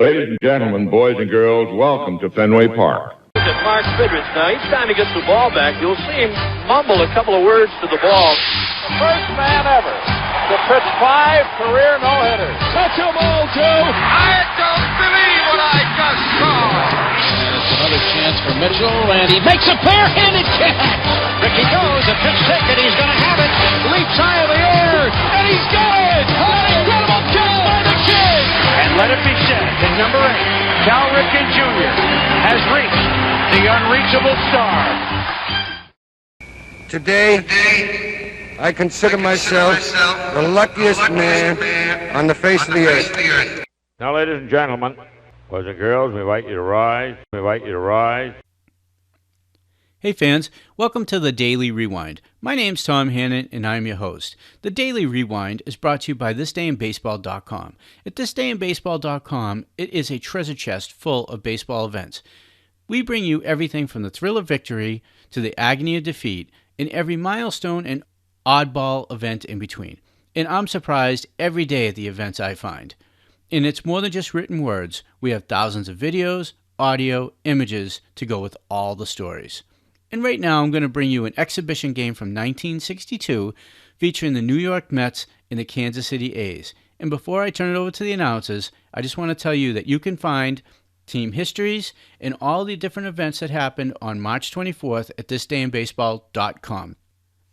Ladies and gentlemen, boys and girls, welcome to Fenway Park. At Mark Fidrich now, each time he gets the ball back, you'll see him mumble a couple of words to the ball. The first man ever to pitch 5 career no-hitters. Tartabull, Joe. I don't believe what I just saw. And it's another chance for Mitchell, and he makes a barehanded catch. Ricky goes, a pitch hit, and he's going to have it. Leaps high in the air, and he's got it. An incredible catch by the kid. And let it be said that number 8, Cal Ripken Jr., has reached the unreachable star. Today, I consider myself the luckiest man on the face of the earth. Now, ladies and gentlemen, boys and girls, we invite you to rise. We invite you to rise. Hey fans, welcome to the Daily Rewind. My name's Tom Hannon and I'm your host. The Daily Rewind is brought to you by thisdayinbaseball.com. At thisdayinbaseball.com, it is a treasure chest full of baseball events. We bring you everything from the thrill of victory to the agony of defeat in every milestone and oddball event in between. And I'm surprised every day at the events I find. And it's more than just written words. We have thousands of videos, audio, images to go with all the stories. And right now I'm going to bring you an exhibition game from 1962 featuring the New York Mets and the Kansas City A's. And before I turn it over to the announcers, I just want to tell you that you can find team histories and all the different events that happened on March 24th at thisdayinbaseball.com.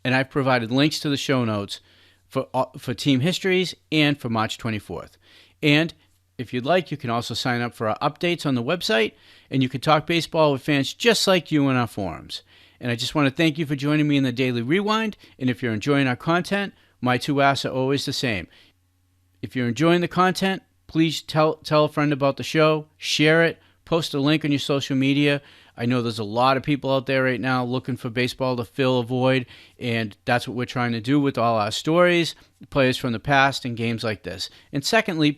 And I've provided links to the show notes for team histories and for March 24th. And if you'd like, you can also sign up for our updates on the website, and you can talk baseball with fans just like you in our forums. And I just want to thank you for joining me in the Daily Rewind, and if you're enjoying our content, my two asks are always the same. If you're enjoying the content, please tell a friend about the show, share it, post a link on your social media. I know there's a lot of people out there right now looking for baseball to fill a void, and that's what we're trying to do with all our stories, players from the past, and games like this. And secondly,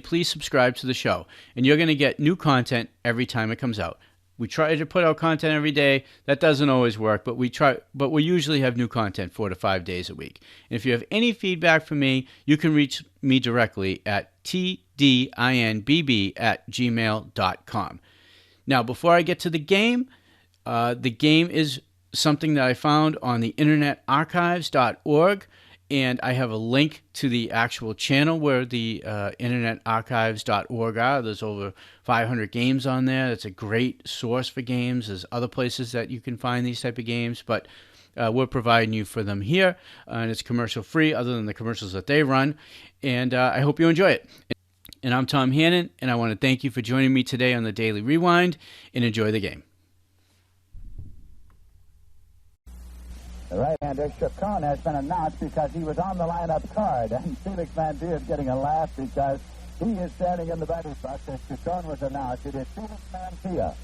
please subscribe to the show, and you're going to get new content every time it comes out. We try to put out content every day. That doesn't always work, but we usually have new content 4 to 5 days a week. And if you have any feedback for me, you can reach me directly at tdinbb@gmail.com. Now, before I get to the game is something that I found on the internetarchives.org. And I have a link to the actual channel where the internetarchives.org are. There's over 500 games on there. It's a great source for games. There's other places that you can find these type of games, but we're providing you for them here. And it's commercial free other than the commercials that they run. And I hope you enjoy it. And I'm Tom Hannon, and I want to thank you for joining me today on the Daily Rewind, and enjoy the game. The right-hander, Chacon, has been announced because he was on the lineup card, and Felix Mantilla is getting a laugh because he is standing in the batter's box as Chacon was announced. It is Felix Mantilla,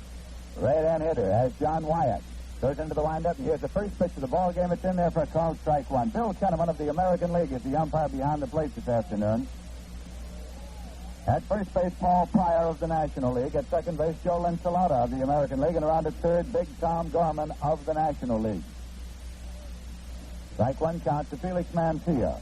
right-hand hitter, as John Wyatt goes into the windup, and here's the first pitch of the ball game. It's in there for a called strike one. Bill Kenneman of the American League is the umpire behind the plate this afternoon. At first base, Paul Pryor of the National League. At second base, Joe Linsalata of the American League. And around at third, Big Tom Gorman of the National League. Strike one count to Felix Mantilla.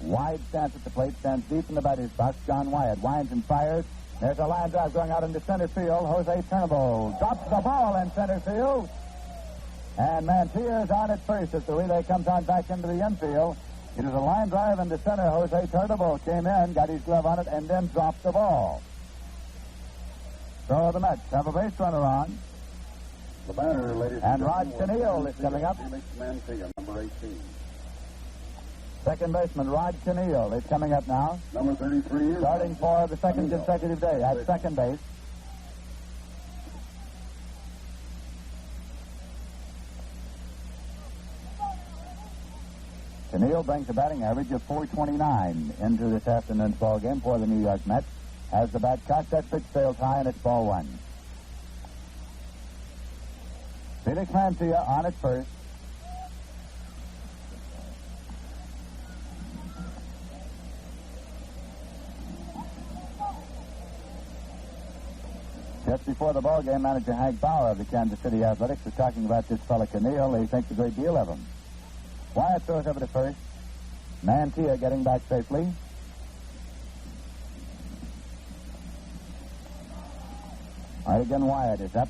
Wide stance at the plate, stands deep in the batter's box. John Wyatt winds and fires. There's a line drive going out into center field. Jose Tartabull drops the ball in center field. And Mantilla is on at first as the relay comes on back into the infield. It is a line drive into center. Jose Tartabull came in, got his glove on it, and then dropped the ball. So the Mets have a base runner on. The batter, ladies and Rod Chenille is coming up. Felix Mantilla, number 18. Second baseman Rod Chenille is coming up now. Number 33. Starting for the second consecutive day at second base. Chenille brings a batting average of .429 into this afternoon's ball game for the New York Mets. As the bat cocks, that pitch sails high and it's ball one. Felix Mantilla on at first. Just before the ball game, manager Hank Bauer of the Kansas City Athletics was talking about this fella Chenille. He thinks a great deal of him. Wyatt throws over to first. Mantilla getting back safely. All right, again, Wyatt is up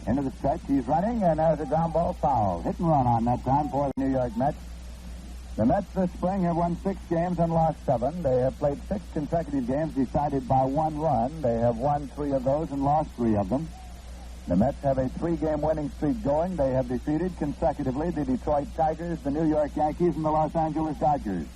into the stretch. He's running, and there's a ground ball foul. Hit and run on that time for the New York Mets. The Mets this spring have won 6 games and lost 7. They have played 6 consecutive games decided by 1 run. They have won 3 of those and lost 3 of them. The Mets have a 3-game winning streak going. They have defeated consecutively the Detroit Tigers, the New York Yankees, and the Los Angeles Dodgers.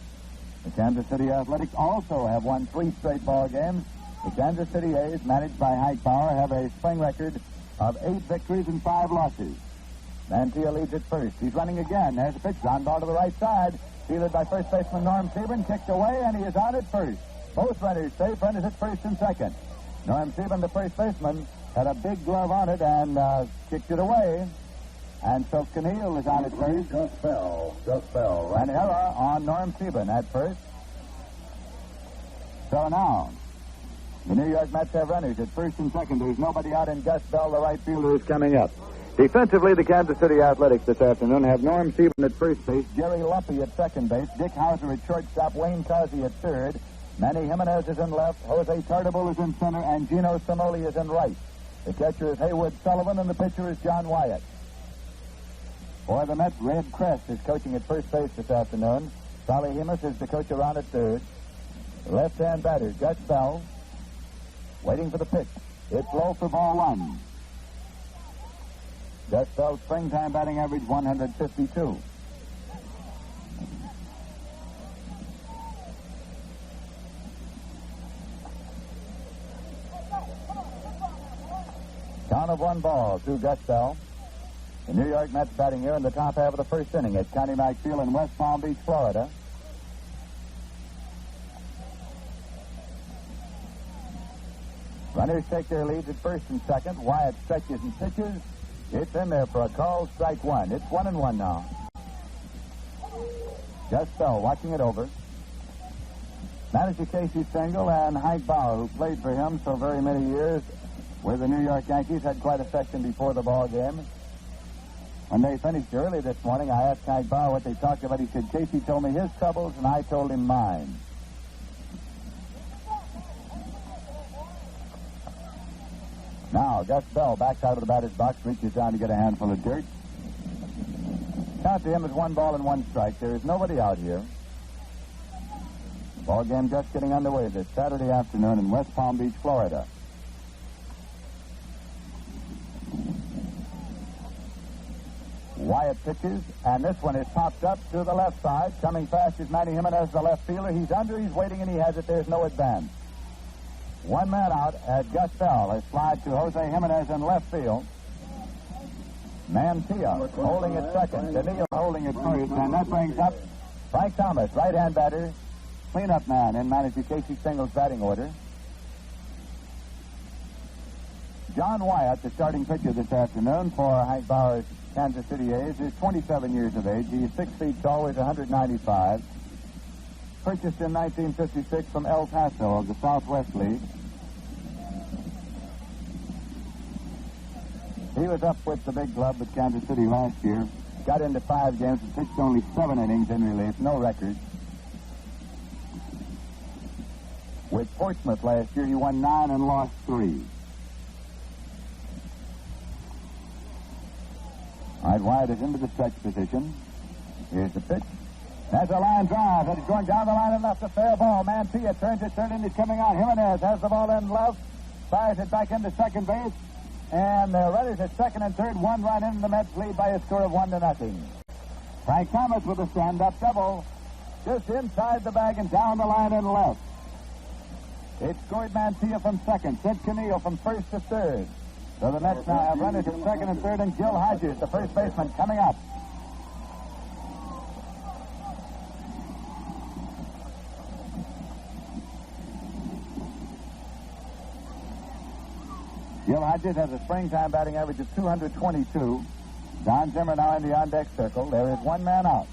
The Kansas City Athletics also have won 3 straight ball games. The Kansas City A's, managed by Hickman, have a spring record of 8 victories and 5 losses. Mantilla leads at first. He's running again. There's a pitch. Ground ball to the right side. Fielded by first baseman Norm Sieben. Kicked away, and he is on at first. Both runners safe. Runners at first and second. Norm Sieben, the first baseman, had a big glove on it and kicked it away. And so Keneal is on at first. Gus Bell. An error on Norm Sieben at first. So now, the New York Mets have runners at first and second. There's nobody out, in Gus Bell, the right fielder, is coming up. Defensively, the Kansas City Athletics this afternoon have Norm Sieben at first base, Jerry Luffy at second base, Dick Hauser at shortstop, Wayne Causey at third, Manny Jimenez is in left, Jose Tartabull is in center, and Gino Simoli is in right. The catcher is Haywood Sullivan, and the pitcher is John Wyatt. For the Mets, Red Crest is coaching at first base this afternoon. Solly Hemus is the coach around at third. The left-hand batter, Gus Bell, waiting for the pitch. It's low for ball 1. Gus Bell's springtime batting average 152. Count of 1 ball to Gus Bell. The New York Mets batting here in the top half of the first inning at Connie Mack Field in West Palm Beach, Florida. Runners take their leads at first and second. Wyatt stretches and pitches. It's in there for a call, strike 1. It's 1-1 now. Gus Bell watching it over. Manager Casey Stengel and Hank Bauer, who played for him so very many years with the New York Yankees, had quite a section before the ball game. When they finished early this morning, I asked Hank Bauer what they talked about. He said, Casey told me his troubles, and I told him mine. Now, Gus Bell backs out of the batter's box, reaches down to get a handful of dirt. Count to him as 1 ball and 1 strike. There is nobody out here. Ball game just getting underway this Saturday afternoon in West Palm Beach, Florida. Wyatt pitches, and this one is popped up to the left side. Coming fast is Manny Jimenez, the left fielder. He's under, he's waiting, and he has it. There's no advance. 1 man out as Gus Bell has slid to Jose Jimenez in left field. Mantilla holding at second. Keneal holding at first, and that brings up Frank Thomas, right-hand batter, cleanup man in manager Casey Stengel's batting order. John Wyatt, the starting pitcher this afternoon for Hank Bauer's Kansas City A's, is 27 years of age. He is 6 feet tall, weighs 195. Purchased in 1956 from El Paso of the Southwest League. He was up with the big club at Kansas City last year. Got into 5 games and pitched only 7 innings in relief. No record. With Portsmouth last year, he won 9 and lost 3. All right, Wyatt is into the stretch position. Here's the pitch. That's a line drive. It's going down the line and left, a fair ball. Mantilla turns it third and is coming on. Jimenez has the ball in left. Fires it back into second base. And the runners at second and third. 1 run in. The Mets lead by a score of 1-0. Frank Thomas with a stand-up double. Just inside the bag and down the line and left. It scored Mantilla from second. Sid Keneal from first to third. So the Mets now have runners at second and third, and Gil Hodges, the first baseman, coming up. Gil Hodges has a springtime batting average of 222. Don Zimmer now in the on-deck circle. There is 1 man out.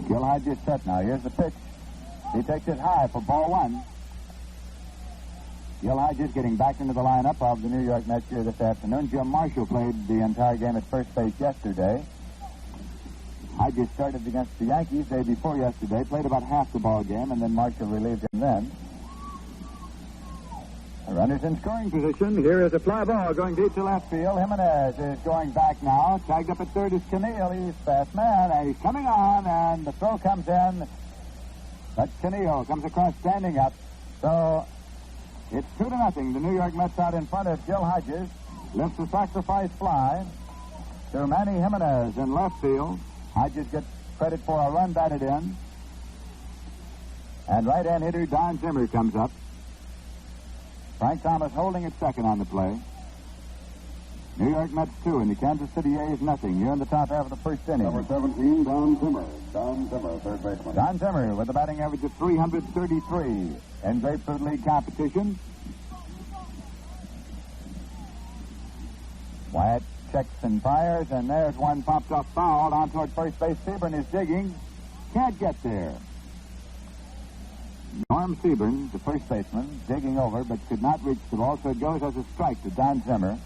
Gil Hodges set now. Here's the pitch. He takes it high for ball 1. Gil Hodges getting back into the lineup of the New York Mets here this afternoon. Jim Marshall played the entire game at first base yesterday. Hodges started against the Yankees day before yesterday, played about half the ball game, and then Marshall relieved him then. The runner's in scoring position. Here is a fly ball going deep to left field. Jimenez is going back now. Tagged up at third is Canille. He's fast man, and he's coming on, and the throw comes in. But Canille comes across standing up. So it's 2-0. The New York Mets out in front of Gil Hodges. Lifts a sacrifice fly to Manny Jimenez in left field. Hodges gets credit for a run batted in. And right-hand hitter Don Zimmer comes up. Frank Thomas holding at second on the play. New York Mets 2 and the Kansas City A's nothing. Here in the top half of the first inning. Number 17, Don Zimmer. Don Zimmer, third baseman. Don Zimmer with a batting average of 333 in Grapefruit League competition. Wyatt checks and fires, and there's one popped up foul down toward first base. Seaburn is digging. Can't get there. Norm Seaburn, the first baseman, digging over, but could not reach the ball, so it goes as a strike to Don Zimmer.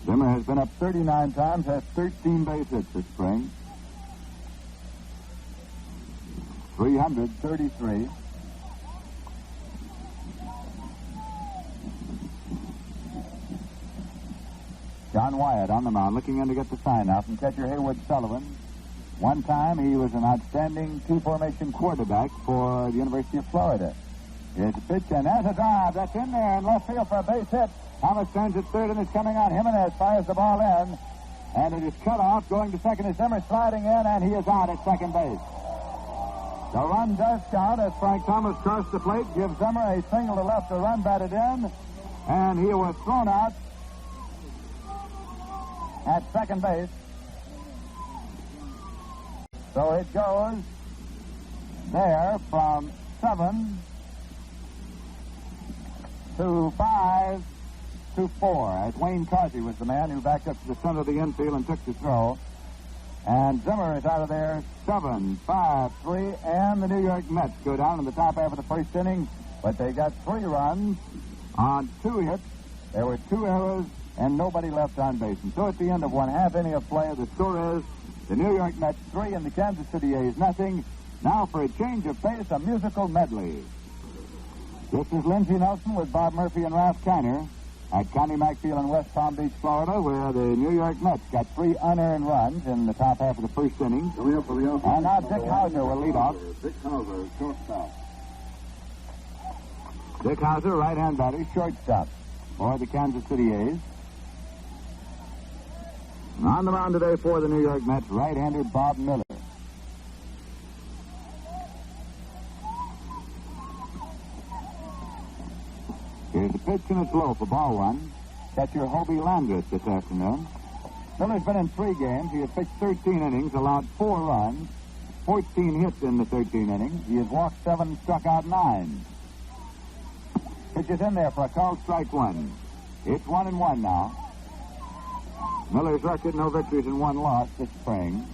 Zimmer has been up 39 times, has 13 base hits this spring. 333. John Wyatt on the mound, looking in to get the sign out from catcher Haywood Sullivan. One time, he was an outstanding two-formation quarterback for the University of Florida. Here's a pitch, and there's a drive. That's in there in left field for a base hit. Thomas turns at third, and it's coming on. Jimenez fires the ball in, and it is cut off. Going to second is Zimmer sliding in, and he is out at second base. The run does count as Frank Thomas crossed the plate, gives Zimmer a single to left, a run batted in, and he was thrown out at second base. So it goes there from 7 to 5 to 4. As Wayne Causey was the man who backed up to the center of the infield and took the throw. And Zimmer is out of there 7-5-3, and the New York Mets go down in the top half of the first inning, but they got 3 runs on 2 hits. There were 2 errors and nobody left on base. And so at the end of 1/2 inning of play, the score is the New York Mets 3 and the Kansas City A's nothing. Now for a change of pace, a musical medley. This is Lindsey Nelson with Bob Murphy and Ralph Kiner at Connie McField in West Palm Beach, Florida, where the New York Mets got 3 unearned runs in the top half of the first inning. And now Dick Hauser will lead off. Dick Hauser, shortstop. Dick Hauser, right-hand batter, shortstop for the Kansas City A's. And on the mound today for the New York Mets, right-hander Bob Miller. Here's a pitch and it's low for ball 1. Catcher Hobie Landreth this afternoon. Miller's been in 3 games. He has pitched 13 innings, allowed 4 runs, 14 hits in the 13 innings. He has walked 7, struck out 9. Pitch is in there for a called strike 1. It's 1-1 now. Miller's record, no victories and 1 loss this spring.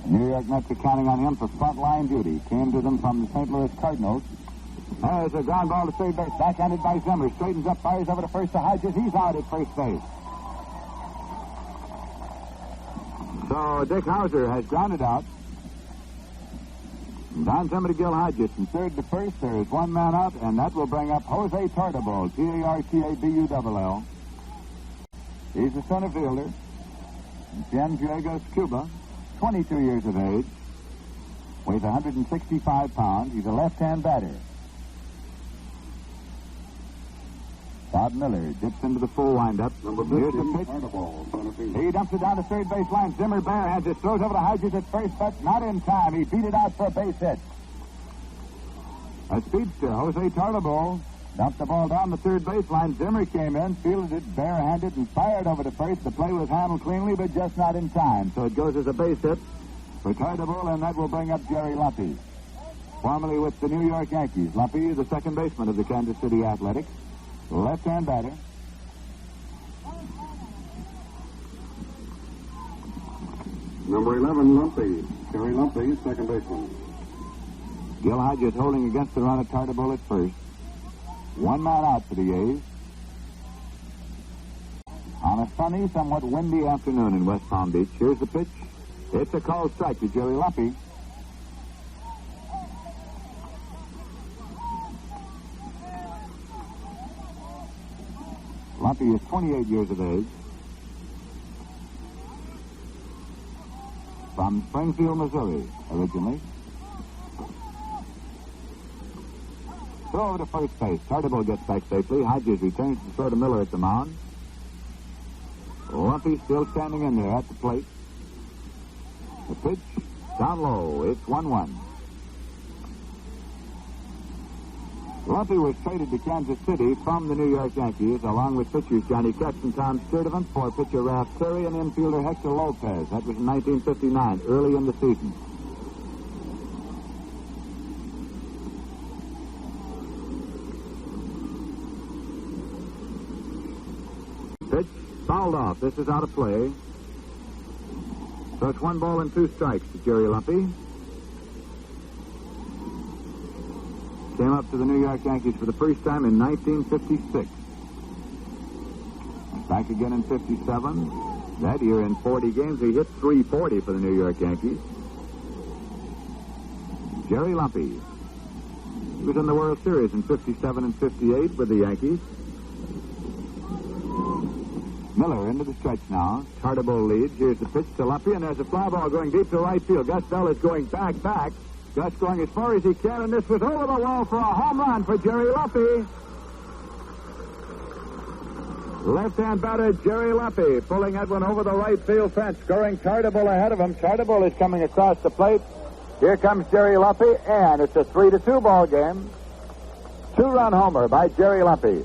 New York Mets are counting on him for frontline duty. Came to them from the St. Louis Cardinals. There's a ground ball to third base. Backhanded by Zimmer. Straightens up, fires over to first to Hodges. He's out at first base. So Dick Hauser has grounded out. Don Zimmer to Gil Hodges. From third to first, there is 1 man out, and that will bring up Jose Tartabull, Tartabull. He's a center fielder in Cienfuegos, Cuba, 22 years of age, weighs 165 pounds. He's a left-hand batter. Bob Miller dips into the full windup. Here's the pitch. He dumps it down to third base line. Zimmer barehands it, throws over to Hodges at first, but not in time. He beat it out for a base hit. A speedster, Jose Tartabull, dumped the ball down the third baseline. Zimmer came in, fielded it barehanded, and fired over to first. The play was handled cleanly, but just not in time. So it goes as a base hit for Tartabull, and that will bring up Jerry Luffy, formerly with the New York Yankees. Luffy, the second baseman of the Kansas City Athletics. Left-hand batter. Number 11, Lumpy. Jerry Lumpy, second baseman. Gil Hodges holding against the run of Tartabull at first. One man out for the A's. On a sunny, somewhat windy afternoon in West Palm Beach, here's the pitch. It's a called strike to Jerry Luffy. Luffy is 28 years of age. From Springfield, Missouri, originally. Throw over to first base. Tartabull gets back safely. Hodges returns to throw to Miller at the mound. Luffy still standing in there at the plate. The pitch down low. It's 1-1. Luffy was traded to Kansas City from the New York Yankees, along with pitchers Johnny Ketch and Tom Sturdivant, for pitcher Ralph Terry and infielder Hector Lopez. That was in 1959, early in the season. Pitch fouled off. This is out of play. So it's 1 ball and 2 strikes to Jerry Luffy. Came up to the New York Yankees for the first time in 1956. Back again in 57. That year in 40 games, he hit .340 for the New York Yankees. Jerry Luffy. He was in the World Series in 57 and 58 with the Yankees. Miller into the stretch now. Tartabull leads. Here's the pitch to Luffy, and there's a fly ball going deep to right field. Gus Bell is going back. Gus going as far as he can, and this was over the wall for a home run for Jerry Luffy. Left-hand batter Jerry Luffy pulling that one over the right field fence, scoring Tartabull ahead of him. Tartabull is coming across the plate. Here comes Jerry Luffy, and it's a 3-2 ball game. 2-run homer by Jerry Luffy.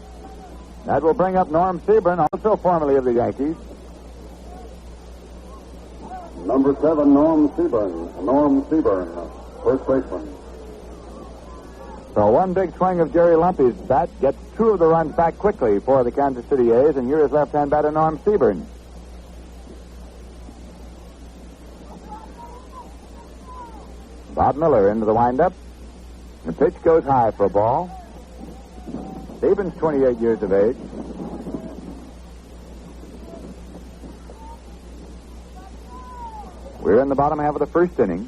That will bring up Norm Seaburn, also formerly of the Yankees. Number 7, Norm Seaburn, first baseman. So one big swing of Jerry Lumpy's bat gets 2 of the runs back quickly for the Kansas City A's, and here is left-hand batter Norm Seaburn. Bob Miller into the windup. The pitch goes high for a ball. Seaburn's 28 years of age. We're in the bottom half of the first inning.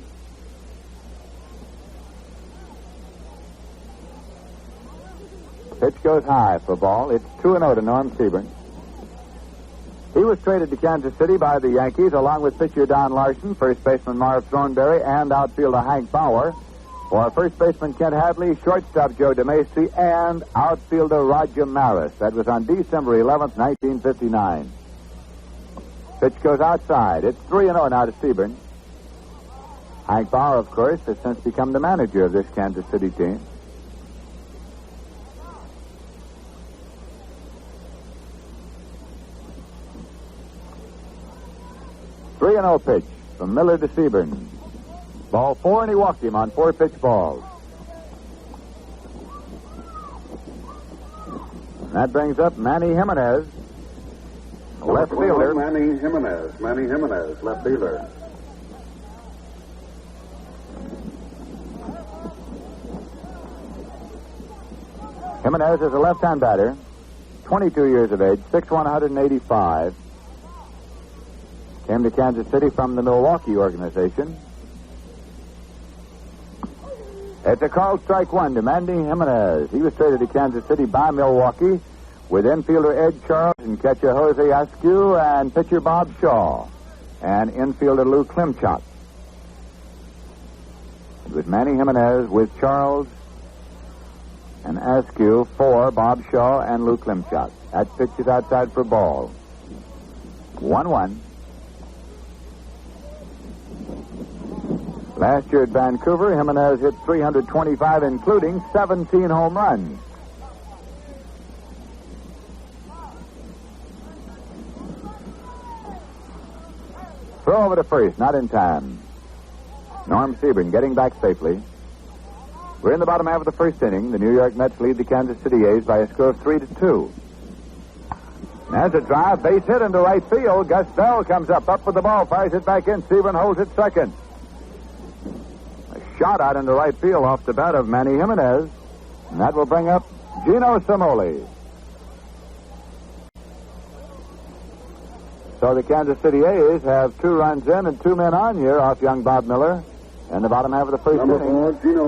Pitch goes high for a ball. It's 2-0 to Norm Seaburn. He was traded to Kansas City by the Yankees, along with pitcher Don Larson, first baseman Marv Thornberry, and outfielder Hank Bauer, for first baseman Kent Hadley, shortstop Joe DeMacy, and outfielder Roger Maris. That was on December 11th, 1959. Pitch goes outside. It's 3-0 now to Seaburn. Hank Bauer, of course, has since become the manager of this Kansas City team. Three 3-0 pitch from Miller to Seaburn. Ball 4, and he walked him on 4 pitch balls. And that brings up Manny Jimenez, left fielder. Manny Jimenez, left fielder. Jimenez is a left-hand batter, 22 years of age, 6'1", 185. Came to Kansas City from the Milwaukee organization. It's a called strike one to Manny Jimenez. He was traded to Kansas City by Milwaukee with infielder Ed Charles and catcher Jose Askew and pitcher Bob Shaw and infielder Lou Klimchak. It was Manny Jimenez with Charles and Askew for Bob Shaw and Lou Klimchak. That pitch is outside for ball. 1-1. Last year at Vancouver, Jimenez hit 325, including 17 home runs. Throw over to first, not in time. Norm Seaburn getting back safely. We're in the bottom half of the first inning. The New York Mets lead the Kansas City A's by a score of 3-2. There's a drive, base hit into right field. Gus Bell comes up with the ball, fires it back in. Seaburn holds it second. A shot out into right field off the bat of Manny Jimenez. And that will bring up Gino Simoli. So the Kansas City A's have 2 runs in and 2 men on here off young Bob Miller. In the bottom half of the first inning,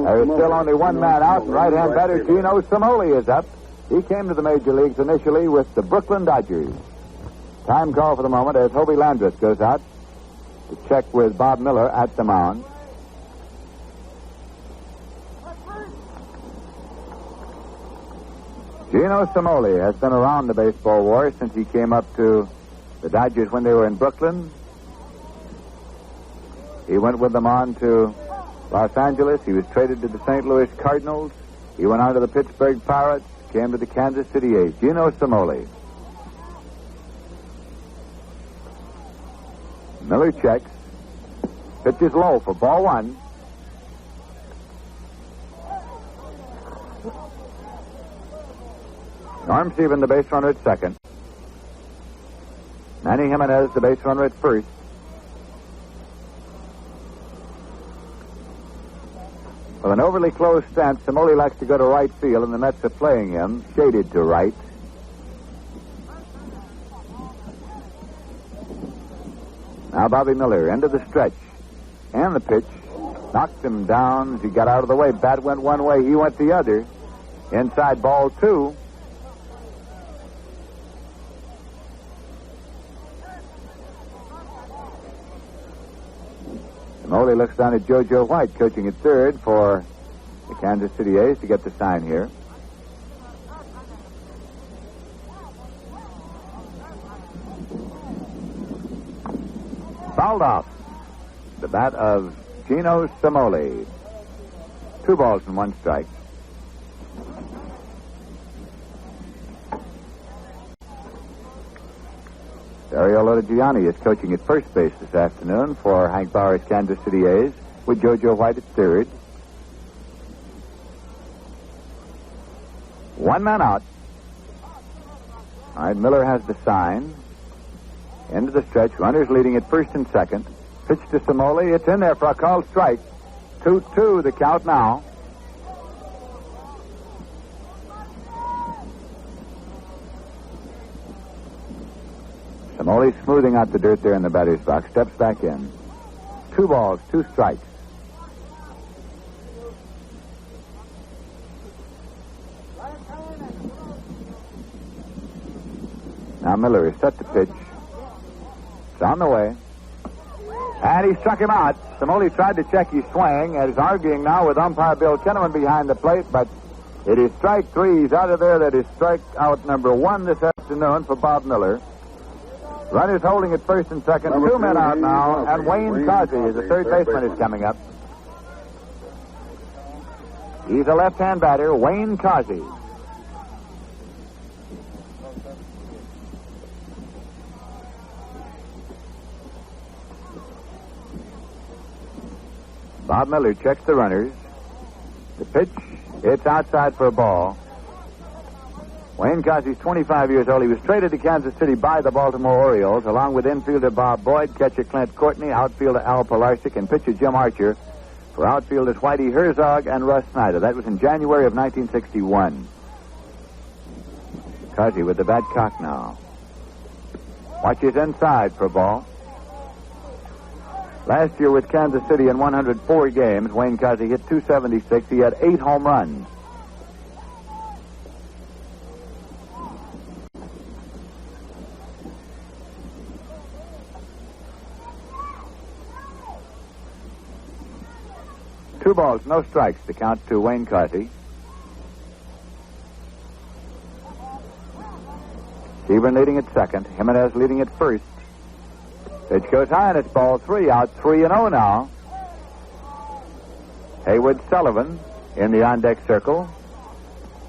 there is still only 1 man out. Right-hand batter Gino Simoli is up. He came to the major leagues initially with the Brooklyn Dodgers. Time call for the moment as Hobie Landreth goes out to check with Bob Miller at the mound. Gino Simoli has been around the baseball war since he came up to the Dodgers when they were in Brooklyn. He went with them on to Los Angeles. He was traded to the St. Louis Cardinals. He went on to the Pittsburgh Pirates, came to the Kansas City A's. Gino Simoli. Miller checks. Pitch is low for ball 1. Norm Sieben, the base runner, at second. Manny Jimenez, the base runner, at first. With an overly closed stance, Simoli likes to go to right field, and the Mets are playing him, shaded to right. Now Bobby Miller, into the stretch. And the pitch. Knocked him down as he got out of the way. Bat went one way, he went the other. Inside ball 2. Simoli looks down at JoJo White, coaching at third for the Kansas City A's to get the sign here. Fouled off. The bat of Gino Simoli. 2 balls and 1 strike. Dario Lodigiani is coaching at first base this afternoon for Hank Bauer's Kansas City A's with JoJo White at third. 1 man out. All right, Miller has the sign. Into the stretch. Runners leading at first and second. Pitch to Simoli. It's in there for a called strike. 2-2 the count now. Simoli smoothing out the dirt there in the batter's box. Steps back in. 2 balls, 2 strikes. Now Miller is set to pitch. It's on the way. And he struck him out. Simoli tried to check his swing and is arguing now with umpire Bill Kenneman behind the plate, but it is strike 3. He's out of there. That is strikeout number 1 this afternoon for Bob Miller. Runners holding at first and second. 2 men out now, and Wayne Causey, the third baseman, is coming up. He's a left-hand batter, Wayne Causey. Bob Miller checks the runners. The pitch, it's outside for a ball. Wayne Causey's 25 years old. He was traded to Kansas City by the Baltimore Orioles, along with infielder Bob Boyd, catcher Clint Courtney, outfielder Al Pilarczyk, and pitcher Jim Archer, for outfielders Whitey Herzog and Russ Snyder. That was in January of 1961. Causey with the bat cocked now. Watches inside for a ball. Last year with Kansas City in 104 games, Wayne Causey hit .276. He had 8 home runs. Two balls, no strikes to count to Wayne Causey. Sieben leading at second. Jimenez leading at first. Pitch goes high and it's ball 3. Out 3-0 now. Haywood Sullivan in the on-deck circle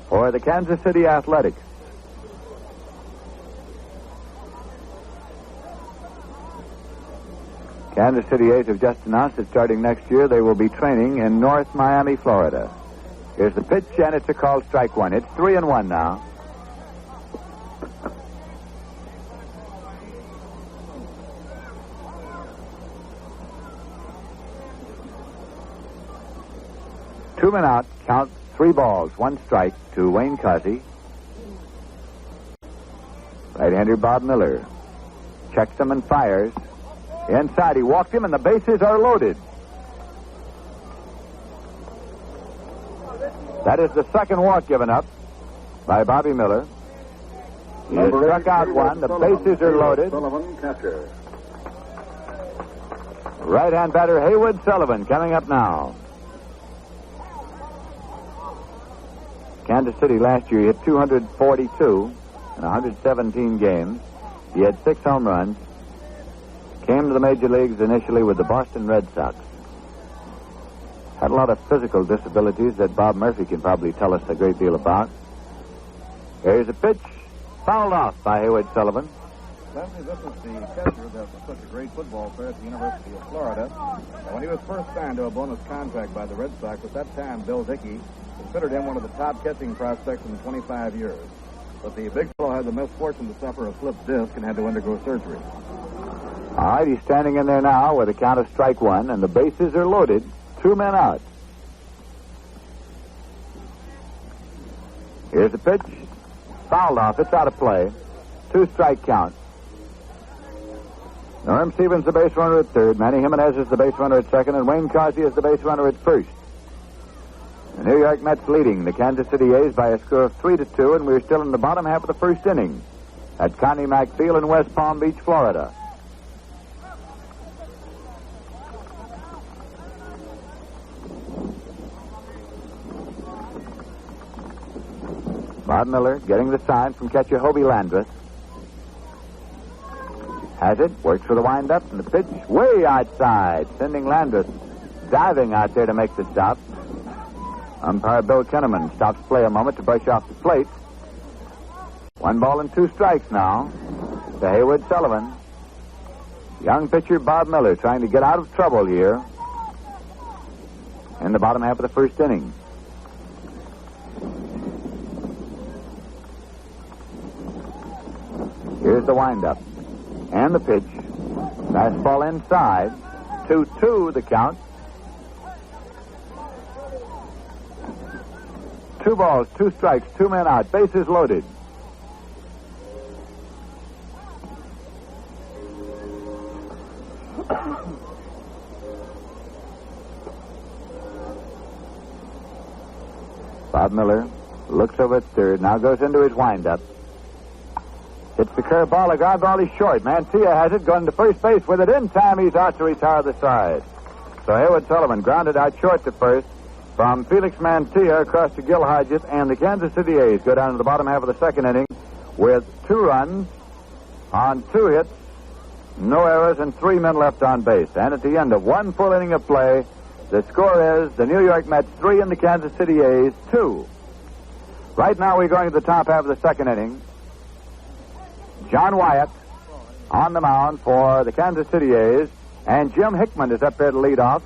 for the Kansas City Athletics. Kansas City A's have just announced that starting next year they will be training in North Miami, Florida. Here's the pitch, and it's a called strike 1. It's 3-1 now. Two men out, count 3 balls, 1 strike to Wayne Causey. Right-hander Bob Miller checks him and fires. Inside, he walked him, and the bases are loaded. That is the second walk given up by Bobby Miller. He has struck out 1. The bases are loaded. Sullivan, catcher. Right-hand batter Haywood Sullivan coming up now. Kansas City last year hit 242 in 117 games. He had 6 home runs. Came to the major leagues initially with the Boston Red Sox. Had a lot of physical disabilities that Bob Murphy can probably tell us a great deal about. Here's a pitch, fouled off by Haywood Sullivan. Leslie, this is the catcher that was such a great football player at the University of Florida. And when he was first signed to a bonus contract by the Red Sox, at that time, Bill Dickey considered him one of the top catching prospects in 25 years. But the big fellow had the misfortune to suffer a slipped disc and had to undergo surgery. All right, he's standing in there now with a count of strike 1, and the bases are loaded. 2 men out. Here's the pitch. Fouled off. It's out of play. 2-strike count. Norm Stevens the base runner at third. Manny Jimenez is the base runner at second, and Wayne Causey is the base runner at first. The New York Mets leading the Kansas City A's by a score of 3-2, and we're still in the bottom half of the first inning at Connie Mack Field in West Palm Beach, Florida. Bob Miller getting the sign from catcher Hobie Landreth. Has it, works for the windup, and the pitch way outside, sending Landreth diving out there to make the stop. Umpire Bill Kenneman stops play a moment to brush off the plate. 1 ball and 2 strikes now to Haywood Sullivan. Young pitcher Bob Miller trying to get out of trouble here in the bottom half of the first inning. Here's the windup. And the pitch. Fastball inside. 2-2 the count. 2 balls, 2 strikes, 2 men out. Bases loaded. Bob Miller looks over at third. Now goes into his windup. Hits the curveball. The ground ball is short. Mantilla has it. Going to first base with it. In time, he's out to retire the side. So Haywood Sullivan grounded out short to first from Felix Mantilla across to Gil Hodges, and the Kansas City A's go down to the bottom half of the second inning with 2 runs on 2 hits, no errors, and 3 men left on base. And at the end of 1 full inning of play, the score is the New York Mets 3 and the Kansas City A's 2. Right now we're going to the top half of the second inning. John Wyatt on the mound for the Kansas City A's, and Jim Hickman is up there to lead off.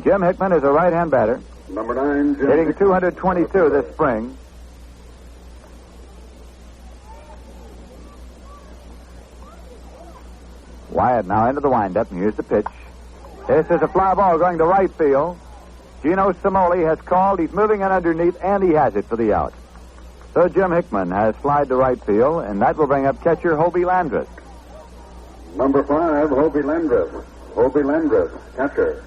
Jim Hickman is a right-hand batter. Number 9, Jim hitting Hickman. 222 this spring. Wyatt now into the windup, and here's the pitch. This is a fly ball going to right field. Gino Simoli has called. He's moving in underneath, and he has it for the out. So Jim Hickman has flied to right field, and that will bring up catcher Hobie Landreth. Number 5, Hobie Landreth. Hobie Landreth, catcher.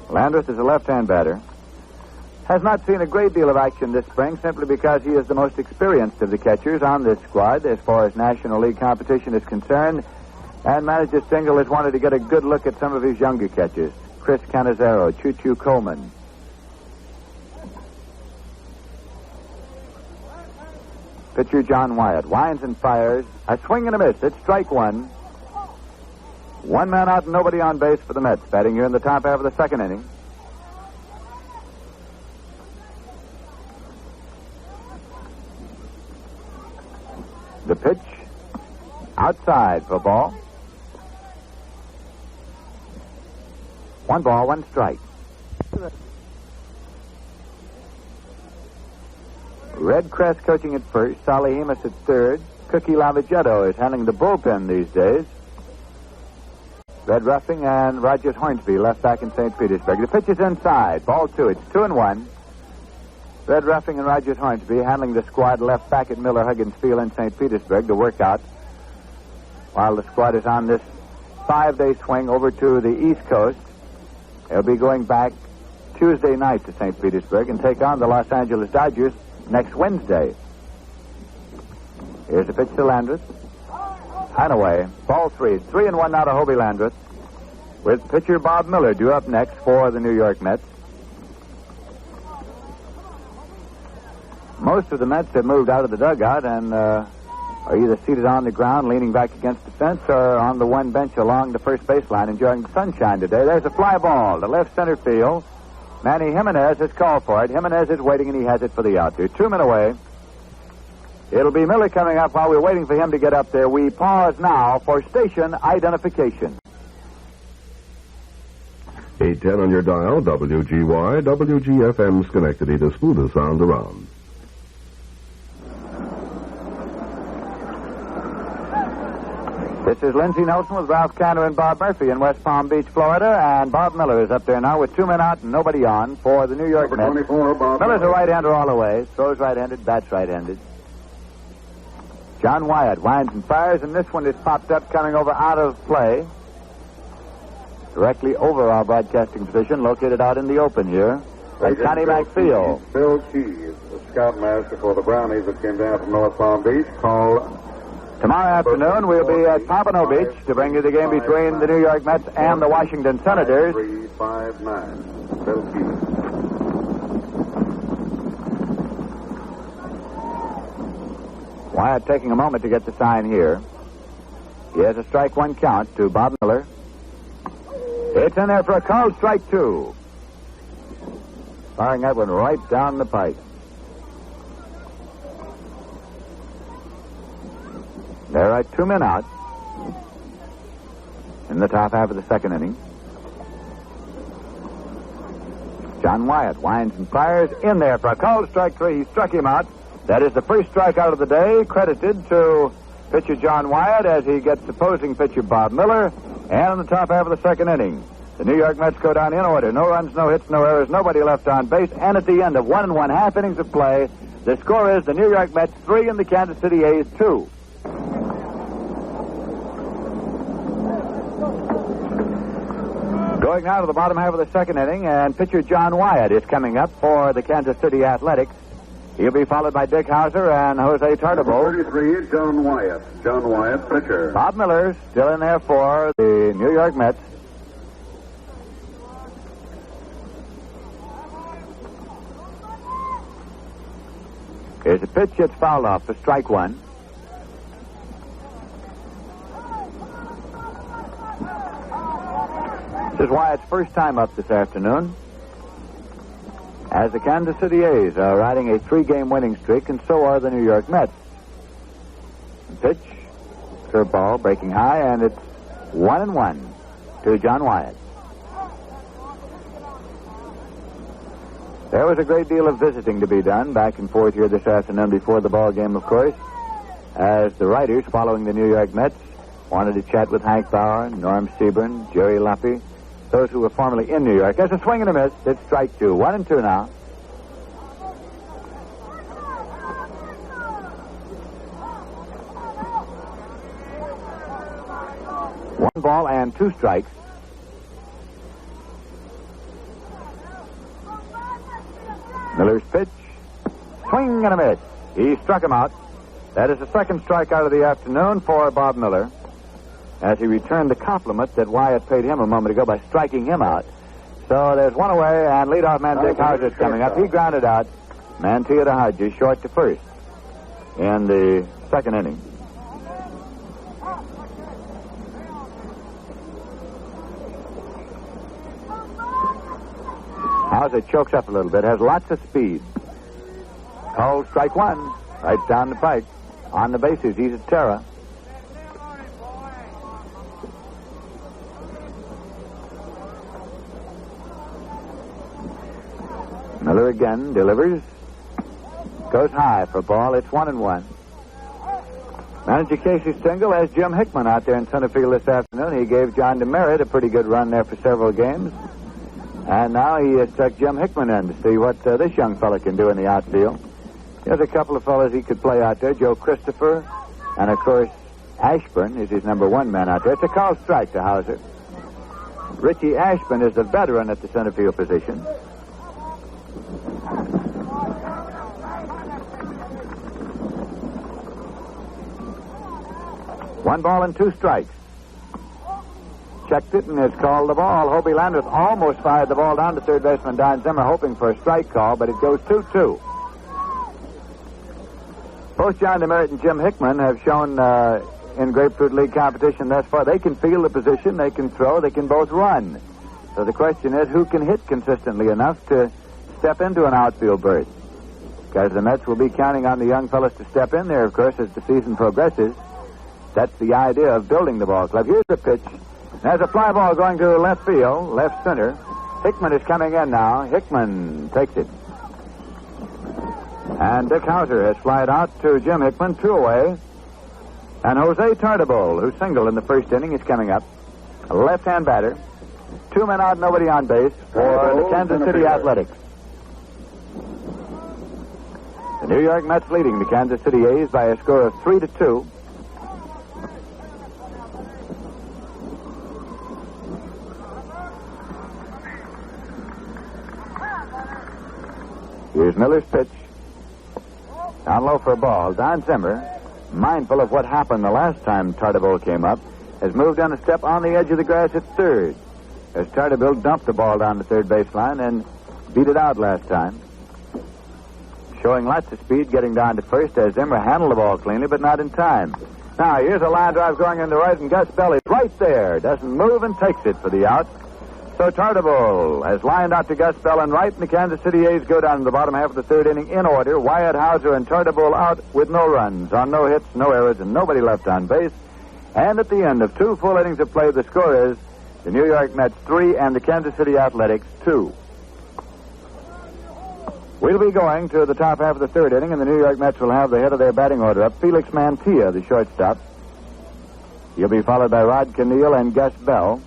Landreth is a left-hand batter. Has not seen a great deal of action this spring simply because he is the most experienced of the catchers on this squad as far as National League competition is concerned. And manager Stengel has wanted to get a good look at some of his younger catchers. Chris Cannizzaro, Choo-Choo Coleman. Pitcher John Wyatt winds and fires. A swing and a miss. It's strike 1. 1 man out and nobody on base for the Mets. Batting here in the top half of the second inning. The pitch outside for ball. 1 ball, 1 strike. Red Crest coaching at first. Salihimas at third. Cookie Lavagetto is handling the bullpen these days. Red Ruffing and Rogers Hornsby left back in St. Petersburg. The pitch is inside. Ball 2. It's 2-1. Red Ruffing and Rogers Hornsby handling the squad left back at Miller Huggins Field in St. Petersburg to work out while the squad is on this 5-day swing over to the East Coast. They'll be going back Tuesday night to St. Petersburg and take on the Los Angeles Dodgers next Wednesday. Here's the pitch to Landreth. And away. Ball 3. It's 3-1 now to Hobie Landreth, with pitcher Bob Miller due up next for the New York Mets. Most of the Mets have moved out of the dugout and are either seated on the ground, leaning back against the fence, or on the one bench along the first baseline, enjoying the sunshine today. There's a fly ball to left center field. Manny Jimenez has called for it. Jimenez is waiting, and he has it for the out. They're 2 men away. It'll be Miller coming up. While we're waiting for him to get up there, we pause now for station identification. 810 on your dial, WGY, WGFM Schenectady, the smoothest sound around. This is Lindsey Nelson with Ralph Cantor and Bob Murphy in West Palm Beach, Florida, and Bob Miller is up there now with 2 men out and nobody on for the New York Mets. 24, Bob Miller's a right-hander all the way. Throws right-handed, bats right-handed. John Wyatt winds and fires, and this one is popped up, coming over out of play. Directly over our broadcasting position, located out in the open here. By Connie McPhail. Bill Keys, the scoutmaster for the Brownies that came down from North Palm Beach, called. Tomorrow afternoon, we'll be at Pompano Beach to bring you the game between the New York Mets and the Washington Senators. 359. Bill Keys. Wyatt taking a moment to get the sign here. He has a strike 1 count to Bob Miller. It's in there for a called strike 2. Firing that one right down the pipe. There are 2 men out in the top half of the second inning. John Wyatt winds and fires in there for a called strike 3. He struck him out. That is the first strikeout of the day, credited to pitcher John Wyatt as he gets opposing pitcher Bob Miller. And in the top half of the second inning, the New York Mets go down in order. No runs, no hits, no errors, nobody left on base. And at the end of 1 1/2 innings of play, the score is the New York Mets 3 and the Kansas City A's 2. Going now to the bottom half of the second inning, and pitcher John Wyatt is coming up for the Kansas City Athletics. He'll be followed by Dick Hauser and Jose Tartabull. 33, John Wyatt. John Wyatt, pitcher. Bob Miller still in there for the New York Mets. Here's a pitch that's fouled off for strike 1. This is Wyatt's first time up this afternoon, as the Kansas City A's are riding a 3-game winning streak, and so are the New York Mets. Pitch, curveball, breaking high, and it's 1-1 to John Wyatt. There was a great deal of visiting to be done back and forth here this afternoon before the ball game, of course, as the writers following the New York Mets wanted to chat with Hank Bauer, Norm Seaborn, Jerry Luffy, those who were formerly in New York. There's a swing and a miss. It's strike 2. 1-2 now. One ball and 2 strikes. Miller's pitch. Swing and a miss. He struck him out. That is the second strikeout of the afternoon for Bob Miller, as he returned the compliment that Wyatt paid him a moment ago by striking him out. So there's one away, and leadoff man Dick Hauser is coming up. He grounded out Mantilla to Hodges, short to first in the second inning. Hauser chokes up a little bit, has lots of speed. Called strike 1, right down the pike. On the bases, he's at Terra. Miller again delivers. Goes high for a ball. It's 1-1. Manager Casey Stengel has Jim Hickman out there in center field this afternoon. He gave John DeMeritt a pretty good run there for several games. And now he has stuck Jim Hickman in to see what this young fella can do in the outfield. There's a couple of fellas he could play out there. Joe Christopher, and of course, Ashburn is his number one man out there. It's a called strike to Hauser. Richie Ashburn is the veteran at the center field position. One ball and two strikes. Checked it and has called the ball. Hobie Landreth almost fired the ball down to third baseman Don Zimmer, hoping for a strike call, but it goes 2-2. Both John DeMeritt and Jim Hickman have shown in Grapefruit League competition thus far they can field the position, they can throw, they can both run. So the question is, who can hit consistently enough to step into an outfield berth? Because the Mets will be counting on the young fellas to step in there, of course, as the season progresses. That's the idea of building the ball club. Here's the pitch. There's a fly ball going to left field, left center. Hickman is coming in now. Hickman takes it. And Dick Hauser has flied out to Jim Hickman, 2 away. And Jose Tartabull, who singled in the first inning, is coming up. A left-hand batter. 2 men out, nobody on base for the Kansas City Athletics. The New York Mets leading the Kansas City A's by a score of 3-2. Here's Miller's pitch. Down low for a ball. Don Zimmer, mindful of what happened the last time Tartabull came up, has moved down a step on the edge of the grass at third. As Tartabull dumped the ball down the third baseline and beat it out last time. Showing lots of speed getting down to first as Zimmer handled the ball cleanly, but not in time. Now, here's a line drive going into right, and Gus Bell is right there. Doesn't move and takes it for the out. So Tartabull has lined out to Gus Bell and right, and the Kansas City A's go down in the bottom half of the third inning in order. Wyatt, Hauser, and Tartabull out with no runs, on no hits, no errors, and nobody left on base. And at the end of 2 full innings of play, the score is the New York Mets 3 and the Kansas City Athletics 2. We'll be going to the top half of the third inning, and the New York Mets will have the head of their batting order up, Felix Mantilla, the shortstop. He'll be followed by Rod Keneal and Gus Bell.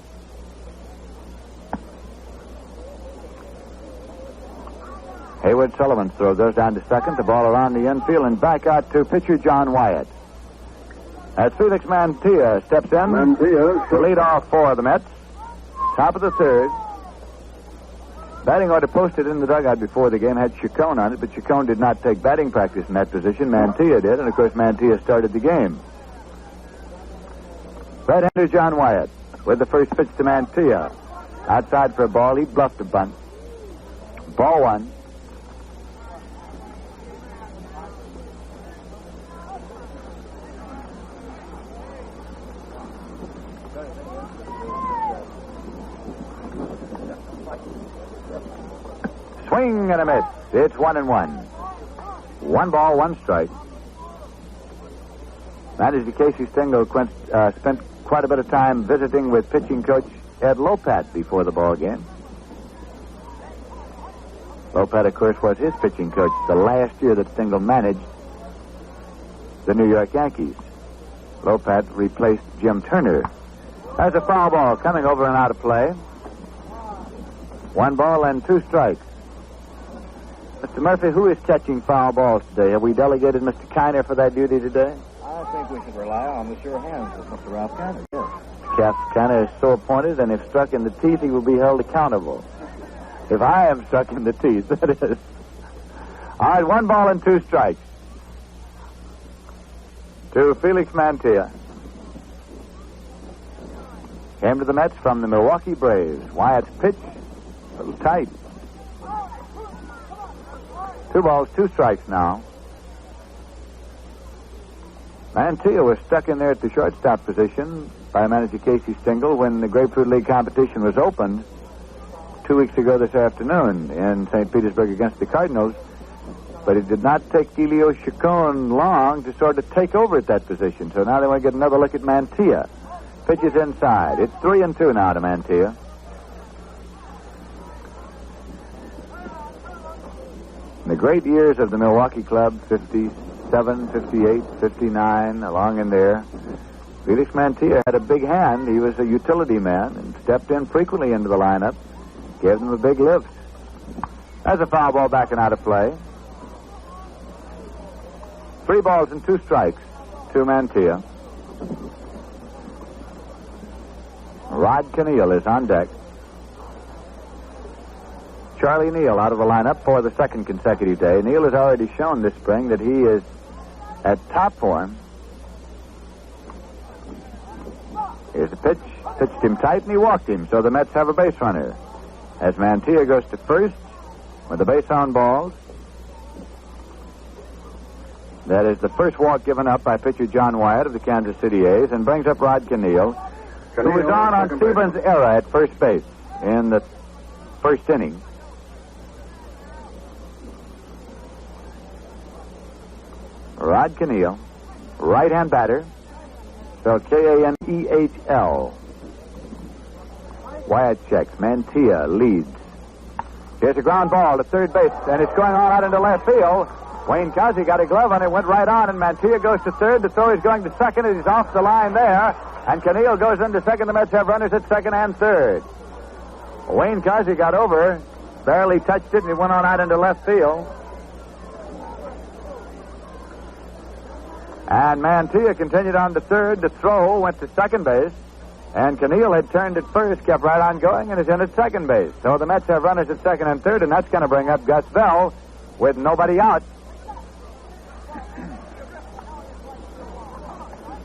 Hayward Sullivan throws those down to second, the ball around the infield, and back out to pitcher John Wyatt. As Felix Mantilla steps in to lead off for the Mets. Top of the third. Batting order posted in the dugout before the game had Chacon on it, but Chacon did not take batting practice in that position. Mantilla did, and of course Mantilla started the game. Right-hander John Wyatt with the first pitch to Mantilla. Outside for a ball, he bluffed a bunt. Ball 1. Swing and a miss. It's 1-1. 1 ball, 1 strike. Manager Casey Stengel spent quite a bit of time visiting with pitching coach Ed Lopat before the ball game. Lopat, of course, was his pitching coach the last year that Stengel managed the New York Yankees. Lopat replaced Jim Turner. There's a foul ball coming over and out of play. 1 ball and 2 strikes. Mr. Murphy, who is catching foul balls today? Have we delegated Mr. Kiner for that duty today? I think we should rely on the sure hands of Mr. Ralph Kiner, yes. Cap Kiner is so appointed, and if struck in the teeth, he will be held accountable. If I am struck in the teeth, that is. All right, 1 ball and 2 strikes. To Felix Mantilla. Came to the Mets from the Milwaukee Braves. Wyatt's pitch, a little tight. 2 balls, 2 strikes now. Mantilla was stuck in there at the shortstop position by manager Casey Stengel when the Grapefruit League competition was opened 2 weeks ago this afternoon in St. Petersburg against the Cardinals. But it did not take Elio Chacon long to sort of take over at that position. So now they want to get another look at Mantilla. Pitches inside. It's 3-2 now to Mantilla. In the great years of the Milwaukee club, 50s, 57, 58, 59, along in there. Felix Mantilla had a big hand. He was a utility man and stepped in frequently into the lineup, gave them a big lift. That's a foul ball backing out of play. 3 balls and 2 strikes to Mantilla. Rod Keneal is on deck. Charlie Neal out of the lineup for the second consecutive day. Neal has already shown this spring that he is at top form. Here's a pitch. Pitched him tight and he walked him, so the Mets have a base runner. As Mantilla goes to first with the base on balls. That is the first walk given up by pitcher John Wyatt of the Kansas City A's, and brings up Rod Keneal, who was on Stevens' era at first base in the first inning. Rod Keneal, right-hand batter, spelled Kanehl. Wyatt checks. Mantilla leads. Here's a ground ball to third base, and it's going on out into left field. Wayne Cosby got a glove on it, went right on, and Mantilla goes to third. The throw is going to second, and he's off the line there. And Keneal goes into second. The Mets have runners at second and third. Wayne Cosby got over, barely touched it, and he went on out into left field. And Mantilla continued on to third. The throw went to second base. And Keneal had turned at first, kept right on going, and is in at second base. So the Mets have runners at second and third, and that's going to bring up Gus Bell with nobody out.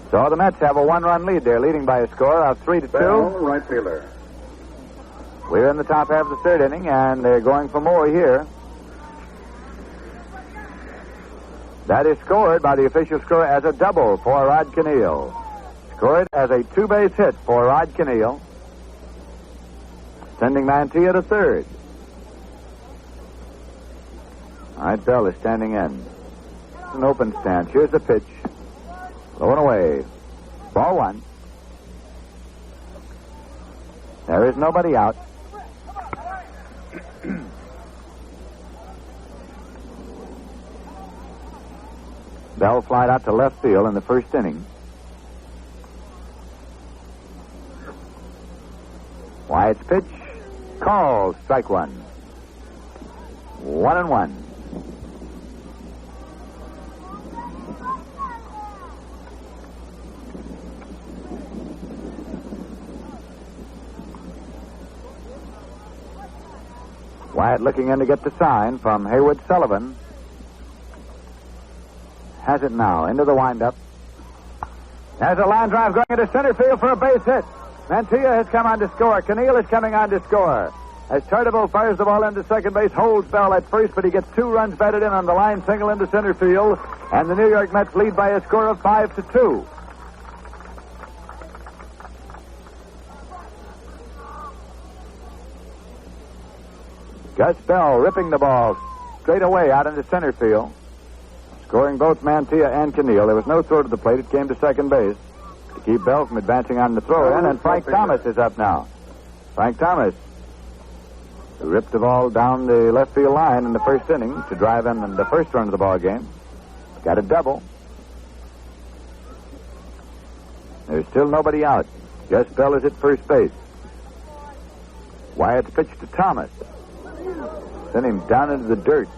So the Mets have a 1-run lead. They're leading by a score of 3-2. Bell, right fielder. We're in the top half of the third inning, and they're going for more here. That is scored by the official score as a double for Rod Keneal. Scored as a 2-base hit for Rod Keneal, sending Mantilla to third. All right, Bell is standing in. It's an open stance. Here's the pitch. Low and away. Ball 1. There is nobody out. Bell flied out to left field in the first inning. Wyatt's pitch. Called. Strike 1. 1-1. Wyatt looking in to get the sign from Haywood Sullivan. Has it now. Into the windup. There's a line drive going into center field for a base hit. Mantilla has come on to score. Keneal is coming on to score. As Tartabull fires the ball into second base, holds Bell at first, but he gets 2 runs batted in on the line single into center field, and the New York Mets lead by a score of 5-2. Gus Bell ripping the ball straight away out into center field, scoring both Mantilla and Keneal. There was no throw to the plate. It came to second base to keep Bell from advancing on the throw-in, and Frank Thomas is up now. Frank Thomas, who ripped the ball down the left field line in the first inning to drive in the first run of the ball game, got a double. There's still nobody out. Gus Bell is at first base. Wyatt's pitch to Thomas. Sent him down into the dirt.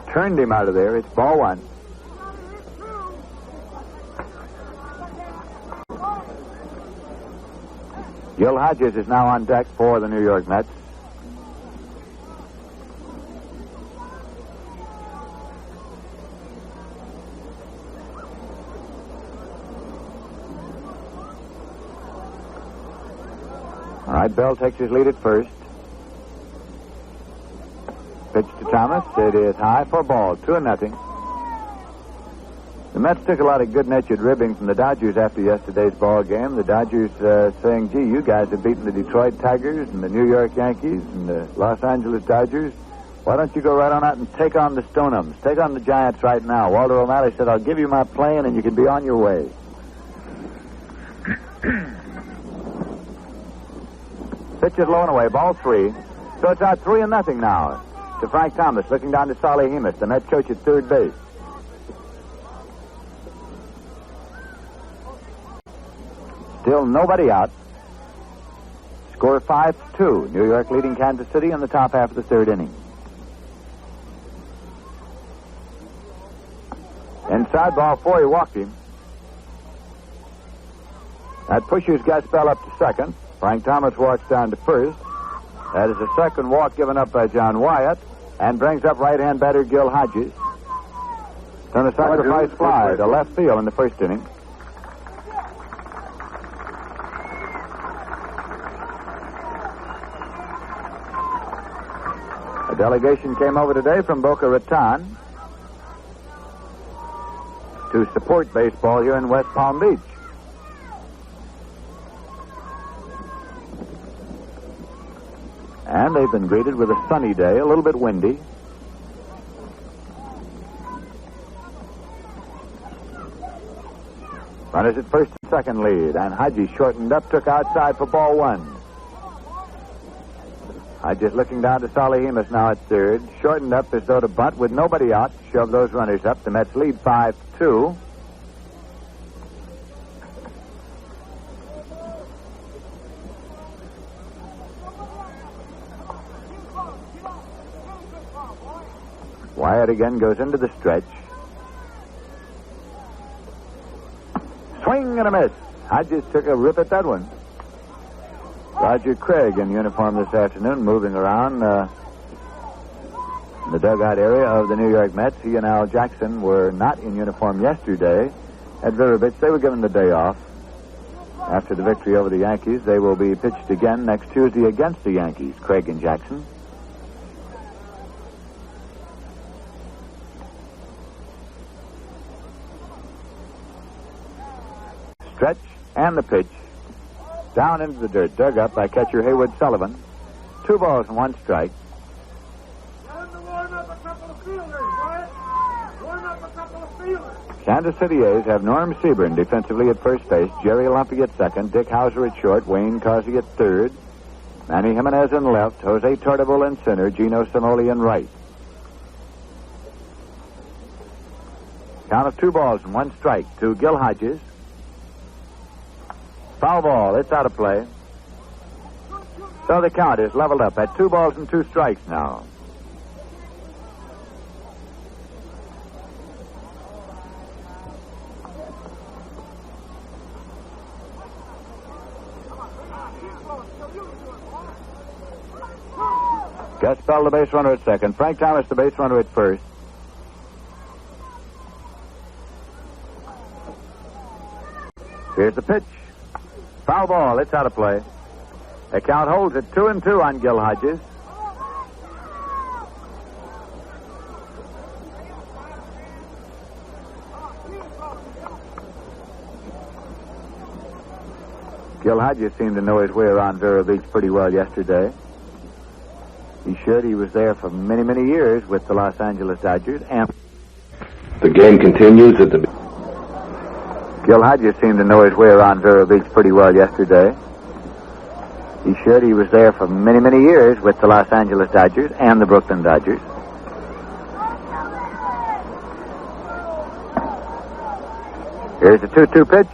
Turned him out of there. It's ball 1. Gil Hodges is now on deck for the New York Mets. All right, Bell takes his lead at first. Pitch to Thomas. It is high for a ball. 2-0. The Mets took a lot of good-natured ribbing from the Dodgers after yesterday's ball game. The Dodgers saying, gee, you guys have beaten the Detroit Tigers and the New York Yankees and the Los Angeles Dodgers. Why don't you go right on out and take on the Stonehams? Take on the Giants right now. Walter O'Malley said, I'll give you my plane and you can be on your way. Pitch is low and away. Ball 3. So it's out 3-0 now to Frank Thomas, looking down to Solly Hemus, the Mets coach at third base. Still nobody out. Score 5-2. New York leading Kansas City in the top half of the third inning. Inside ball 4, he walked him. That pushes Gaspell up to second. Frank Thomas walks down to first. That is the second walk given up by John Wyatt and brings up right-hand batter Gil Hodges. Turn a sacrifice fly to left field in the first inning. A delegation came over today from Boca Raton to support baseball here in West Palm Beach. And they've been greeted with a sunny day, a little bit windy. Runners at first and second lead, and Hodges shortened up, took outside for ball 1. Hodges looking down to Salihimas now at third, shortened up as though to bunt with nobody out, shove those runners up. The Mets lead 5-2. Wyatt again goes into the stretch. Swing and a miss. Hodges took a rip at that one. Roger Craig in uniform this afternoon, moving around in the dugout area of the New York Mets. He and Al Jackson were not in uniform yesterday at Vero Beach. They were given the day off. After the victory over the Yankees, they will be pitched again next Tuesday against the Yankees, Craig and Jackson. Stretch and the pitch. Down into the dirt, dug up by catcher Haywood Sullivan. 2 balls and 1 strike. Kansas City A's have Norm Seaburn defensively at first base, Jerry Lumpy at second, Dick Hauser at short, Wayne Causey at third, Manny Jimenez in left, Jose Tartabull in center, Gino Simoli in right. Count of 2 balls and 1 strike to Gil Hodges. Foul ball. It's out of play. So the count is leveled up at 2 balls and 2 strikes now. Gaspell, the base runner at second. Frank Thomas, the base runner at first. Here's the pitch. Foul ball. It's out of play. The count holds at 2-2 on Gil Hodges. Gil Hodges seemed to know his way around Vero Beach pretty well yesterday. He should. He was there for many, many years with the Los Angeles Dodgers. And the game continues at the... Gil Hodges seemed to know his way around Vero Beach pretty well yesterday. He should. He was there for many, many years with the Los Angeles Dodgers and the Brooklyn Dodgers. Here's the 2-2 pitch.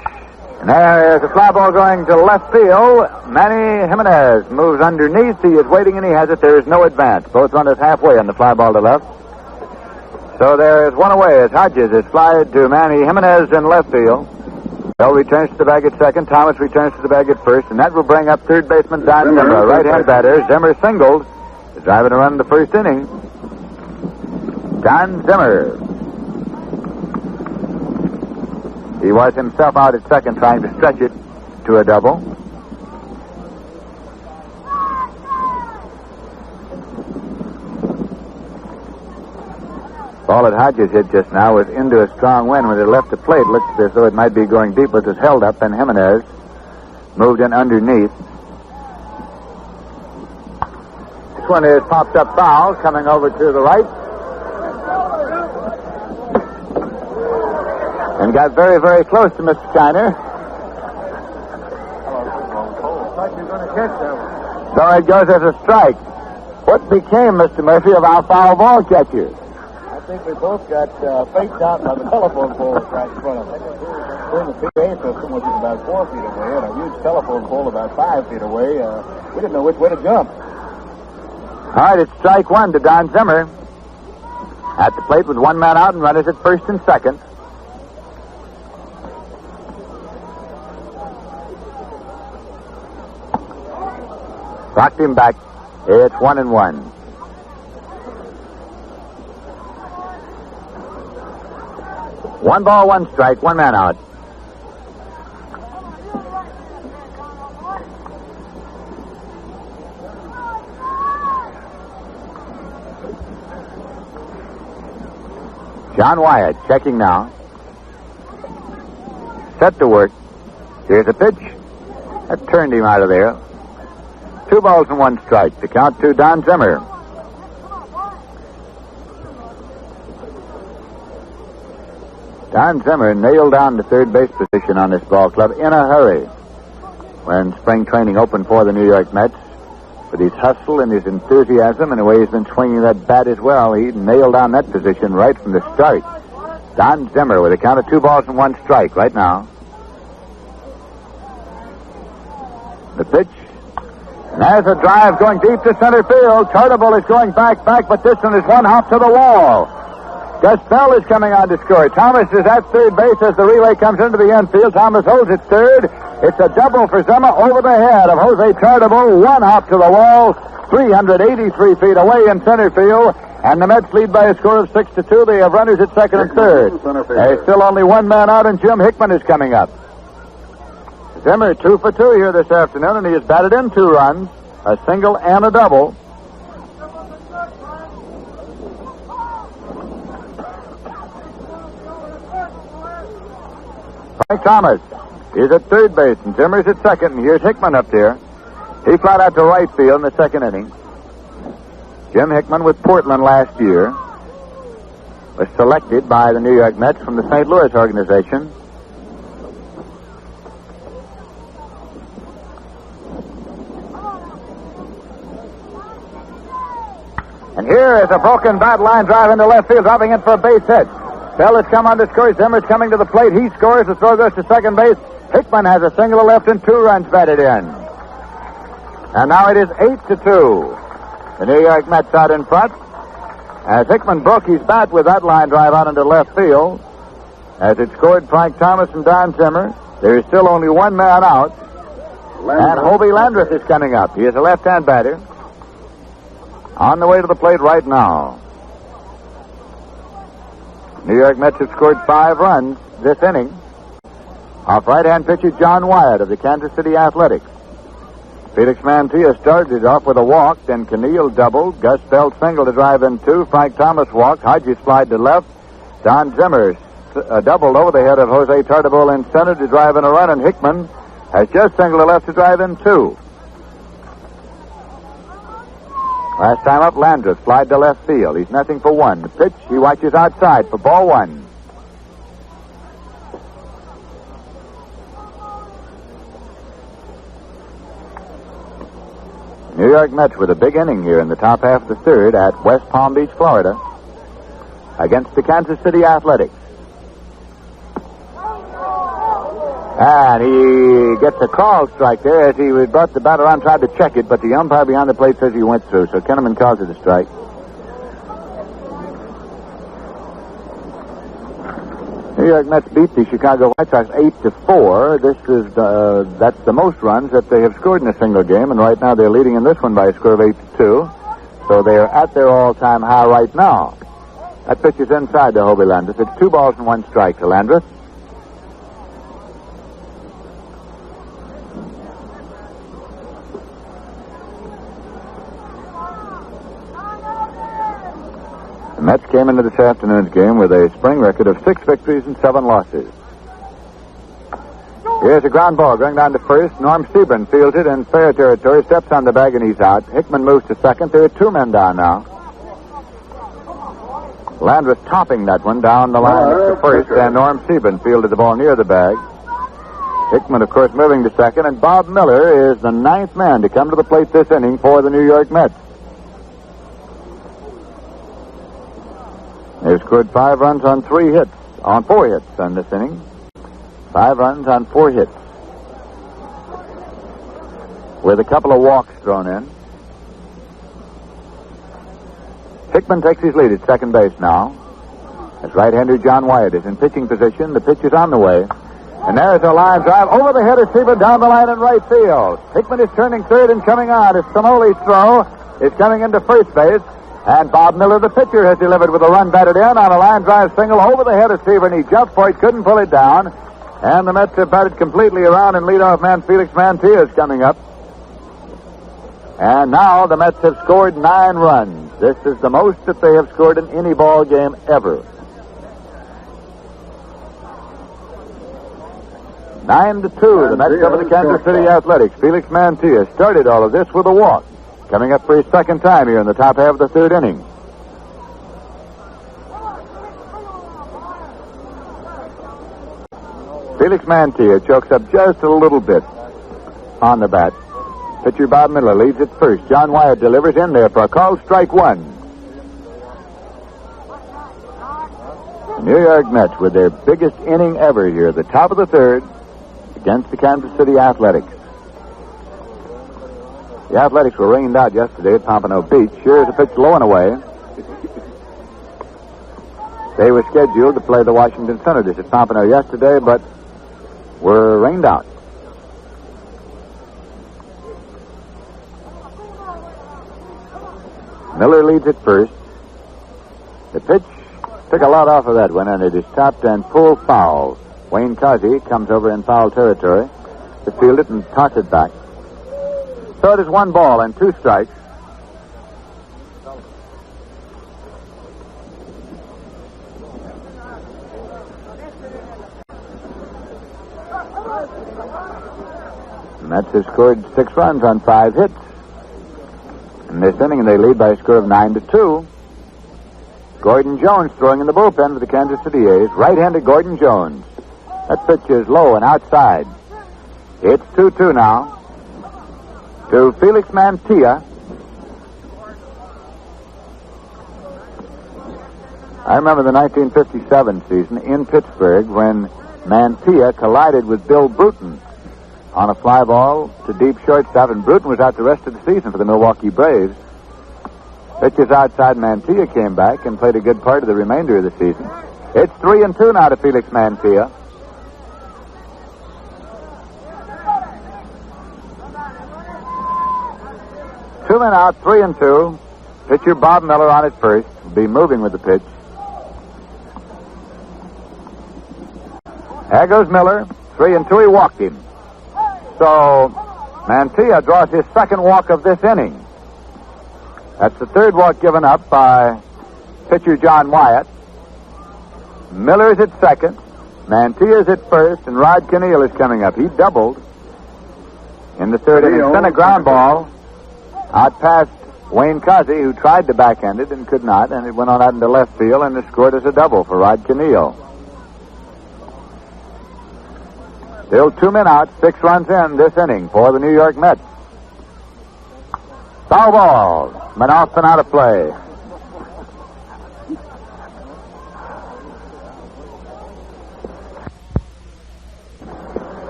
And there's a fly ball going to left field. Manny Jimenez moves underneath. He is waiting and he has it. There is no advance. Both runners halfway on the fly ball to left. So there is one away as Hodges is flied to Manny Jimenez in left field. Bell returns to the bag at second. Thomas returns to the bag at first. And that will bring up third baseman Don Zimmer. Right-hand batter. Zimmer singled. Is driving to run the first inning. Don Zimmer. He was himself out at second trying to stretch it to a double. Ball that Hodges hit just now was into a strong wind. When it left the plate, looked as though it might be going deep, but was held up, and Jimenez moved in underneath. This one is popped up foul, coming over to the right. And got very, very close to Mr. Kiner. So it goes as a strike. What became, Mr. Murphy, of our foul ball catcher? That's think we both got faked out by the telephone pole that's right in front of us. We're in the PA system, which is about 4 feet away, and a huge telephone pole about 5 feet away. We didn't know which way to jump. All right, it's strike one to Don Zimmer. At the plate with one man out and runners at first and second. Rocked him back. It's 1-1. One ball, one strike, one man out. John Wyatt checking now. Set to work. Here's a pitch. That turned him out of there. 2 balls and 1 strike. To count to Don Zimmer. Don Zimmer nailed down the third base position on this ball club in a hurry when spring training opened for the New York Mets. With his hustle and his enthusiasm and the way he's been swinging that bat as well, he nailed down that position right from the start. Don Zimmer with a count of 2 balls and 1 strike right now. The pitch. And there's a drive going deep to center field. Tartabull is going back, but this one is one hop to the wall. Gus Bell is coming on to score. Thomas is at third base as the relay comes into the infield. Thomas holds it third. It's a double for Zimmer over the head of Jose Tartabull. One hop to the wall, 383 feet away in center field. And the Mets lead by a score of 6-2. They have runners at second and third. There's still only one man out, and Jim Hickman is coming up. Zimmer 2 for 2 here this afternoon, and he has batted in 2 runs, a single and a double. Frank Thomas is at third base, and Zimmer's at second, and here's Hickman up there. He flied out to right field in the second inning. Jim Hickman with Portland last year was selected by the New York Mets from the St. Louis organization. And here is a broken bat line drive into left field, dropping in for a base hit. Bell has come on to score. Zimmer's coming to the plate. He scores. The throw goes to second base. Hickman has a single left and 2 runs batted in. And now it is 8-2. The New York Mets out in front. As Hickman broke his bat with that line drive out into left field. As it scored Frank Thomas and Don Zimmer. There is still only one man out. And Hobie Landreth is coming up. He is a left-hand batter. On the way to the plate right now. New York Mets have scored 5 runs this inning. Off right-hand pitcher John Wyatt of the Kansas City Athletics. Felix Mantilla started off with a walk, then Keneal doubled, Gus Bell single to drive in 2, Frank Thomas walked, Hodges flied to left, Don Zimmer doubled over the head of Jose Tartabull in center to drive in a run, and Hickman has just singled to left to drive in 2. Last time up, Landreth flied to left field. He's nothing for 1. The pitch, he watches outside for ball 1. New York Mets with a big inning here in the top half of the third at West Palm Beach, Florida, against the Kansas City Athletics. And he gets a call strike there as he brought the bat around, tried to check it, but the umpire behind the plate says he went through, so Kenneman calls it a strike. New York Mets beat the Chicago White Sox 8-4. This is that's the most runs that they have scored in a single game, and right now they're leading in this one by a score of 8-2. So they are at their all-time high right now. That pitch is inside to Hobie Landreth. It's 2 balls and 1 strike to Landreth. The Mets came into this afternoon's game with a spring record of 6 victories and 7 losses. Here's a ground ball going down to first. Norm Sebring fields it in fair territory, steps on the bag, and he's out. Hickman moves to second. There are 2 men down now. Landreth topping that one down the line to first, and Norm Sebring fielded the ball near the bag. Hickman, of course, moving to second, and Bob Miller is the 9th man to come to the plate this inning for the New York Mets. They've scored 5 runs on 4 hits on this inning. 5 runs on 4 hits. With a couple of walks thrown in. Hickman takes his lead at second base now. As right-hander John Wyatt is in pitching position. The pitch is on the way. And there's a line drive over the head receiver down the line in right field. Hickman is turning third and coming on as Samoli's throw is coming into first base. And Bob Miller, the pitcher, has delivered with a run batted in on a line drive single over the head receiver, and he jumped for it, couldn't pull it down. And the Mets have batted completely around, and leadoff man Felix Mantilla is coming up. And now the Mets have scored 9 runs. This is the most that they have scored in any ball game ever. 9-2, the Mets over the Kansas City Athletics. Felix Mantilla started all of this with a walk. Coming up for his second time here in the top half of the third inning. Felix Mantilla chokes up just a little bit on the bat. Pitcher Bob Miller leads at first. John Wyatt delivers in there for a called strike 1. The New York Mets with their biggest inning ever here at the top of the third against the Kansas City Athletics. The Athletics were rained out yesterday at Pompano Beach. Here is a pitch low and away. They were scheduled to play the Washington Senators at Pompano yesterday, but were rained out. Miller leads at first. The pitch took a lot off of that one, and it is tapped and pulled foul. Wayne Causey comes over in foul territory to field it and toss it back. So it is 1 ball and 2 strikes. The Mets have scored 6 runs on 5 hits. In this inning, they lead by a score of 9-2. Gordon Jones throwing in the bullpen for the Kansas City A's. Right-handed Gordon Jones. That pitch is low and outside. It's 2-2 now. To Felix Mantilla. I remember the 1957 season in Pittsburgh when Mantilla collided with Bill Bruton on a fly ball to deep shortstop, and Bruton was out the rest of the season for the Milwaukee Braves. Pitches outside. Mantilla came back and played a good part of the remainder of the season. It's 3-2 now to Felix Mantilla. Two men out, 3-2. Pitcher Bob Miller on at first. Will be moving with the pitch. There goes Miller. 3-2. He walked him. So Mantilla draws his second walk of this inning. That's the third walk given up by pitcher John Wyatt. Miller's at second. Mantilla's at first, and Rod Keneal is coming up. He doubled in the third inning. Sent a ground ball out past Wayne Causey, who tried to backhand it and could not, and it went on out into left field and is scored as a double for Rod Keneal. Still 2 men out, 6 runs in this inning for the New York Mets. Foul ball. Manoff been out of play.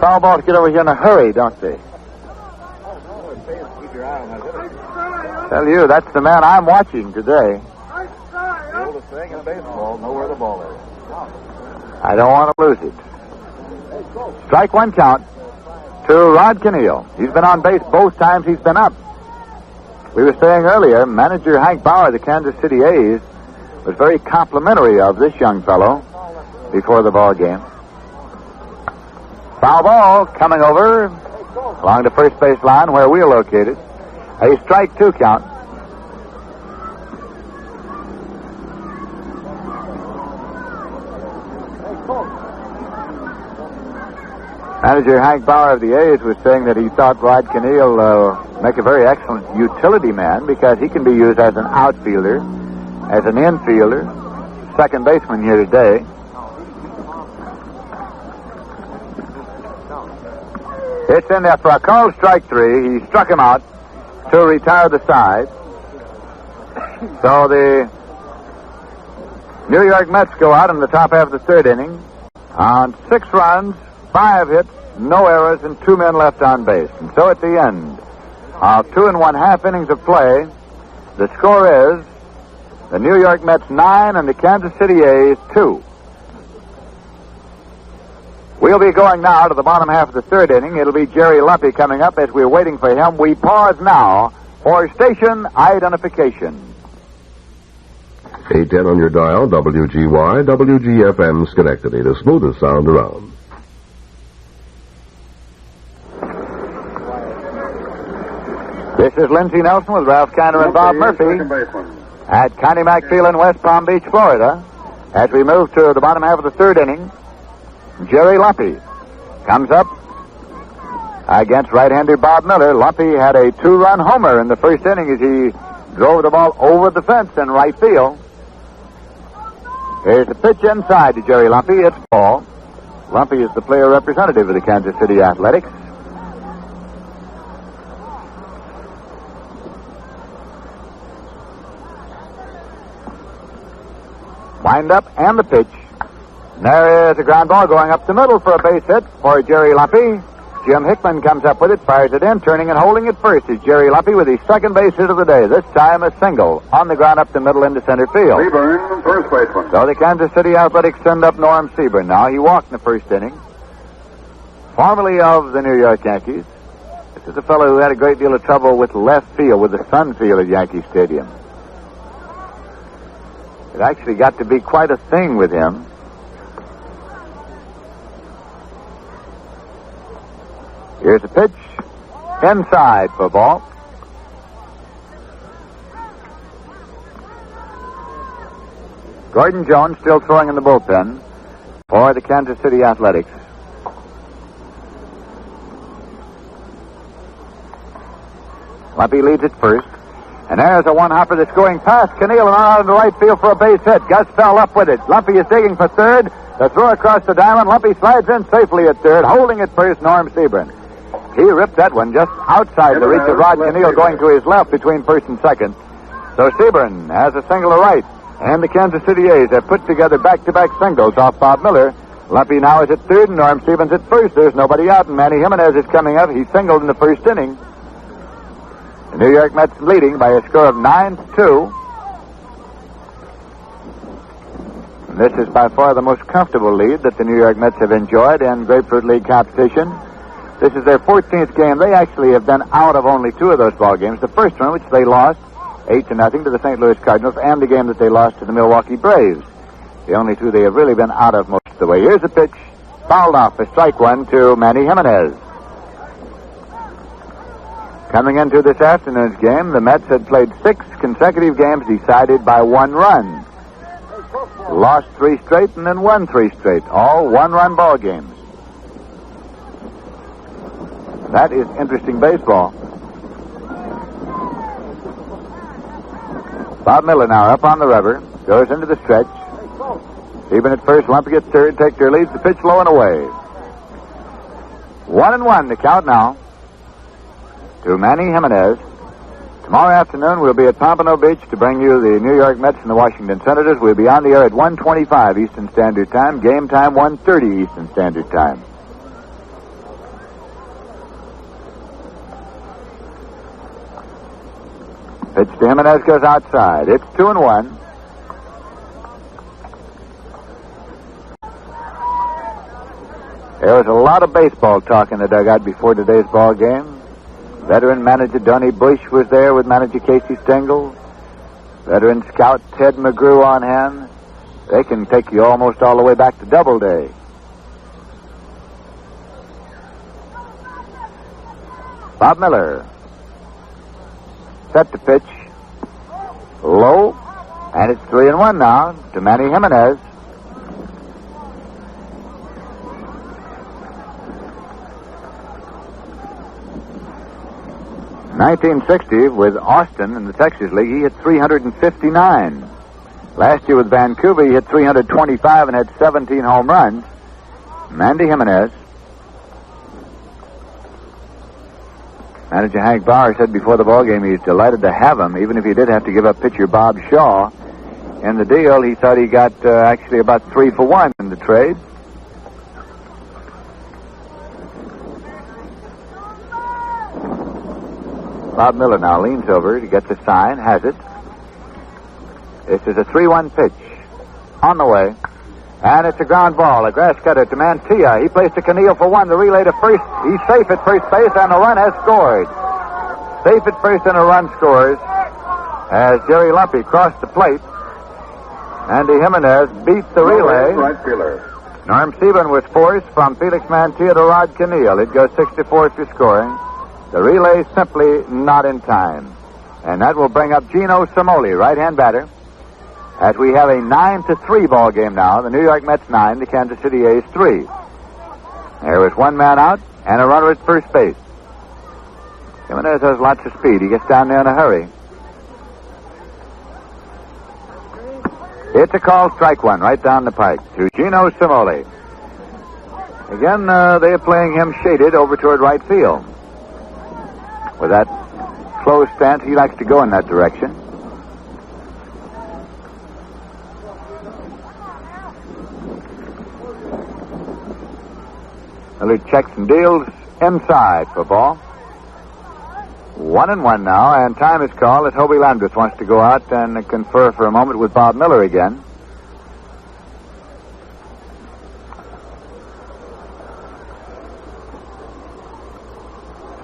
Foul balls get over here in a hurry, don't they? Tell you, that's the man I'm watching today. The oldest thing in baseball, know where the ball is. I don't want to lose it. Strike 1 count to Rod Keneal. He's been on base both times he's been up. We were saying earlier, manager Hank Bauer of the Kansas City A's was very complimentary of this young fellow before the ball game. Foul ball coming over along the first base line where we're located. A strike 2 count. Manager Hank Bauer of the A's was saying that he thought Rod Keneal make a very excellent utility man because he can be used as an outfielder, as an infielder, second baseman here today. It's in there for a called strike 3. He struck him out to retire the side. So the New York Mets go out in the top half of the third inning on 6 runs, 5 hits, no errors, and 2 men left on base. And so at the end of 2 1/2 innings of play, the score is the New York Mets 9 and the Kansas City A's 2. We'll be going now to the bottom half of the third inning. It'll be Jerry Luffy coming up. As we're waiting for him, we pause now for station identification. 810 on your dial, WGY, WGFM Schenectady, the smoothest sound around. This is Lindsey Nelson with Ralph Kiner and Bob Murphy at Connie Mack Field in West Palm Beach, Florida. As we move to the bottom half of the third inning, Jerry Luffy comes up against right-hander Bob Miller. Luffy had a 2-run homer in the first inning as he drove the ball over the fence in right field. Here's the pitch inside to Jerry Luffy. It's ball. Luffy is the player representative of the Kansas City Athletics. Wind up and the pitch. And there is a ground ball going up the middle for a base hit for Jerry Luffy. Jim Hickman comes up with it, fires it in, turning and holding it first is Jerry Luffy with his second base hit of the day. This time a single on the ground up the middle into center field. Seaburn, first baseman. So the Kansas City Athletics send up Norm Seaburn. Now he walked in the first inning. Formerly of the New York Yankees. This is a fellow who had a great deal of trouble with left field, with the sun field at Yankee Stadium. It actually got to be quite a thing with him. Here's a pitch. Inside for ball. Gordon Jones still throwing in the bullpen for the Kansas City Athletics. Luffy leads it first. And there's a one-hopper that's going past Keneal and out into right field for a base hit. Gus fell up with it. Luffy is digging for third. The throw across the diamond. Luffy slides in safely at third. Holding it first, Norm Seaburn. He ripped that one just outside the reach of Rod Keneal, going to his left between first and second. So Seaburn has a single to right. And the Kansas City A's have put together back-to-back singles off Bob Miller. Luffy now is at third and Norm Stevens at first. There's nobody out, and Manny Jimenez is coming up. He singled in the first inning. The New York Mets leading by a score of 9-2. And this is by far the most comfortable lead that the New York Mets have enjoyed in Grapefruit League competition. This is their 14th game. They actually have been out of only 2 of those ball games. The first one, which they lost 8-0 to the St. Louis Cardinals, and the game that they lost to the Milwaukee Braves. The only 2 they have really been out of most of the way. Here's a pitch, fouled off for strike 1 to Manny Jimenez. Coming into this afternoon's game, the Mets had played 6 consecutive games decided by 1 run. Lost 3 straight and then won 3 straight. All 1-run ball games. That is interesting baseball. Bob Miller now up on the rubber. Goes into the stretch. Even at first, Lumpy at third. Takes their leads. The pitch low and away. 1-1 to count now to Manny Jimenez. Tomorrow afternoon, we'll be at Pompano Beach to bring you the New York Mets and the Washington Senators. We'll be on the air at 1:25 Eastern Standard Time. Game time, 1:30 Eastern Standard Time. Pitch to Jimenez goes outside. It's 2-1. There was a lot of baseball talk in the dugout before today's ball game. Veteran manager Donnie Bush was there with manager Casey Stengel. Veteran scout Ted McGrew on hand. They can take you almost all the way back to Doubleday. Bob Miller. Set to pitch. Low. And it's 3-1 now to Manny Jimenez. In 1960, with Austin in the Texas League, he hit 359. Last year with Vancouver, he hit 325 and had 17 home runs. Manny Jimenez. Manager Hank Bauer said before the ballgame he's delighted to have him, even if he did have to give up pitcher Bob Shaw in the deal. He thought he got actually about 3 for 1 in the trade. Bob Miller now leans over to get the sign, has it. This is a 3-1 pitch. On the way. And it's a ground ball, a grass cutter to Mantilla. He plays to Keneal for 1. The relay to first. He's safe at first base, and a run has scored. Safe at first and a run scores as Jerry Lumpy crossed the plate. Andy Jimenez beat the relay. Right fielder. Norm Sieben was forced from Felix Mantilla to Rod Keneal. It goes 6-4 after scoring. The relay simply not in time. And that will bring up Gino Cimoli, right-hand batter, as we have a 9-3 ball game now. The New York Mets 9, the Kansas City A's 3. There was 1 man out and a runner at first base. Jimenez has lots of speed. He gets down there in a hurry. It's a called strike 1 right down the pike to Gino Cimoli. Again, they are playing him shaded over toward right field. With that closed stance, he likes to go in that direction. Miller checks and deals inside for ball. 1-1 now, and time is called as Hobie Landreth wants to go out and confer for a moment with Bob Miller again.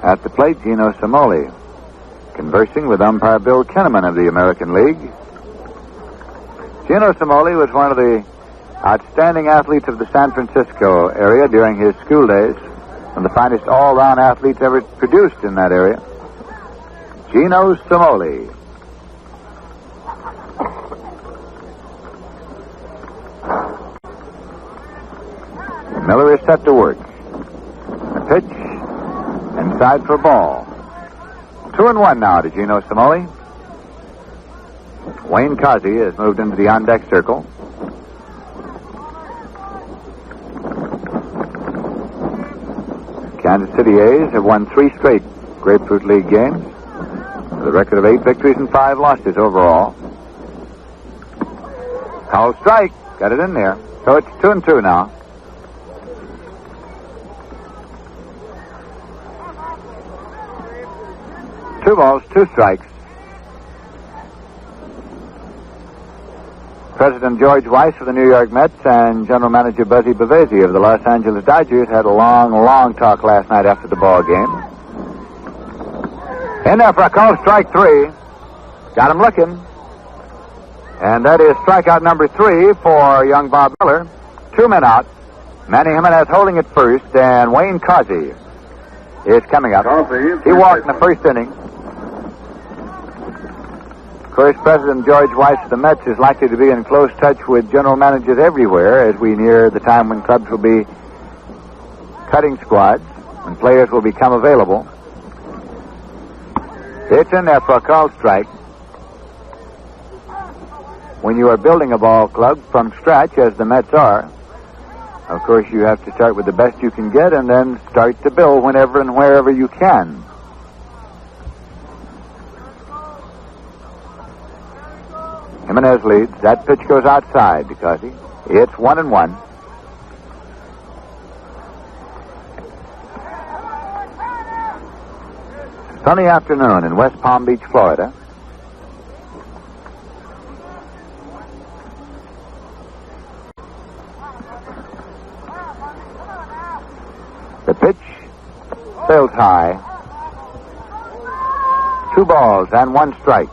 At the plate, Gino Cimoli conversing with umpire Bill Kinnaman of the American League. Gino Cimoli was one of the outstanding athletes of the San Francisco area during his school days, and the finest all-round athletes ever produced in that area. Gino Cimoli. Miller is set to work. A pitch inside for ball. 2-1 now to Gino Cimoli. Wayne Causey has moved into the on-deck circle. Kansas City A's have won 3 straight Grapefruit League games, with a record of 8 victories and 5 losses overall. Called strike. Got it in there. So it's 2-2 now. Two balls, 2 strikes. President George Weiss of the New York Mets and General Manager Buzzy Bavesi of the Los Angeles Dodgers had a long, long talk last night after the ball game. In there for a call, strike 3. Got him looking. And that is strikeout number 3 for young Bob Miller. 2 men out. Manny Jimenez holding at first, and Wayne Causey is coming up. He walked in the first inning. Of course, President George Weiss of the Mets is likely to be in close touch with general managers everywhere as we near the time when clubs will be cutting squads, when players will become available. It's in there for a called strike. When you are building a ball club from scratch, as the Mets are, of course you have to start with the best you can get and then start to build whenever and wherever you can. Jimenez leads. That pitch goes outside because it's 1-1. Sunny afternoon in West Palm Beach, Florida. The pitch sails high. 2 balls and 1 strike.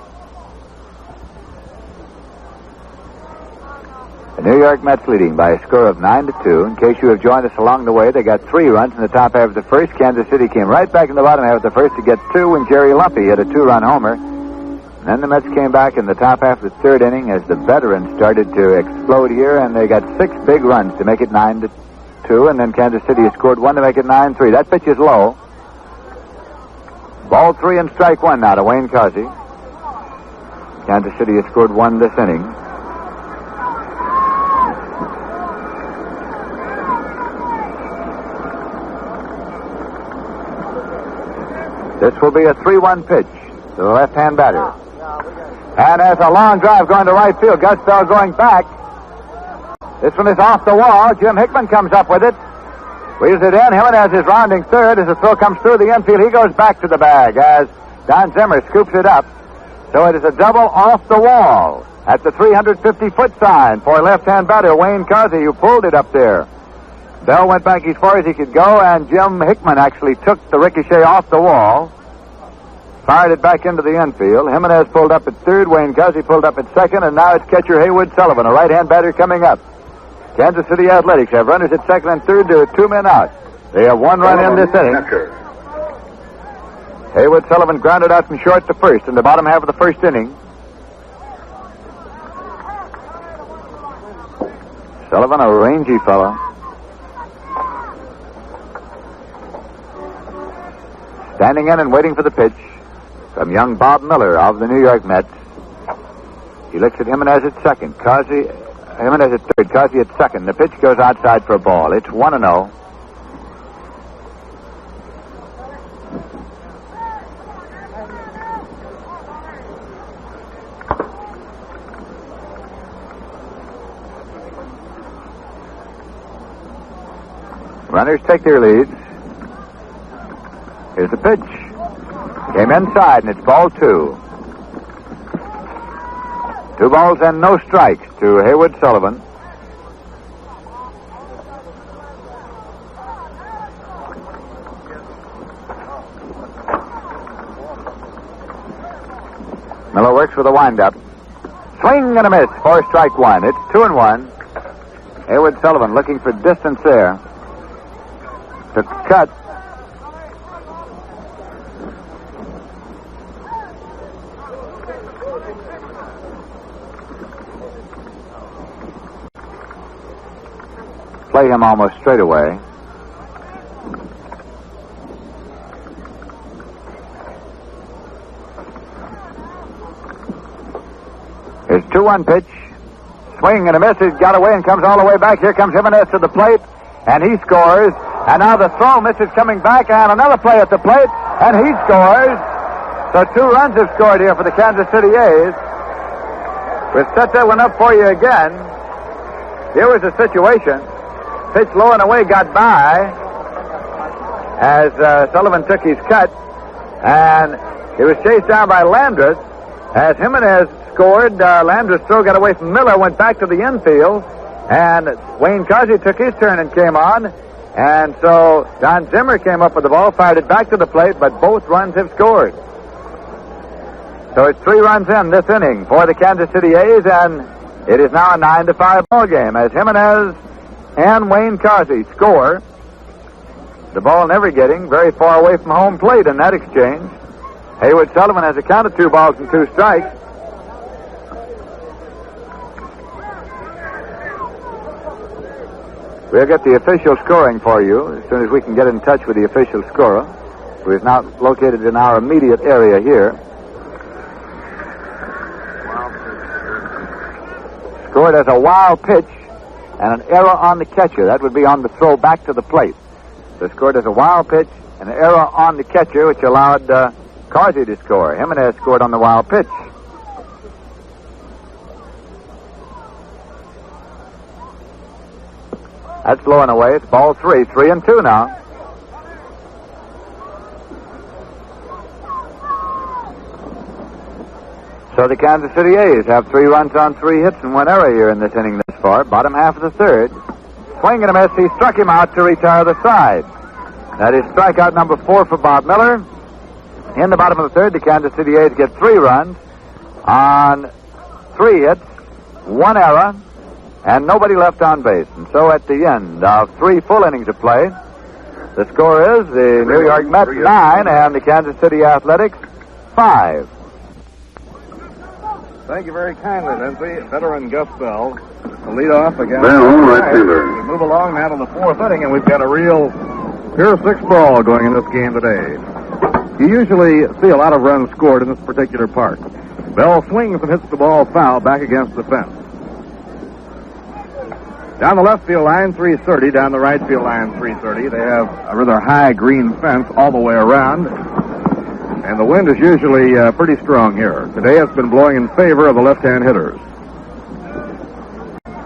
The New York Mets leading by a score of 9-2. In case you have joined us along the way, they got 3 runs in the top half of the first. Kansas City came right back in the bottom half of the first to get 2 when Jerry Lumpy hit a 2-run homer. And then the Mets came back in the top half of the 3rd inning as the veterans started to explode here, and they got 6 big runs to make it 9-2. And then Kansas City has scored 1 to make it 9-3. That pitch is low. Ball 3 and strike 1 now to Wayne Causey. Kansas City has scored 1 this inning. This will be a 3-1 pitch to the left-hand batter. And there's a long drive going to right field. Gus Bell going back. This one is off the wall. Jim Hickman comes up with it. Wheels it in. Jimenez is rounding third. As the throw comes through the infield, he goes back to the bag as Don Zimmer scoops it up. So it is a double off the wall at the 350-foot sign for left-hand batter Wayne Causey, who pulled it up there. Bell went back as far as he could go, and Jim Hickman actually took the ricochet off the wall, fired it back into the infield. Jimenez pulled up at third. Wayne Causey pulled up at second, and now it's catcher Haywood Sullivan, a right-hand batter coming up. Kansas City Athletics have runners at second and third. There are 2 men out. They have 1 run in this inning. Haywood Sullivan grounded out from short to first in the bottom half of the first inning. Sullivan, a rangy fellow. Standing in and waiting for the pitch from young Bob Miller of the New York Mets. He looks at Jimenez at second. Jimenez at third. Causey at second. The pitch goes outside for a ball. It's 1-0. Runners take their leads. Here's the pitch. Came inside, and it's ball 2. 2 balls and no strikes to Haywood Sullivan. Miller works with a windup. Swing and a miss for strike 1. It's 2-1. Haywood Sullivan looking for distance there. To cut. Play him almost straight away. Here's 2-1 pitch. Swing and a miss. He's got away and comes all the way back. Here comes Jimenez to the plate, and he scores. And now the throw misses coming back, and another play at the plate, and he scores. So 2 runs have scored here for the Kansas City A's. We'll set that one up for you again. Here was the situation. Pitch low and away got by as Sullivan took his cut, and he was chased down by Landreth. As Jimenez scored, Landreth's throw got away from Miller, went back to the infield, and Wayne Causey took his turn and came on. And so Don Zimmer came up with the ball, fired it back to the plate, but both runs have scored. So it's 3 runs in this inning for the Kansas City A's, and it is now a 9-5 ball game as Jimenez and Wayne Causey score. The ball never getting very far away from home plate in that exchange. Haywood Sullivan has a count of 2 balls and 2 strikes. We'll get the official scoring for you as soon as we can get in touch with the official scorer, who is now located in our immediate area here. Scored as a wild pitch and an error on the catcher. That would be on the throw back to the plate. So scored as a wild pitch and an error on the catcher, which allowed Causey to score. Jimenez scored on the wild pitch. That's low and away. It's ball 3. 3-2 now. So the Kansas City A's have 3 runs on 3 hits and 1 error here in this inning thus far. Bottom half of the third. Swing and a miss. He struck him out to retire the side. That is strikeout number 4 for Bob Miller. In the bottom of the third, the Kansas City A's get 3 runs on 3 hits, 1 error, and nobody left on base. And so at the end of 3 full innings of play, the score is the New York Mets 9 and the Kansas City Athletics 5. Thank you very kindly, Lindsay. Veteran Gus Bell to lead off against Bell, right fielder. We move along now to the 4th inning, and we've got a real pure 6 ball going in this game today. You usually see a lot of runs scored in this particular park. Bell swings and hits the ball foul back against the fence. Down the left field line, 330. Down the right field line, 330. They have a rather high green fence all the way around. And the wind is usually pretty strong here. Today it's been blowing in favor of the left-hand hitters.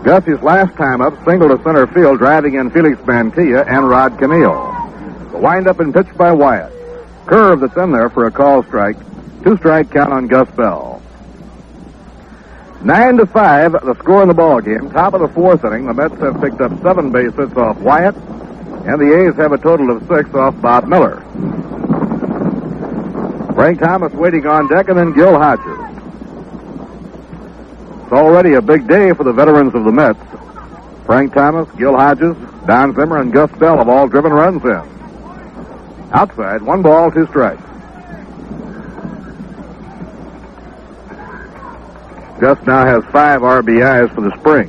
Gussie's last time up singled to center field, driving in Felix Mantilla and Rod Camille. The wind-up and pitch by Wyatt. Curve that's in there for a call strike. 2-strike count on Gus Bell. 9-5, the score in the ball game. Top of the fourth inning, the Mets have picked up 7 base hits off Wyatt, and the A's have a total of 6 off Bob Miller. Frank Thomas waiting on deck, and then Gil Hodges. It's already a big day for the veterans of the Mets. Frank Thomas, Gil Hodges, Don Zimmer, and Gus Bell have all driven runs in. Outside, 1 ball, 2 strikes. Gus now has 5 RBIs for the spring.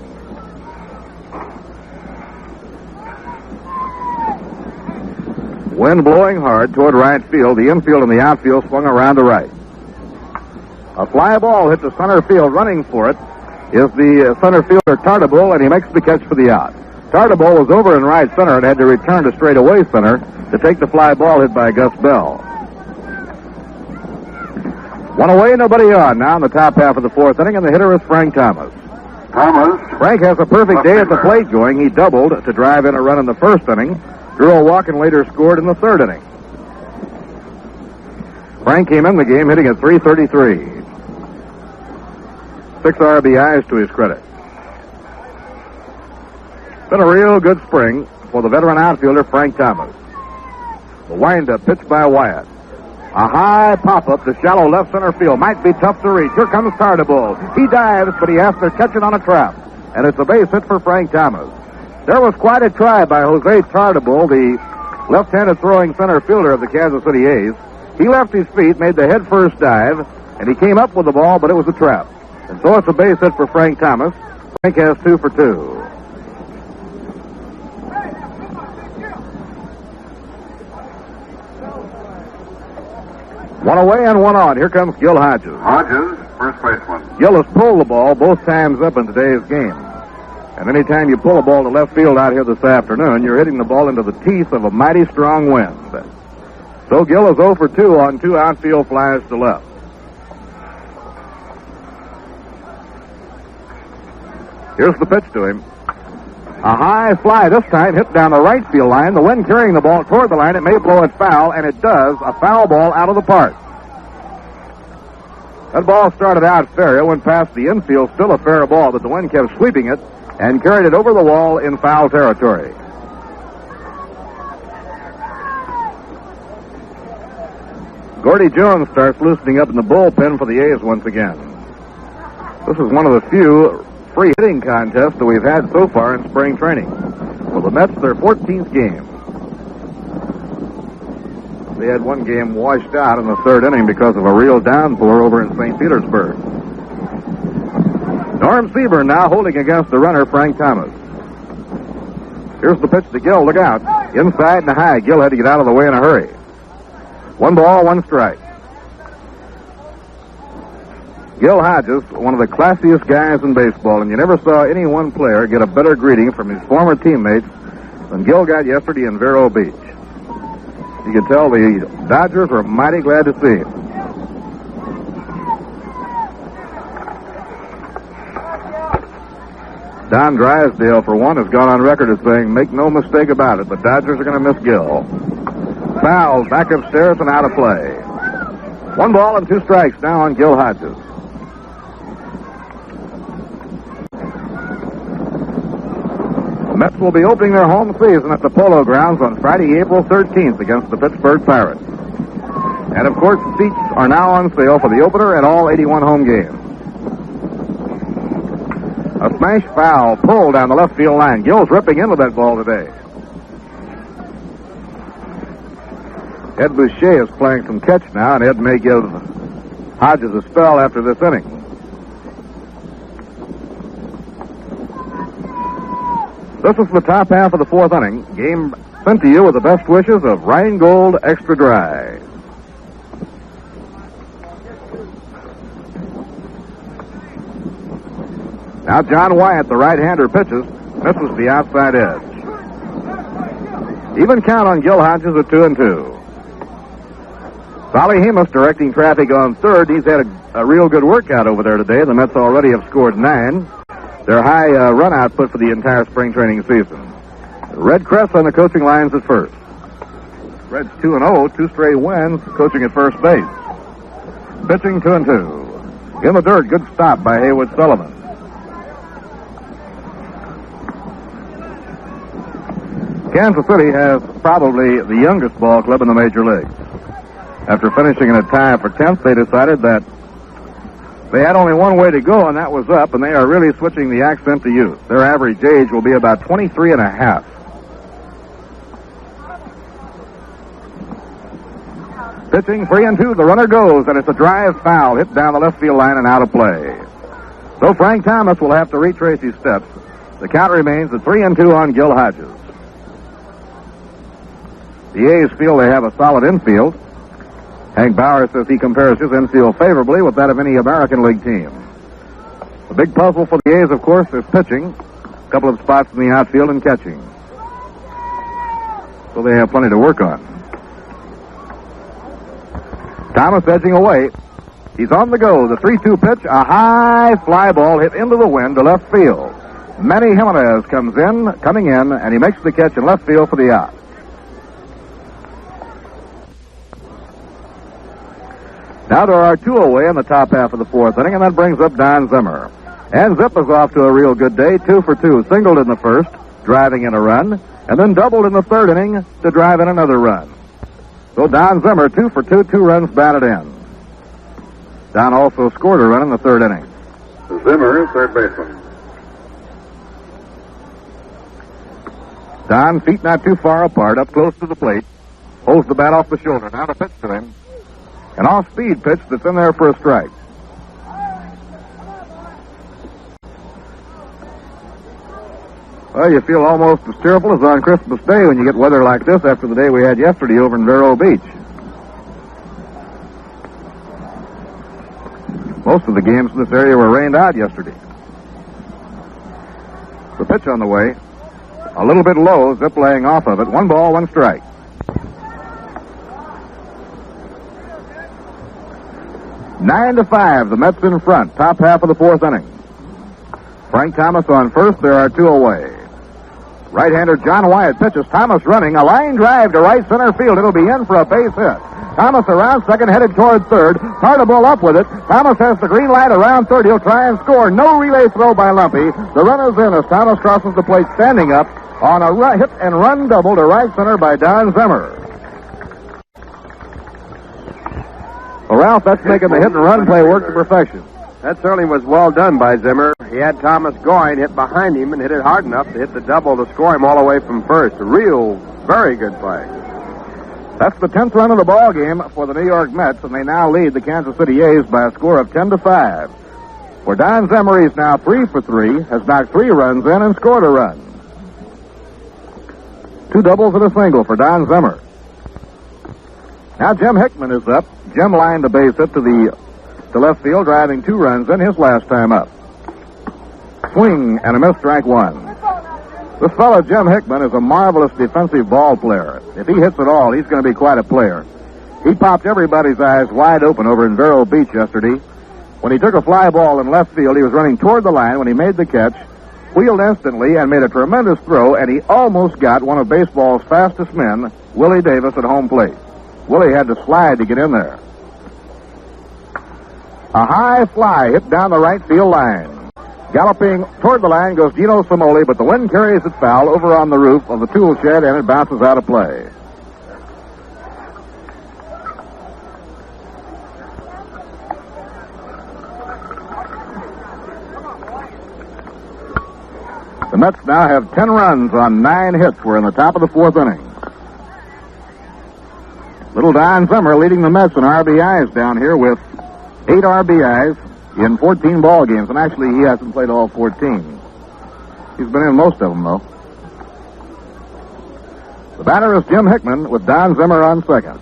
Wind blowing hard toward right field. The infield and the outfield swung around to right. A fly ball hit to center field. Running for it is the center fielder Tartabull, and he makes the catch for the out. Tartabull was over in right center and had to return to straightaway center to take the fly ball hit by Gus Bell. 1 away, nobody on now in the top half of the fourth inning, and the hitter is Frank Thomas. Frank has a perfect day at the plate going. He doubled to drive in a run in the first inning, drew a walk, and later scored in the third inning. Frank came in the game hitting at .333. 6 RBIs to his credit. Been a real good spring for the veteran outfielder Frank Thomas. The wind-up pitch by Wyatt. A high pop-up to shallow left center field. Might be tough to reach. Here comes Tartabull. He dives, but he has to catch it on a trap. And it's a base hit for Frank Thomas. There was quite a try by Jose Tartabull, the left-handed throwing center fielder of the Kansas City A's. He left his feet, made the head-first dive, and he came up with the ball, but it was a trap. And so it's a base hit for Frank Thomas. Frank has 2 for 2. One away and 1 on. Here comes Gil Hodges. Hodges, first baseman. Gil has pulled the ball both times up in today's game. And anytime you pull a ball to left field out here this afternoon, you're hitting the ball into the teeth of a mighty strong wind. So Gil is 0 for 2 on 2 outfield flies to left. Here's the pitch to him. A high fly this time, hit down the right field line. The wind carrying the ball toward the line. It may blow it foul, and it does. A foul ball out of the park. That ball started out fair. It went past the infield, still a fair ball, but the wind kept sweeping it and carried it over the wall in foul territory. Gordy Jones starts loosening up in the bullpen for the A's once again. This is one of the few free hitting contests that we've had so far in spring training. Well, the Mets, their 14th game. They had 1 game washed out in the third inning because of a real downpour over in St. Petersburg. Norm Seaburn now holding against the runner, Frank Thomas. Here's the pitch to Gil. Look out. Inside and high. Gil had to get out of the way in a hurry. 1 ball, 1 strike. Gil Hodges, one of the classiest guys in baseball, and you never saw any one player get a better greeting from his former teammates than Gil got yesterday in Vero Beach. You could tell the Dodgers were mighty glad to see him. Don Drysdale, for one, has gone on record as saying, make no mistake about it, the Dodgers are going to miss Gil. Foul, back upstairs and out of play. 1 ball and 2 strikes now on Gil Hodges. The Mets will be opening their home season at the Polo Grounds on Friday, April 13th against the Pittsburgh Pirates. And, of course, seats are now on sale for the opener and all 81 home games. A smash foul pulled down the left field line. Gil's ripping into that ball today. Ed Boucher is playing some catch now, and Ed may give Hodges a spell after this inning. This is the top half of the fourth inning. Game sent to you with the best wishes of Rheingold Extra Dry. Now John Wyatt, the right-hander, pitches. Misses the outside edge. Even count on Gil Hodges at 2-2. Solly Hemus directing traffic on third. He's had a real good workout over there today. The Mets already have scored 9. Their high run output for the entire spring training season. Red Crest on the coaching lines at first. Red's 2-0, 2 straight wins, coaching at first base. Pitching 2-2. In the dirt, good stop by Haywood Sullivan. Kansas City has probably the youngest ball club in the major leagues. After finishing in a tie for 10th, they decided that they had only one way to go, and that was up, and they are really switching the accent to youth. Their average age will be about 23 and a half. Pitching 3-2, the runner goes, and it's a drive foul hit down the left field line and out of play. So Frank Thomas will have to retrace his steps. The count remains at 3-2 on Gil Hodges. The A's feel they have a solid infield. Hank Bauer says he compares his infield favorably with that of any American League team. The big puzzle for the A's, of course, is pitching. A couple of spots in the outfield and catching. So they have plenty to work on. Thomas edging away. He's on the go. The 3-2 pitch, a high fly ball hit into the wind to left field. Manny Jimenez coming in, and he makes the catch in left field for the out. Now there are 2 away in the top half of the 4th inning, and that brings up Don Zimmer. And Zip is off to a real good day, 2 for 2. Singled in the first, driving in a run, and then doubled in the 3rd inning to drive in another run. So Don Zimmer, 2 for 2, 2 runs batted in. Don also scored a run in the 3rd inning. Zimmer, third baseman. Don, feet not too far apart, up close to the plate, holds the bat off the shoulder. Now the pitch to him. An off-speed pitch that's in there for a strike. Well, you feel almost as cheerful as on Christmas Day when you get weather like this after the day we had yesterday over in Vero Beach. Most of the games in this area were rained out yesterday. The pitch on the way. A little bit low, Zip laying off of it. 1 ball, 1 strike. Nine to 5, the Mets in front, top half of the 4th inning. Frank Thomas on first, there are 2 away. Right-hander John Wyatt pitches. Thomas running, a line drive to right center field. It'll be in for a base hit. Thomas around second, headed toward third. Tartabull up with it. Thomas has the green light around third. He'll try and score. No relay throw by Lumpy. The runner's in as Thomas crosses the plate, standing up on a hit and run double to right center by Don Zimmer. Well, Ralph, that's making the hit and run play work to perfection. That certainly was well done by Zimmer. He had Thomas going, hit behind him, and hit it hard enough to hit the double to score him all the way from first. A real, very good play. That's the 10th run of the ball game for the New York Mets, and they now lead the Kansas City A's by a score of 10 to 5. For Don Zimmer, he's now 3 for 3, has knocked 3 runs in and scored a run. 2 doubles and a single for Don Zimmer. Now Jim Hickman is up. Jim lined the base hit to left field, driving 2 runs in his last time up. Swing and a miss, strike 1. This fellow, Jim Hickman, is a marvelous defensive ball player. If he hits at all, he's going to be quite a player. He popped everybody's eyes wide open over in Vero Beach yesterday. When he took a fly ball in left field, he was running toward the line when he made the catch, wheeled instantly and made a tremendous throw, and he almost got one of baseball's fastest men, Willie Davis, at home plate. Willie had to slide to get in there. A high fly hit down the right field line. Galloping toward the line goes Gino Simoli, but the wind carries it foul over on the roof of the tool shed, and it bounces out of play. The Mets now have 10 runs on 9 hits. We're in the top of the 4th inning. Little Don Zimmer leading the Mets in RBIs down here with 8 RBIs in 14 ball games, and actually he hasn't played all 14. He's been in most of them, though. The batter is Jim Hickman with Don Zimmer on second.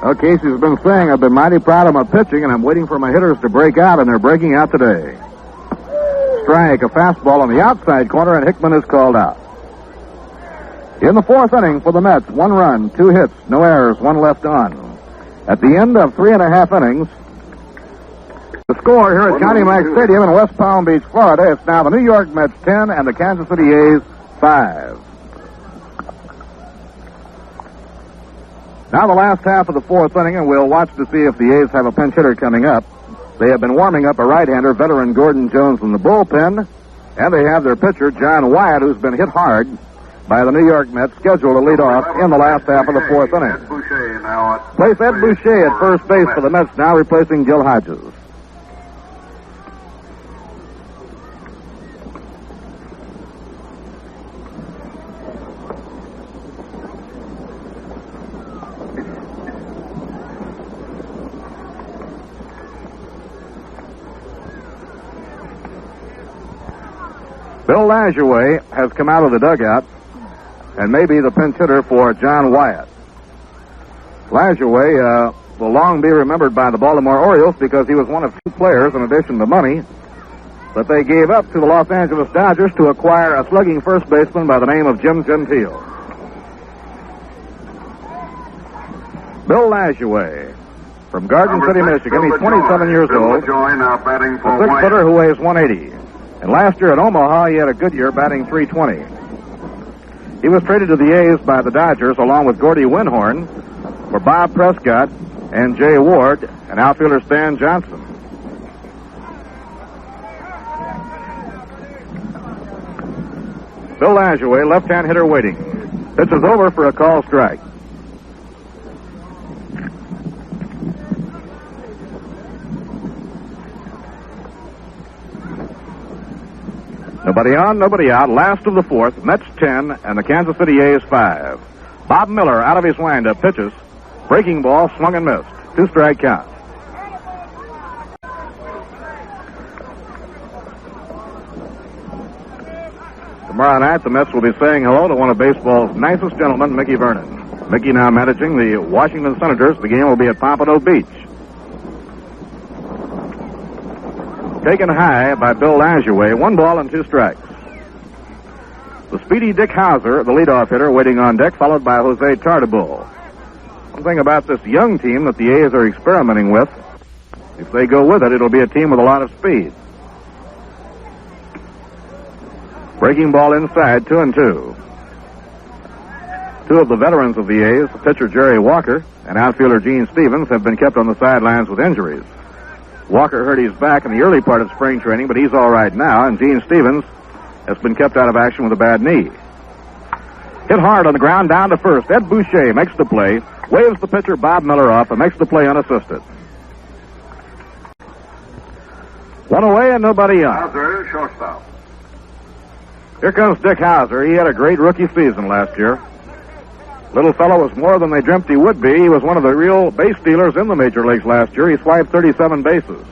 Well, Casey's been saying I've been mighty proud of my pitching, and I'm waiting for my hitters to break out, and they're breaking out today. Strike, a fastball on the outside corner, and Hickman is called out. In the fourth inning for the Mets, 1 run, 2 hits, no errors, 1 left on. At the end of 3.5 innings, the score here at County Mack Stadium in West Palm Beach, Florida, it's now the New York Mets 10 and the Kansas City A's 5. Now the last half of the fourth inning, and we'll watch to see if the A's have a pinch hitter coming up. They have been warming up a right-hander, veteran Gordon Jones, in the bullpen, and they have their pitcher, John Wyatt, who's been hit hard by the New York Mets, scheduled to lead off in the last half of the fourth inning. Place Ed Boucher at first base for the Mets now, replacing Gil Hodges. Bill Lajoie has come out of the dugout and may be the pinch hitter for John Wyatt. Lajoie will long be remembered by the Baltimore Orioles because he was one of 2 players, in addition to money, that they gave up to the Los Angeles Dodgers to acquire a slugging first baseman by the name of Jim Gentile. Bill Lajoie from Garden City, Michigan. He's 27 years old. A 6-footer who weighs 180. And last year at Omaha, he had a good year, batting .320. He was traded to the A's by the Dodgers along with Gordy Winhorn for Bob Prescott and Jay Ward and outfielder Stan Johnson. Bill Lajoie, left-hand hitter, waiting. Pitch is over for a call strike. Nobody on, nobody out. Last of the fourth, Mets 10 and the Kansas City A's 5. Bob Miller out of his windup pitches. Breaking ball, swung and missed. 2-strike count. Tomorrow night, the Mets will be saying hello to one of baseball's nicest gentlemen, Mickey Vernon. Mickey now managing the Washington Senators. The game will be at Pompano Beach. Taken high by Bill Lajoie, 1 ball and 2 strikes. The speedy Dick Hauser, the leadoff hitter, waiting on deck, followed by Jose Tartabull. One thing about this young team that the A's are experimenting with, if they go with it, it'll be a team with a lot of speed. Breaking ball inside, 2-2. 2 of the veterans of the A's, pitcher Jerry Walker and outfielder Gene Stevens, have been kept on the sidelines with injuries. Walker hurt his back in the early part of spring training, but he's all right now, and Gene Stevens has been kept out of action with a bad knee. Hit hard on the ground, down to first. Ed Boucher makes the play, waves the pitcher Bob Miller off, and makes the play unassisted. 1 away and nobody on. Hauser, shortstop. Here comes Dick Hauser. He had a great rookie season last year. Little fellow was more than they dreamt he would be. He was one of the real base stealers in the major leagues last year. He swiped 37 bases.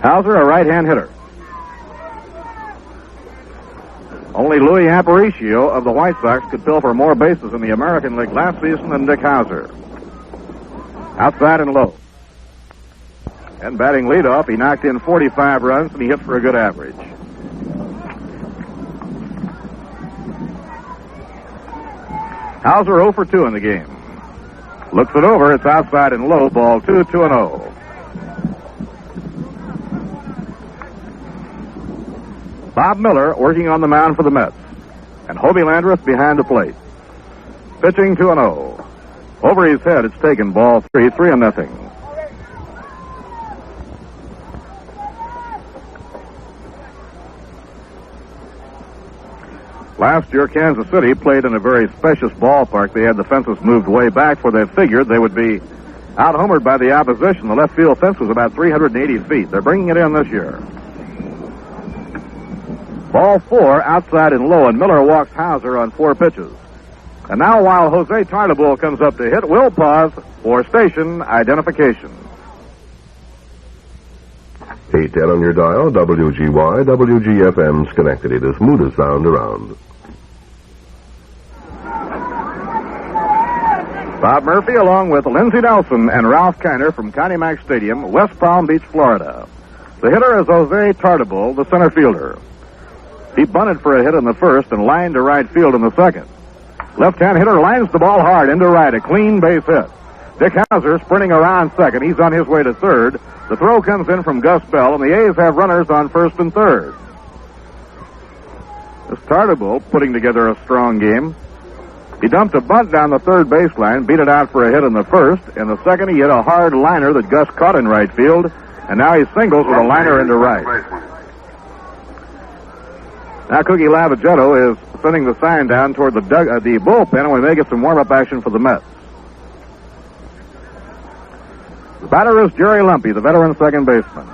Hauser, a right-hand hitter. Only Louis Aparicio of the White Sox could fill for more bases in the American League last season than Dick Hauser. Outside and low. And batting leadoff, he knocked in 45 runs and he hit for a good average. Hauser 0 for 2 in the game. Looks it over. It's outside and low. Ball 2, 2-0. Bob Miller working on the mound for the Mets. And Hobie Landreth behind the plate. Pitching 2-0. Over his head, it's taken. Ball 3, 3-0. Last year, Kansas City played in a very spacious ballpark. They had the fences moved way back where they figured they would be out-homered by the opposition. The left field fence was about 380 feet. They're bringing it in this year. Ball 4, outside and low, and Miller walks Hauser on 4 pitches. And now, while Jose Tartabull comes up to hit, we'll pause for station identification. 810 on your dial, WGY, WGFM, Schenectady, the smoothest sound around. Bob Murphy along with Lindsey Nelson and Ralph Kiner from Connie Mack Stadium, West Palm Beach, Florida. The hitter is Jose Tartabull, the center fielder. He bunted for a hit in the first and lined to right field in the second. Left-hand hitter lines the ball hard into right, a clean base hit. Dick Hauser sprinting around second. He's on his way to third. The throw comes in from Gus Bell, and the A's have runners on first and third. This Tartabull putting together a strong game. He dumped a bunt down the third baseline, beat it out for a hit in the first. In the second, he hit a hard liner that Gus caught in right field, and now he singles with a liner into right. Now Cookie Lavagetto is sending the sign down toward the bullpen, and we may get some warm-up action for the Mets. The batter is Jerry Lumpy, the veteran second baseman.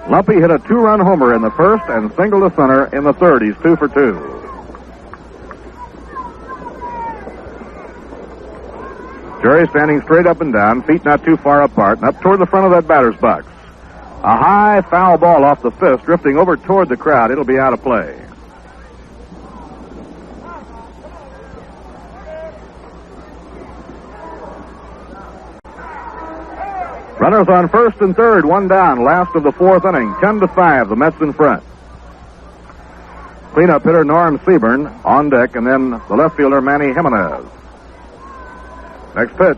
Lumpy hit a two-run homer in the first and singled to center in the third. He's 2 for 2. Jerry standing straight up and down, feet not too far apart, and up toward the front of that batter's box. A high foul ball off the fist, drifting over toward the crowd. It'll be out of play. Runners on first and third, one down, last of the fourth inning, 10-5, the Mets in front. Cleanup hitter Norm Seaburn on deck, and then the left fielder Manny Jimenez. Next pitch.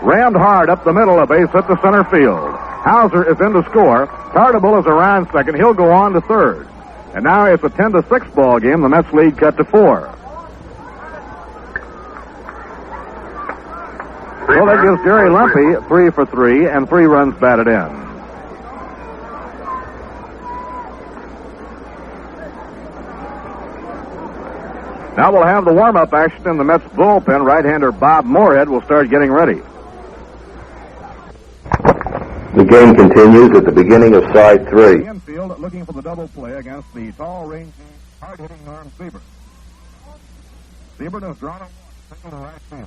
Rammed hard up the middle, a base hit to center field. Hauser is in to score. Tartabull is around second. He'll go on to third. And now it's a 10-6 ball game. The Mets lead cut to 4. So that gives Jerry Lumpy 3 for 3 and 3 runs batted in. Now we'll have the warm-up action in the Mets bullpen. Right-hander Bob Moorhead will start getting ready. The game continues at the beginning of side 3. The infield looking for the double play against the tall, rangy, hard-hitting Norm Seaburn. Seaburn has drawn a single to right field.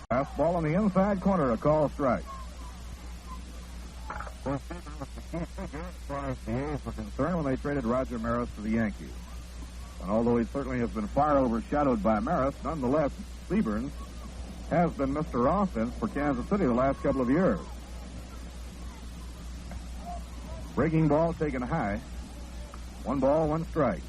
Fastball on the inside corner, a call strike. Well, Seaburn was the key figure as far as the A's were concerned when they traded Roger Maris to the Yankees. And although he certainly has been far overshadowed by Maris, nonetheless, Seaburn has been Mr. Offense for Kansas City the last couple of years. Breaking ball taken high. 1 ball, 1 strike.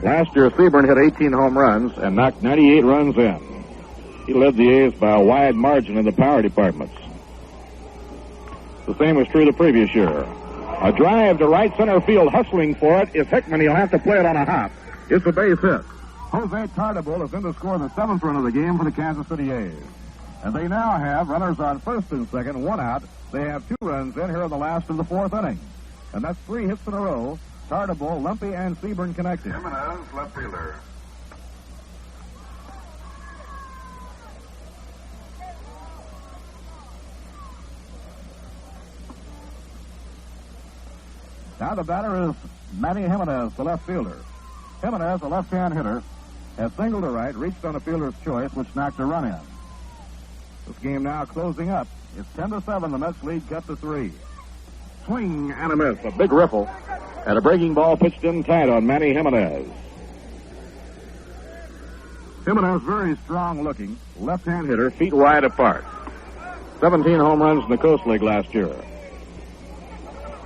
Last year, Seaburn hit 18 home runs and knocked 98 runs in. He led the A's by a wide margin in the power departments. The same was true the previous year. A drive to right center field, hustling for it is Hickman. He'll have to play it on a hop. It's a base hit. Jose Tartabull is in to score the 7th run of the game for the Kansas City A's. And they now have runners on first and second, 1 out. They have 2 runs in here in the last of the 4th inning. And that's 3 hits in a row. Tartabull, Lumpy, and Seaburn connected. Jimenez, left fielder. Now the batter is Manny Jimenez, the left fielder. Jimenez, a left-hand hitter, has singled to right, reached on a fielder's choice, which knocked a run in. This game now closing up. It's 10-7. The Mets lead cut to 3. Swing and a miss. A big riffle. And a breaking ball pitched in tight on Manny Jimenez. Jimenez, very strong looking. Left-hand hitter, feet wide apart. 17 home runs in the Coast League last year.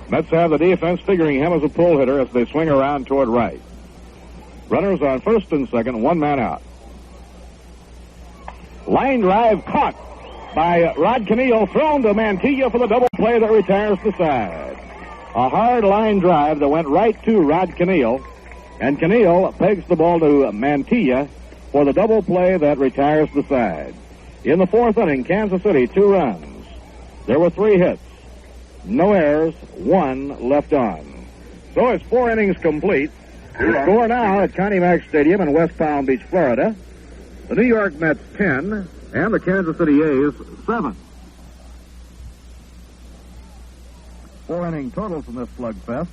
Mets have the defense figuring him as a pull hitter as they swing around toward right. Runners on first and second, 1 man out. Line drive caught by Rod Canillo, thrown to Mantilla for the double play that retires the side. A hard line drive that went right to Rod Canillo, and Canillo pegs the ball to Mantilla for the double play that retires the side. In the 4th inning, Kansas City, 2 runs. There were 3 hits. No errors, 1 left on. So it's 4 innings complete. The score now at Connie Mack Stadium in West Palm Beach, Florida. The New York Mets 10 and the Kansas City A's 7. 4 inning totals in this slugfest.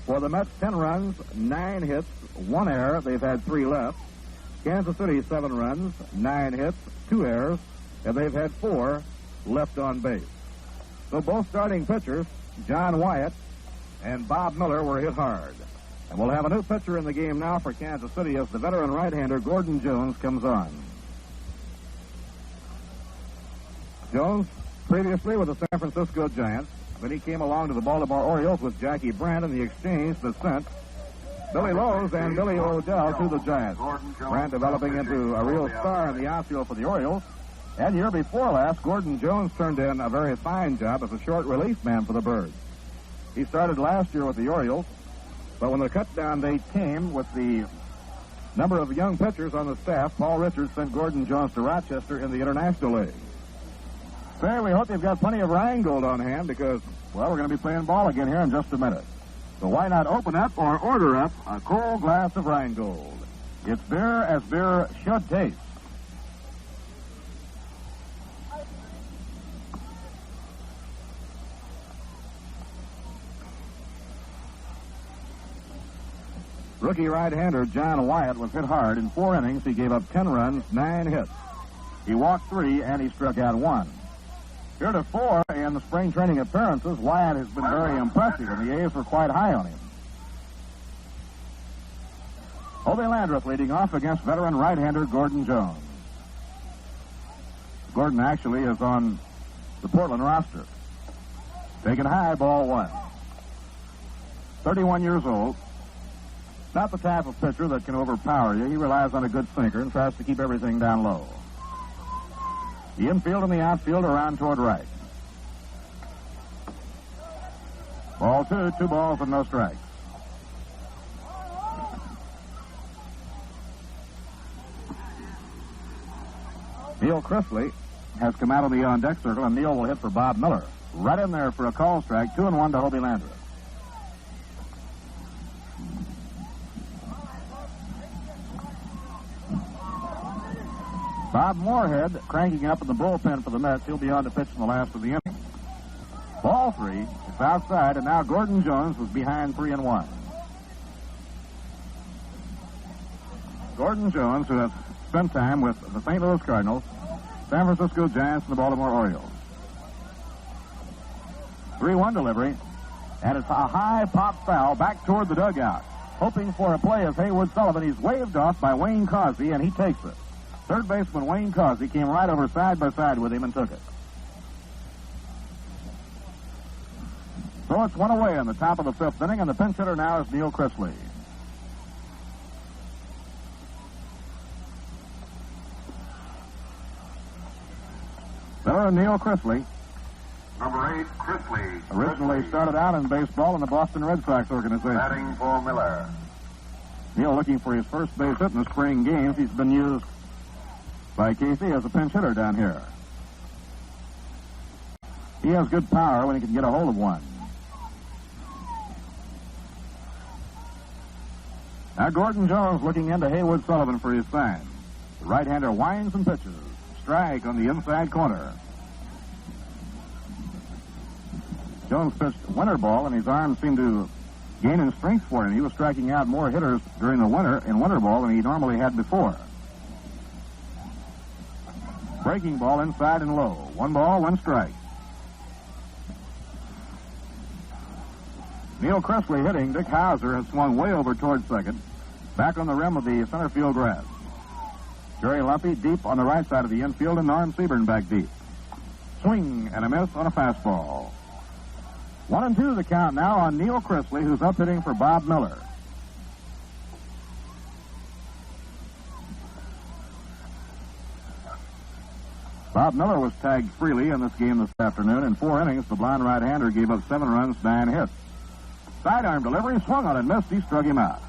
For the Mets, 10 runs, 9 hits, 1 error. They've had 3 left. Kansas City, 7 runs, 9 hits, 2 errors, and they've had 4 left on base. So both starting pitchers, John Wyatt and Bob Miller, were hit hard. And we'll have a new pitcher in the game now for Kansas City as the veteran right-hander Gordon Jones comes on. Jones, previously with the San Francisco Giants, then he came along to the Baltimore Orioles with Jackie Brandt in the exchange that sent Billy Lowe's and Billy O'Dell to the Giants. Brandt developing into a real star in the outfield for the Orioles. And year before last, Gordon Jones turned in a very fine job as a short relief man for the Birds. He started last year with the Orioles, but when the cut-down date came with the number of young pitchers on the staff, Paul Richards sent Gordon Jones to Rochester in the International League. Say, we hope you've got plenty of Rheingold on hand because, well, we're going to be playing ball again here in just a minute. So why not open up or order up a cold glass of Rheingold? It's beer as beer should taste. Rookie right-hander John Wyatt was hit hard. In 4 innings, he gave up 10 runs, 9 hits. He walked 3, and he struck out 1. Heretofore, in the spring training appearances, Wyatt has been very impressive, and the A's were quite high on him. Obie Landreth leading off against veteran right-hander Gordon Jones. Gordon actually is on the Portland roster. Taken high, ball 1. 31 years old. Not the type of pitcher that can overpower you. He relies on a good sinker and tries to keep everything down low. The infield and the outfield around toward right. Ball 2, 2 balls and no strikes. Neil Chrisley has come out of the on-deck circle, and Neil will hit for Bob Miller. Right in there for a call strike, 2-1 to Obie Landreth. Bob Moorhead cranking up in the bullpen for the Mets. He'll be on to pitch in the last of the inning. Ball 3 is outside, and now Gordon Jones was behind 3-1. Gordon Jones, who has spent time with the St. Louis Cardinals, San Francisco Giants, and the Baltimore Orioles. 3-1 delivery, and it's a high pop foul back toward the dugout. Hoping for a play as Haywood Sullivan. He's waved off by Wayne Causey, and he takes it. Third baseman Wayne Causey came right over side by side with him and took it. So it's 1 away in the top of the 5th inning, and the pinch hitter now is Neil Chrisley. Veteran Neil Chrisley. Number 8, Chrisley. Originally started out in baseball in the Boston Red Sox organization. Batting for Miller. Neil looking for his first base hit in the spring games. He's been used by Casey as a pinch hitter down here. He has good power when he can get a hold of one. Now Gordon Jones looking into Haywood Sullivan for his sign. The right-hander winds and pitches. Strike on the inside corner. Jones pitched winter ball, and his arms seemed to gain in strength for him. He was striking out more hitters during the winter in winter ball than he normally had before. Breaking ball inside and low. 1 ball, 1 strike. Neil Chrisley hitting. Dick Hauser has swung way over towards second. Back on the rim of the center field grass. Jerry Luffy deep on the right side of the infield, and Norm Seaburn back deep. Swing and a miss on a fastball. 1-2 the count now on Neil Chrisley, who's up hitting for Bob Miller. Bob Miller was tagged freely in this game this afternoon. In 4 innings, the blonde right-hander gave up 7 runs, 9 hits. Sidearm delivery, swung on and missed. He struck him out.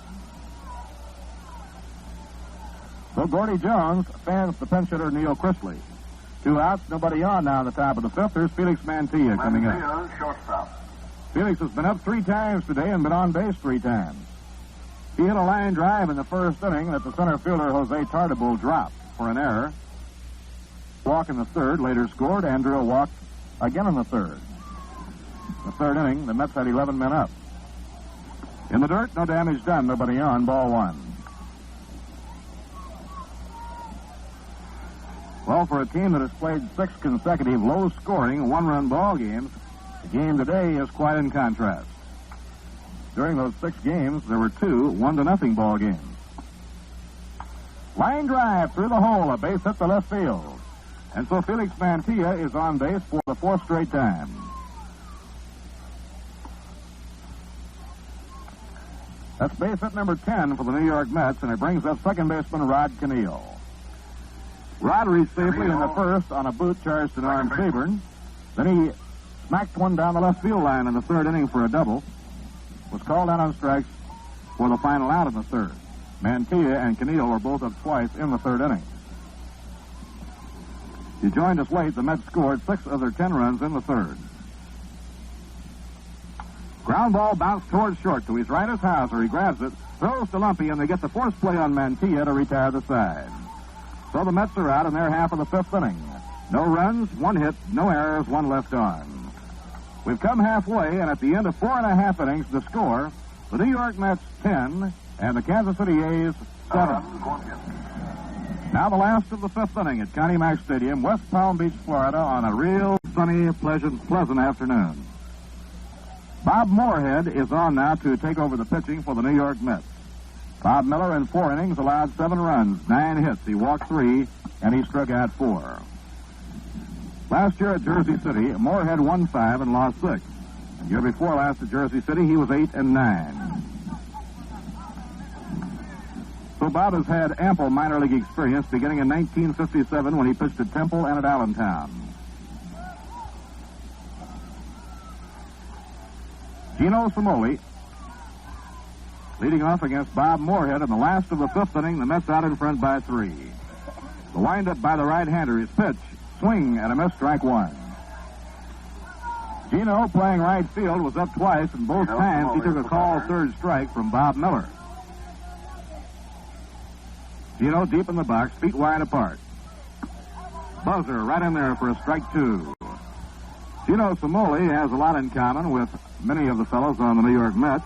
So Gordy Jones fans the pinch hitter Neil Chrisley. 2 outs, nobody on now in the top of the 5th. There's Felix Mantilla coming up. Shortstop. Felix has been up 3 times today and been on base 3 times. He hit a line drive in the first inning that the center fielder Jose Tartabull dropped for an error. Walk in the 3rd, later scored. Andrew walked again in the 3rd. The 3rd inning, the Mets had 11 men up. In the dirt, no damage done, nobody on, ball 1. Well, for a team that has played 6 consecutive low-scoring, 1-run ball games, the game today is quite in contrast. During those 6 games, there were 2 1-0 ball games. Line drive through the hole, a base hit to left field. And so Felix Mantilla is on base for the 4th straight time. That's base hit number 10 for the New York Mets, and it brings up second baseman Rod Keneal. Rod reached safely in the first on a boot charged to Norm Faburn. Then he smacked one down the left field line in the 3rd inning for a double. Was called out on strikes for the final out in the 3rd. Mantilla and Keneal were both up twice in the 3rd inning. You joined us late. The Mets scored 6 of their 10 runs in the 3rd. Ground ball bounced towards short to his right as Hauser. He grabs it, throws to Lumpy, and they get the force play on Mantilla to retire the side. So the Mets are out in their half of the 5th inning. No runs, 1 hit, no errors, 1 left on. We've come halfway, and at the end of 4.5 innings, the score, the New York Mets 10 and the Kansas City A's 7. Now the last of the 5th inning at Connie Mack Stadium, West Palm Beach, Florida, on a real sunny, pleasant afternoon. Bob Moorhead is on now to take over the pitching for the New York Mets. Bob Miller in 4 innings allowed 7 runs, 9 hits. He walked 3, and he struck out 4. Last year at Jersey City, Moorhead won 5 and lost 6. The year before last at Jersey City, he was 8 and 9. So Bob has had ample minor league experience beginning in 1957 when he pitched at Temple and at Allentown. Gino Cimoli leading off against Bob Moorhead in the last of the 5th inning. The Mets out in front by 3. The windup by the right-hander. His pitch, swing and a miss, strike 1. Gino, playing right field, was up twice, and both times he took a called 3rd strike from Bob Miller. Gino deep in the box, feet wide apart. Buzzer right in there for a strike 2. Gino Cimoli has a lot in common with many of the fellows on the New York Mets,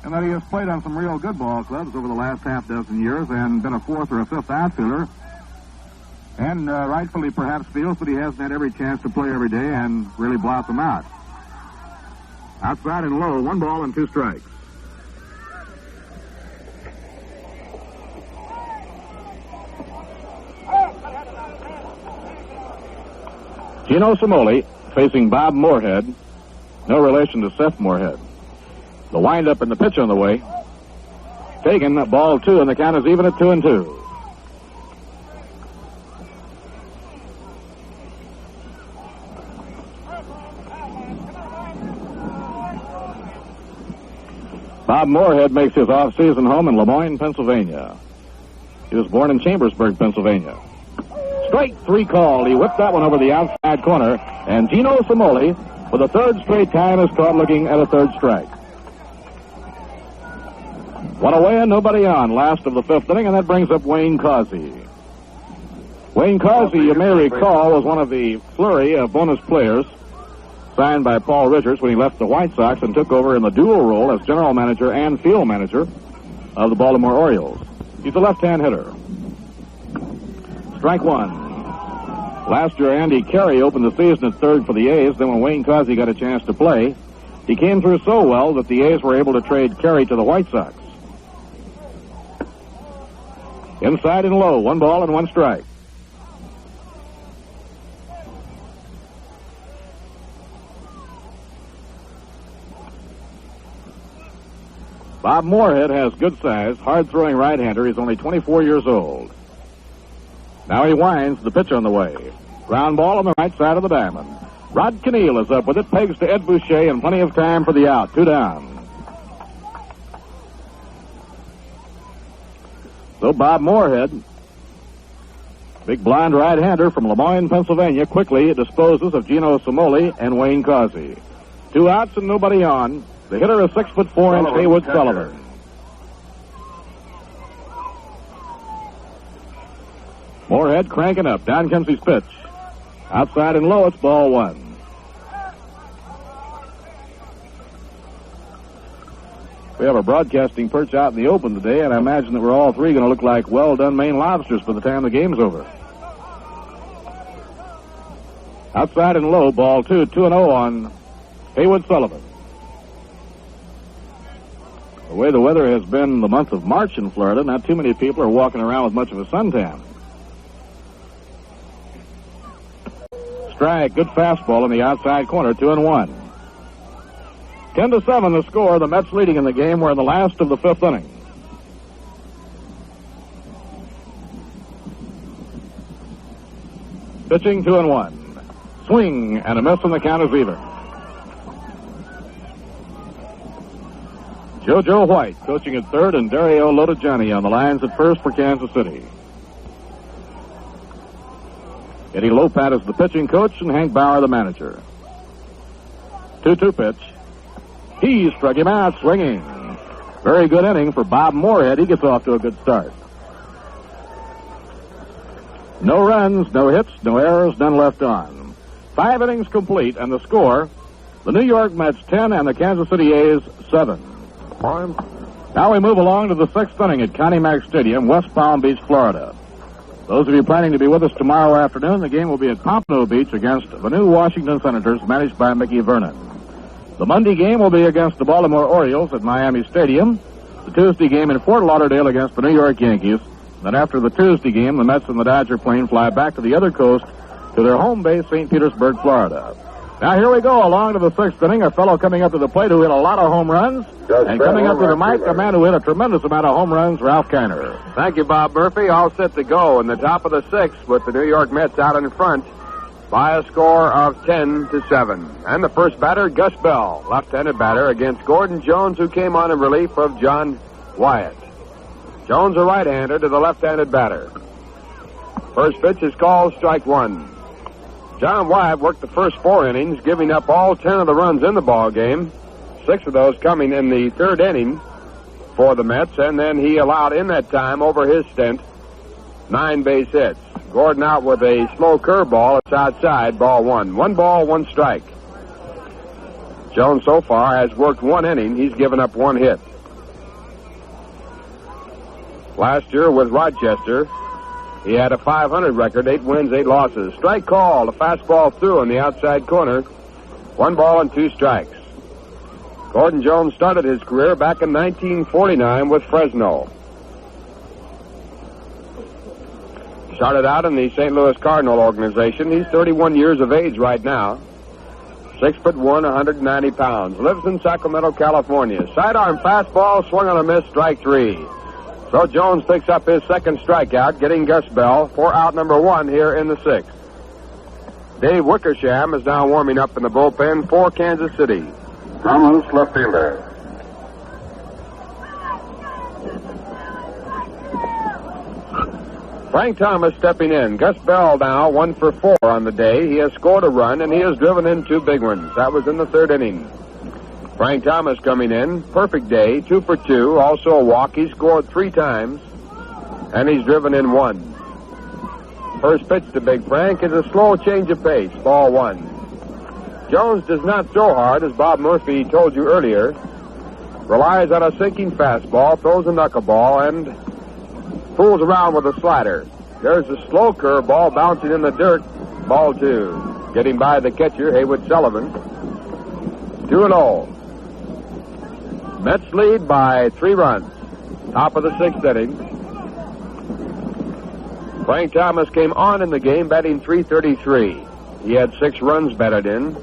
and that he has played on some real good ball clubs over the last half dozen years and been a 4th or a 5th outfielder, and rightfully perhaps feels that he hasn't had every chance to play every day and really blossom out. Outside and low, 1 ball and 2 strikes. Gino Cimoli facing Bob Moorhead, no relation to Seth Moorhead. The windup and the pitch on the way. Taken, ball 2, and the count is even at 2-2. Bob Moorhead makes his off-season home in Lemoyne, Pennsylvania. He was born in Chambersburg, Pennsylvania. Strike 3 called. He whipped that one over the outside corner, and Gino Cimoli, for the 3rd straight time, is caught looking at a 3rd strike. 1 away and nobody on, last of the 5th inning, and that brings up Wayne Causey. Wayne Causey, you may recall, was one of the flurry of bonus players signed by Paul Richards when he left the White Sox and took over in the dual role as general manager and field manager of the Baltimore Orioles. He's a left-hand hitter. Strike 1. Last year, Andy Carey opened the season at 3rd for the A's. Then when Wayne Causey got a chance to play, he came through so well that the A's were able to trade Carey to the White Sox. Inside and low, 1 ball and 1 strike. Bob Moorhead has good size, hard-throwing right-hander. He's only 24 years old. Now he winds, the pitch on the way. Ground ball on the right side of the diamond. Rod Keneal is up with it, pegs to Ed Boucher, and plenty of time for the out. 2 down. So Bob Moorhead, big blonde right-hander from Lemoyne, Pennsylvania, quickly disposes of Gino Cimoli and Wayne Causey. 2 outs and nobody on. The hitter is 6'4" Haywood Sullivan. Moorhead cranking up. Down comes his pitch. Outside and low, it's ball 1. We have a broadcasting perch out in the open today, and I imagine that we're all 3 going to look like well-done Maine lobsters by the time the game's over. Outside and low, ball 2, 2-0 on Haywood Sullivan. The way the weather has been the month of March in Florida, not too many people are walking around with much of a suntan. Strike, good fastball in the outside corner, 2-1. 10-7 the score. The Mets leading in the game. We're in the last of the fifth inning. Pitching 2-1. Swing and a miss, and the count is even. JoJo White coaching at third, and Dario Lodajani on the lines at first for Kansas City. Eddie Lopat is the pitching coach, and Hank Bauer the manager. 2-2 pitch. He struck him out swinging. Very good inning for Bob Moorhead. He gets off to a good start. No runs, no hits, no errors, none left on. 5 innings complete, and the score, the New York Mets 10 and the Kansas City A's 7. Now we move along to the 6th inning at Connie Mack Stadium, West Palm Beach, Florida. Those of you planning to be with us tomorrow afternoon, the game will be at Pompano Beach against the new Washington Senators, managed by Mickey Vernon. The Monday game will be against the Baltimore Orioles at Miami Stadium. The Tuesday game in Fort Lauderdale against the New York Yankees. Then after the Tuesday game, the Mets and the Dodger plane fly back to the other coast to their home base, St. Petersburg, Florida. Now here we go, along to the 6th inning. A fellow coming up to the plate who hit a lot of home runs. And coming up to the mic, a man who hit a tremendous amount of home runs, Ralph Kiner. Thank you, Bob Murphy. All set to go in the top of the 6th with the New York Mets out in front by a score of 10-7. And the first batter, Gus Bell, left-handed batter against Gordon Jones, who came on in relief of John Wyatt. Jones, a right-hander, to the left-handed batter. First pitch is called strike one. John Wyatt worked the first 4 innings, giving up all 10 of the runs in the ball game, 6 of those coming in the 3rd inning for the Mets, and then he allowed in that time, over his stint, 9 base hits. Gordon out with a slow curveball. It's outside, ball 1. 1 ball, 1 strike. Jones so far has worked 1 inning. He's given up 1 hit. Last year with Rochester, he had a .500 record, 8 wins, 8 losses. Strike call, a fastball through in the outside corner. 1 ball and 2 strikes. Gordon Jones started his career back in 1949 with Fresno. Started out in the St. Louis Cardinal organization. He's 31 years of age right now. 6'1", 190 pounds. Lives in Sacramento, California. Sidearm fastball, swung on a miss, strike 3. So Jones picks up his 2nd strikeout, getting Gus Bell for out number 1 here in the 6th. Dave Wickersham is now warming up in the bullpen for Kansas City. Thomas, left fielder. Frank Thomas stepping in. Gus Bell now 1 for 4 on the day. He has scored a run, and he has driven in 2 big ones. That was in the 3rd inning. Frank Thomas coming in. Perfect day, 2 for 2. Also a walk. He scored 3 times, and he's driven in 1. First pitch to Big Frank is a slow change of pace, ball 1. Jones does not throw hard, as Bob Murphy told you earlier. Relies on a sinking fastball, throws a knuckleball, and fools around with a slider. There's a slow curveball bouncing in the dirt, ball 2. Getting by the catcher, Haywood Sullivan. 2-0. Mets lead by 3 runs. Top of the 6th inning. Frank Thomas came on in the game, batting .333. He had 6 runs batted in.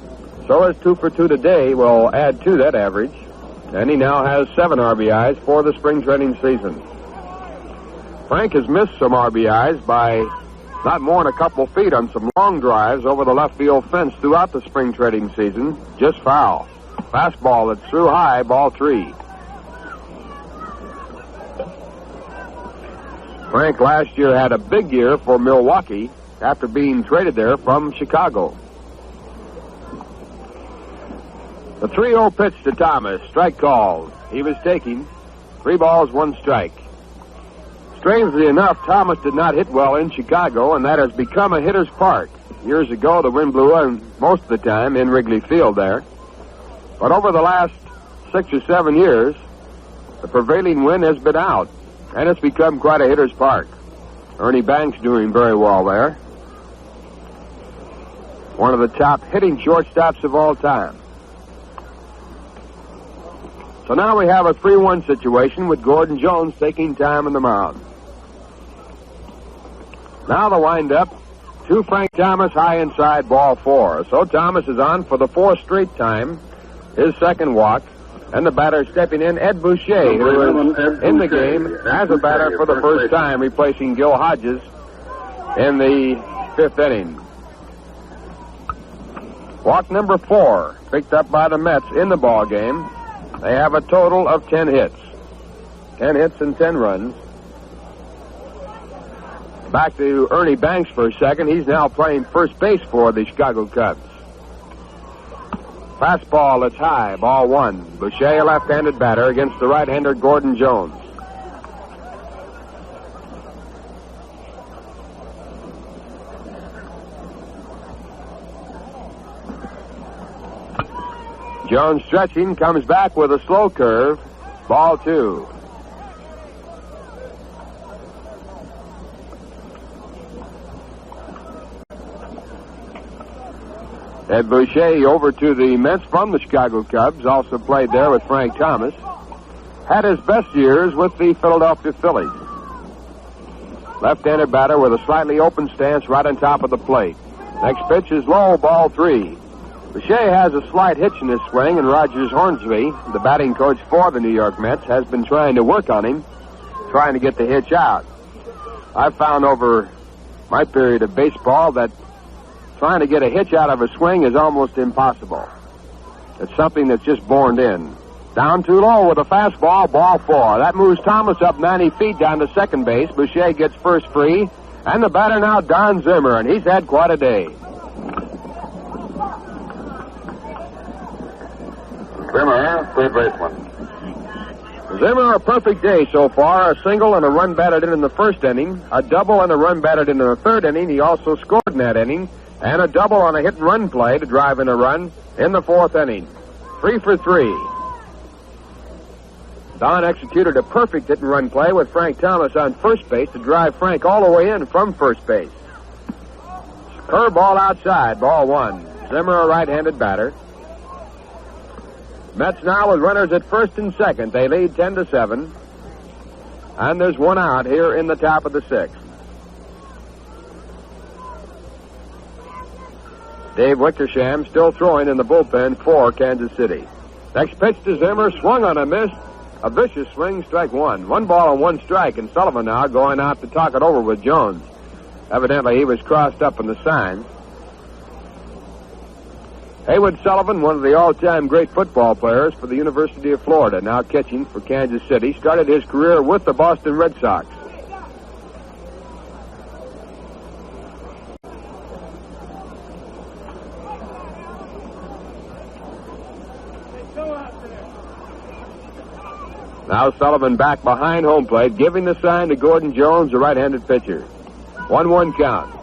So his 2 for 2 today will add to that average. And he now has 7 RBIs for the spring training season. Frank has missed some RBIs by not more than a couple feet on some long drives over the left field fence throughout the spring training season. Just foul. Fastball that's through high, ball 3. Frank last year had a big year for Milwaukee after being traded there from Chicago. The 3-0 pitch to Thomas. Strike called. He was taking 3 balls, 1 strike. Strangely enough, Thomas did not hit well in Chicago, and that has become a hitter's park. Years ago, the wind blew in most of the time in Wrigley Field there. But over the last 6 or 7 years, the prevailing wind has been out, and it's become quite a hitter's park. Ernie Banks doing very well there. One of the top hitting shortstops of all time. So now we have a 3-1 situation with Gordon Jones taking time on the mound. Now the windup to Frank Thomas, high inside, ball 4. So Thomas is on for the 4th straight time, his second walk. And the batter stepping in, Ed Boucher, who is in the game as a batter for the first time, replacing Gil Hodges in the 5th inning. Walk number 4, picked up by the Mets in the ball game. They have a total of 10 hits. 10 hits and 10 runs. Back to Ernie Banks for a second. He's now playing first base for the Chicago Cubs. Fastball that's high, ball 1. Boucher, a left-handed batter, against the right-hander Gordon Jones. Jones stretching, comes back with a slow curve, ball 2. Ed Boucher over to the Mets from the Chicago Cubs, also played there with Frank Thomas. Had his best years with the Philadelphia Phillies. Left-handed batter with a slightly open stance right on top of the plate. Next pitch is low, ball 3. Boucher has a slight hitch in his swing, and Rogers Hornsby, the batting coach for the New York Mets, has been trying to work on him, trying to get the hitch out. I've found over my period of baseball that trying to get a hitch out of a swing is almost impossible. It's something that's just born in. Down too low with a fastball, ball 4. That moves Thomas up 90 feet down to second base. Boucher gets first free. And the batter now, Don Zimmer, and he's had quite a day. Zimmer, third baseman. Zimmer, a perfect day so far. A single and a run batted in the first inning. A double and a run batted in the third inning. He also scored in that inning. And a double on a hit-and-run play to drive in a run in the 4th inning. 3 for 3. Don executed a perfect hit-and-run play with Frank Thomas on first base to drive Frank all the way in from first base. Curveball outside, ball 1. Zimmer, a right-handed batter. Mets now with runners at first and second. They lead 10-7. And there's one out here in the top of the 6th. Dave Wickersham still throwing in the bullpen for Kansas City. Next pitch to Zimmer, swung on a miss. A vicious swing, strike 1. 1 ball and 1 strike, and Sullivan now going out to talk it over with Jones. Evidently, he was crossed up in the signs. Haywood Sullivan, one of the all-time great football players for the University of Florida, now catching for Kansas City, started his career with the Boston Red Sox. Now Sullivan back behind home plate, giving the sign to Gordon Jones, the right-handed pitcher. 1-1 count.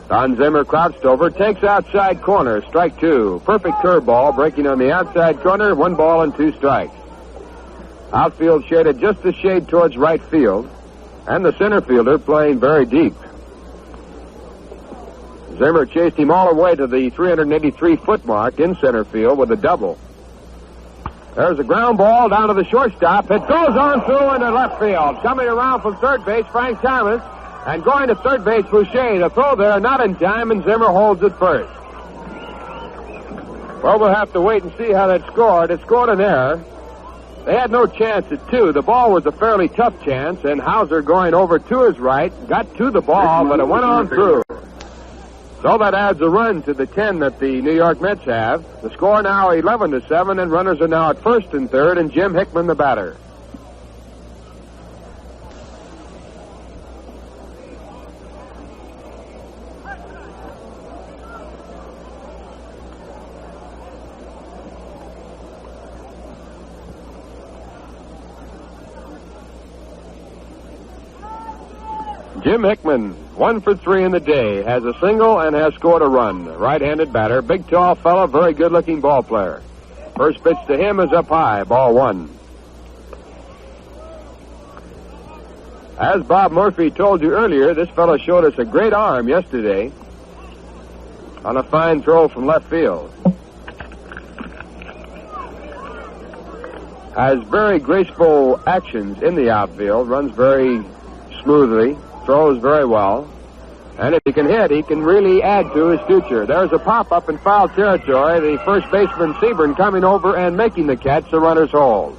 Don Zimmer crouched over, takes outside corner, strike 2. Perfect curveball, breaking on the outside corner, 1 ball and 2 strikes. Outfield shaded just a shade towards right field, and the center fielder playing very deep. Zimmer chased him all the way to the 383-foot mark in center field with a double. There's a ground ball down to the shortstop. It goes on through into left field. Coming around from third base, Frank Thomas. And going to third base, Boucher. The throw there, not in time, and Zimmer holds it first. Well, we'll have to wait and see how that scored. It scored an error. They had no chance at 2. The ball was a fairly tough chance, and Hauser going over to his right, got to the ball, but it went on through. So that adds a run to the 10 that the New York Mets have. The score now 11-7, and runners are now at first and third, and Jim Hickman the batter. Jim Hickman, 1 for 3 in the day, has a single and has scored a run. Right-handed batter, big tall fellow, very good-looking ball player. First pitch to him is up high, ball 1. As Bob Murphy told you earlier, this fellow showed us a great arm yesterday on a fine throw from left field. has very graceful actions in the outfield, runs very smoothly, throws very well. And if he can hit, he can really add to his future. There's a pop-up in foul territory. The first baseman, Seaburn, coming over and making the catch. The runners hold.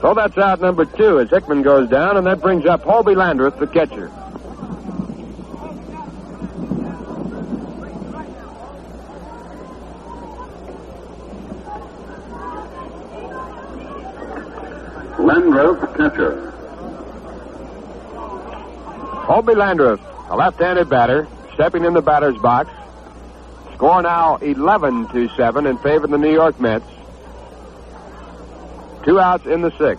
So that's out number 2 as Hickman goes down, and that brings up Hobie Landreth, the catcher. Landreth, catcher. Hobie Landreth, a left-handed batter, stepping in the batter's box. Score now 11-7 in favor of the New York Mets. 2 outs in the 6th.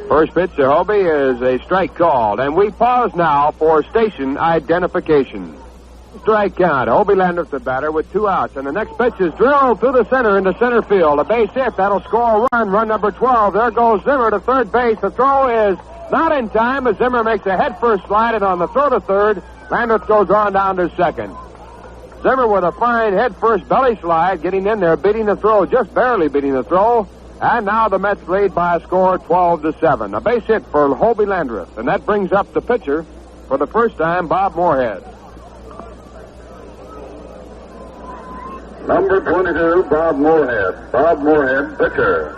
First pitch to Hobie is a strike called, and we pause now for station identification. Strike count. Hobie Landreth, the batter, with 2 outs. And the next pitch is drilled through the center into center field. A base hit. That'll score a run. Run number 12. There goes Zimmer to third base. The throw is not in time as Zimmer makes a head-first slide. And on the throw to third, Landreth goes on down to second. Zimmer with a fine head-first belly slide, getting in there, beating the throw, just barely beating the throw. And now the Mets lead by a score 12-7. A base hit for Hobie Landreth. And that brings up the pitcher for the first time, Bob Moorhead. Number 22, Bob Moorhead. Bob Moorhead, pitcher.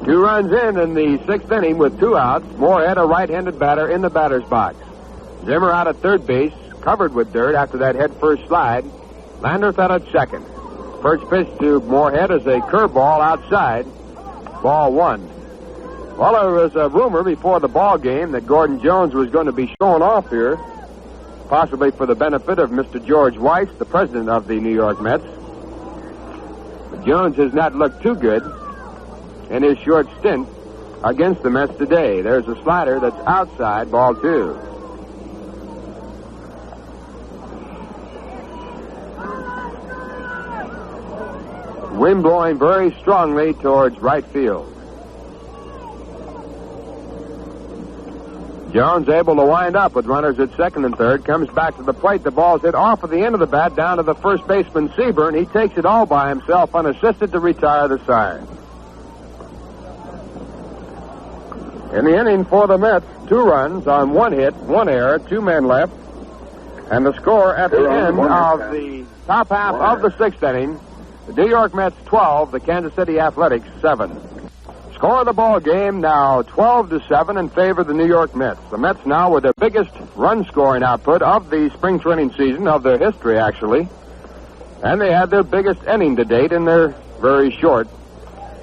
Two runs in the 6th inning with 2 outs. Moorhead, a right-handed batter, in the batter's box. Zimmer out at third base, covered with dirt after that head-first slide. Landreth out at second. First pitch to Moorhead is a curveball outside. Ball 1. Well, there was a rumor before the ball game that Gordon Jones was going to be shown off here, possibly for the benefit of Mr. George Weiss, the president of the New York Mets. But Jones has not looked too good in his short stint against the Mets today. There's a slider that's outside, ball 2. Wind blowing very strongly towards right field. Jones able to wind up with runners at second and third. Comes back to the plate. The ball's hit off of the end of the bat down to the first baseman, Seaburn. He takes it all by himself, unassisted, to retire the side. In the inning for the Mets, 2 runs on 1 hit, 1 error, 2 men left. And the score at the end of the top half of the 6th inning, the New York Mets 12, the Kansas City Athletics 7. Score of the ball game now 12-7 in favor of the New York Mets. The Mets now with their biggest run-scoring output of the spring training season, of their history, actually. And they had their biggest inning to date in their very short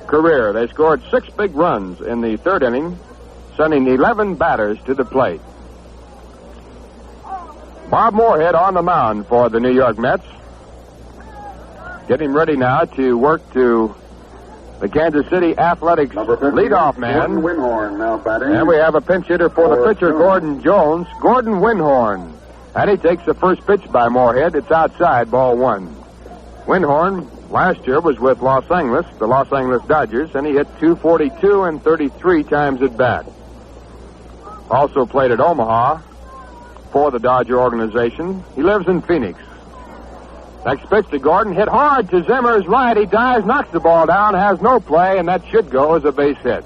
career. They scored 6 big runs in the 3rd inning, sending 11 batters to the plate. Bob Moorhead on the mound for the New York Mets. Getting ready now to work to the Kansas City Athletics leadoff man. Gordon Winhorn now batting. And we have a pinch hitter for the pitcher, Gordon Jones. Gordon Winhorn. And he takes the first pitch by Moorhead. It's outside, ball 1. Winhorn last year was with Los Angeles, the Los Angeles Dodgers, and he hit .242 and 33 times at bat. Also played at Omaha for the Dodger organization. He lives in Phoenix. Next pitch to Gordon, hit hard to Zimmer's right. He dives, knocks the ball down, has no play, and that should go as a base hit.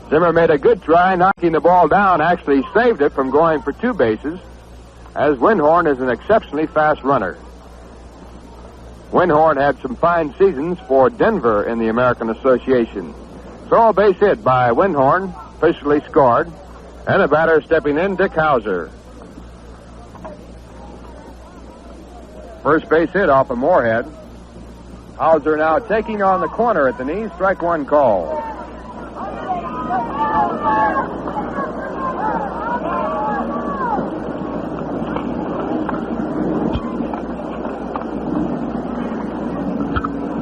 Zimmer made a good try knocking the ball down, actually saved it from going for 2 bases, as Winhorn is an exceptionally fast runner. Winhorn had some fine seasons for Denver in the American Association. So a base hit by Winhorn, officially scored, and a batter stepping in, Dick Hauser. First base hit off of Moorhead. Hauser now taking on the corner at the knee. Strike 1 call.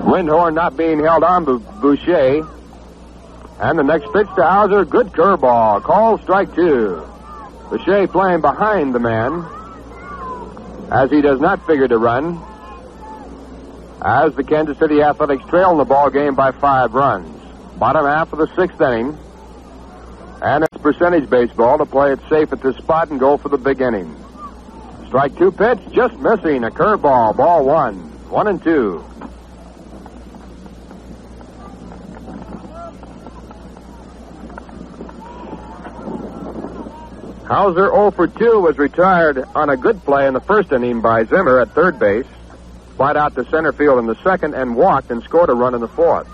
Winhorn not being held on by Boucher. And the next pitch to Hauser, good curveball. Call strike 2. Boucher playing behind the man, as he does not figure to run. as the Kansas City Athletics trail in the ball game by 5 runs. Bottom half of the 6th inning. And it's percentage baseball to play it safe at this spot and go for the big inning. Strike 2 pitch, just missing. A curveball, ball 1. 1-2. Hauser 0 for 2 was retired on a good play in the 1st inning by Zimmer at 3rd base. Flied out to center field in the 2nd and walked and scored a run in the 4th.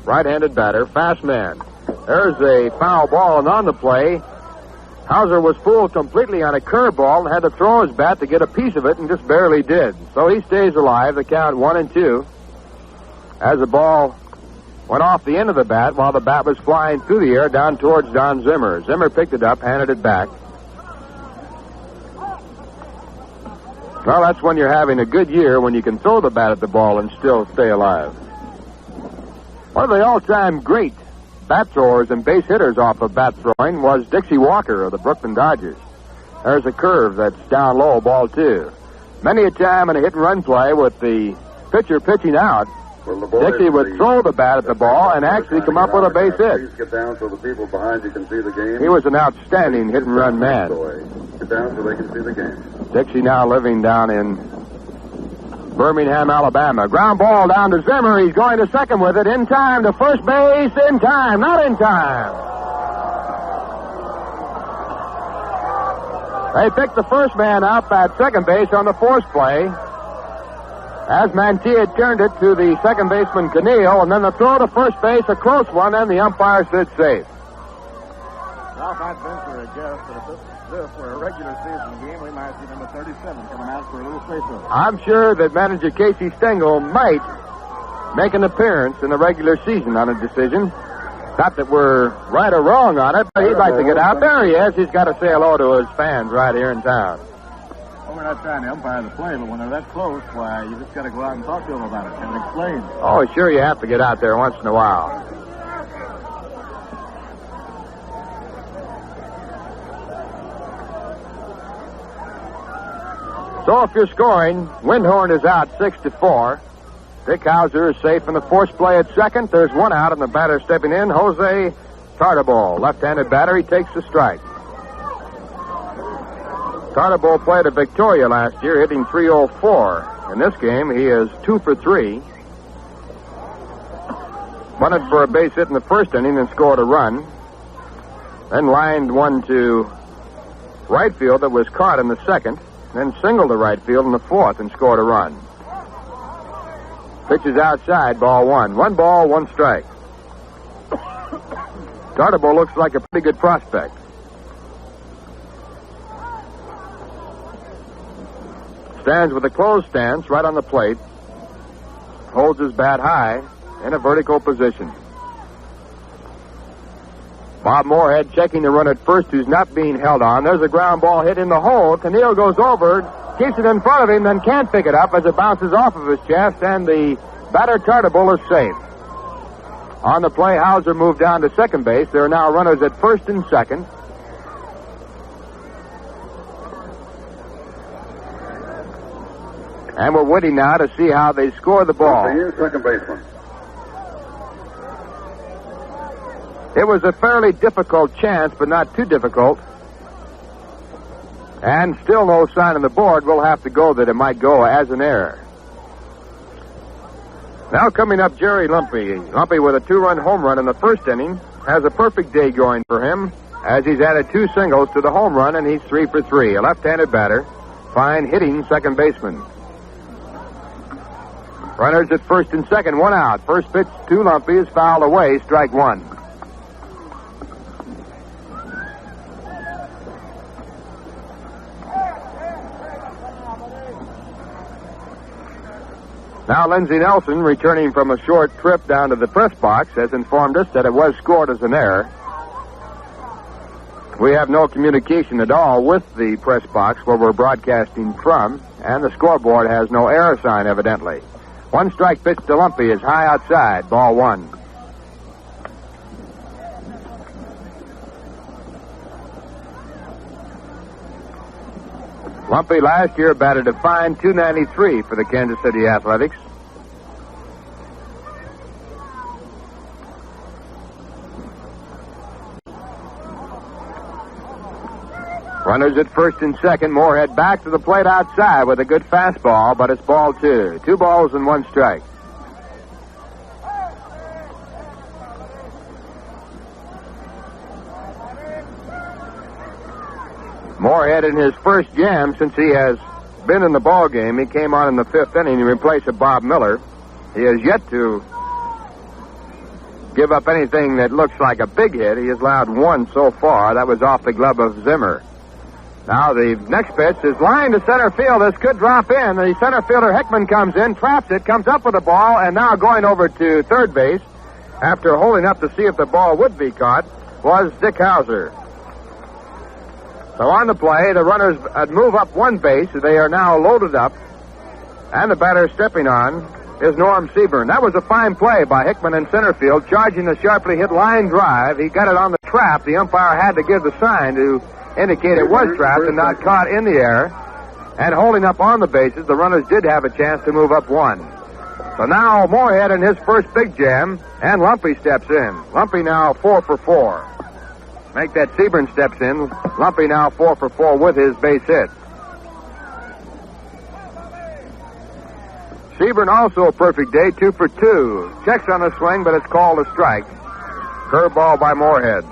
Right-handed batter, fast man. There's a foul ball, and on the play, Hauser was fooled completely on a curveball and had to throw his bat to get a piece of it and just barely did. So he stays alive. The count 1-2 as the ball went off the end of the bat while the bat was flying through the air down towards Don Zimmer. Zimmer picked it up, handed it back. Well, that's when you're having a good year, when you can throw the bat at the ball and still stay alive. One of the all-time great bat throwers and base hitters off of bat throwing was Dixie Walker of the Brooklyn Dodgers. There's a curve that's down low, ball 2. Many a time in a hit-and-run play with the pitcher pitching out, Dixie would throw the bat at the ball and actually come up with a base hit. Please get down so the people behind you can see the game. He was an outstanding hit-and-run man. Get down so they can see the game. Dixie now living down in Birmingham, Alabama. Ground ball down to Zimmer. He's going to second with it. In time to first base. In time. Not in time. They picked the first man up at second base on the force play. As Mantilla turned it to the second baseman, Canille, and then the throw to first base, a close one, and the umpire said safe. Ralph, I'd venture a guess that if this were a regular season game, we might see number 37 coming out for a little face-off. I'm sure that manager Casey Stengel might make an appearance in the regular season on a decision. Not that we're right or wrong on it, but he'd like to get out. There he is. He's got to say hello to his fans right here in town. Well, we're not trying to umpire the play, but when they're that close, why, you just got to go out and talk to them about it and explain. Oh, sure, you have to get out there once in a while. So if you're scoring, Windhorn is out 6-4. Dick Hauser is safe in the force play at second. There's one out, and the batter stepping in, Jose Tartabull. Left-handed batter, he takes the strike. Tartabull played at Victoria last year, hitting .304. In this game, he is 2 for 3. Bunted for a base hit in the 1st inning and scored a run. Then lined one to right field that was caught in the 2nd. Then singled to right field in the 4th and scored a run. Pitch is outside, ball 1. 1 ball, 1 strike. Tartabull looks like a pretty good prospect. Stands with a closed stance right on the plate. Holds his bat high in a vertical position. Bob Moorhead checking the run at first, who's not being held on. There's a ground ball hit in the hole. Canille goes over, keeps it in front of him, then can't pick it up as it bounces off of his chest, and the batter Tartabull is safe. On the play, Hauser moved down to second base. There are now runners at first and second. And we're waiting now to see how they score the ball. Here's second baseman. It was a fairly difficult chance, but not too difficult. And still no sign on the board. We'll have to go that it might go as an error. Now coming up, Jerry Lumpy. Lumpy with a 2-run home run in the 1st inning. Has a perfect day going for him as he's added 2 singles to the home run, and he's 3 for 3. A left-handed batter. Fine hitting second baseman. Runners at first and second, 1 out. First pitch to Lumpy is fouled away, strike 1. Now Lindsey Nelson, returning from a short trip down to the press box, has informed us that it was scored as an error. We have no communication at all with the press box where we're broadcasting from, and the scoreboard has no error sign, evidently. 1 strike pitch to Lumpy is high outside, ball 1. Lumpy last year batted a fine .293 for the Kansas City Athletics. Runners at first and second. Moorhead back to the plate outside with a good fastball, but it's ball two. 2 balls and 1 strike. Moorhead in his first jam since he has been in the ball game. He came on in the 5th inning to replace Bob Miller. He has yet to give up anything that looks like a big hit. He has allowed 1 so far. That was off the glove of Zimmer. Now the next pitch is lined to center field. This could drop in. The center fielder Hickman comes in, traps it, comes up with the ball, and now going over to third base after holding up to see if the ball would be caught was Dick Hauser. So on the play, the runners move up 1 base. They are now loaded up. And the batter stepping on is Norm Seaburn. That was a fine play by Hickman in center field, charging the sharply hit line drive. He got it on the trap. The umpire had to give the sign to indicate it was trapped and not caught in the air. And holding up on the bases, the runners did have a chance to move up 1. So now Moorhead in his first big jam, and Lumpy steps in. Lumpy now 4 for 4. Make that Seaburn steps in. Lumpy now 4 for 4 with his base hit. Seaburn also a perfect day, 2 for 2. Checks on a swing, but it's called a strike. Curveball by Moorhead.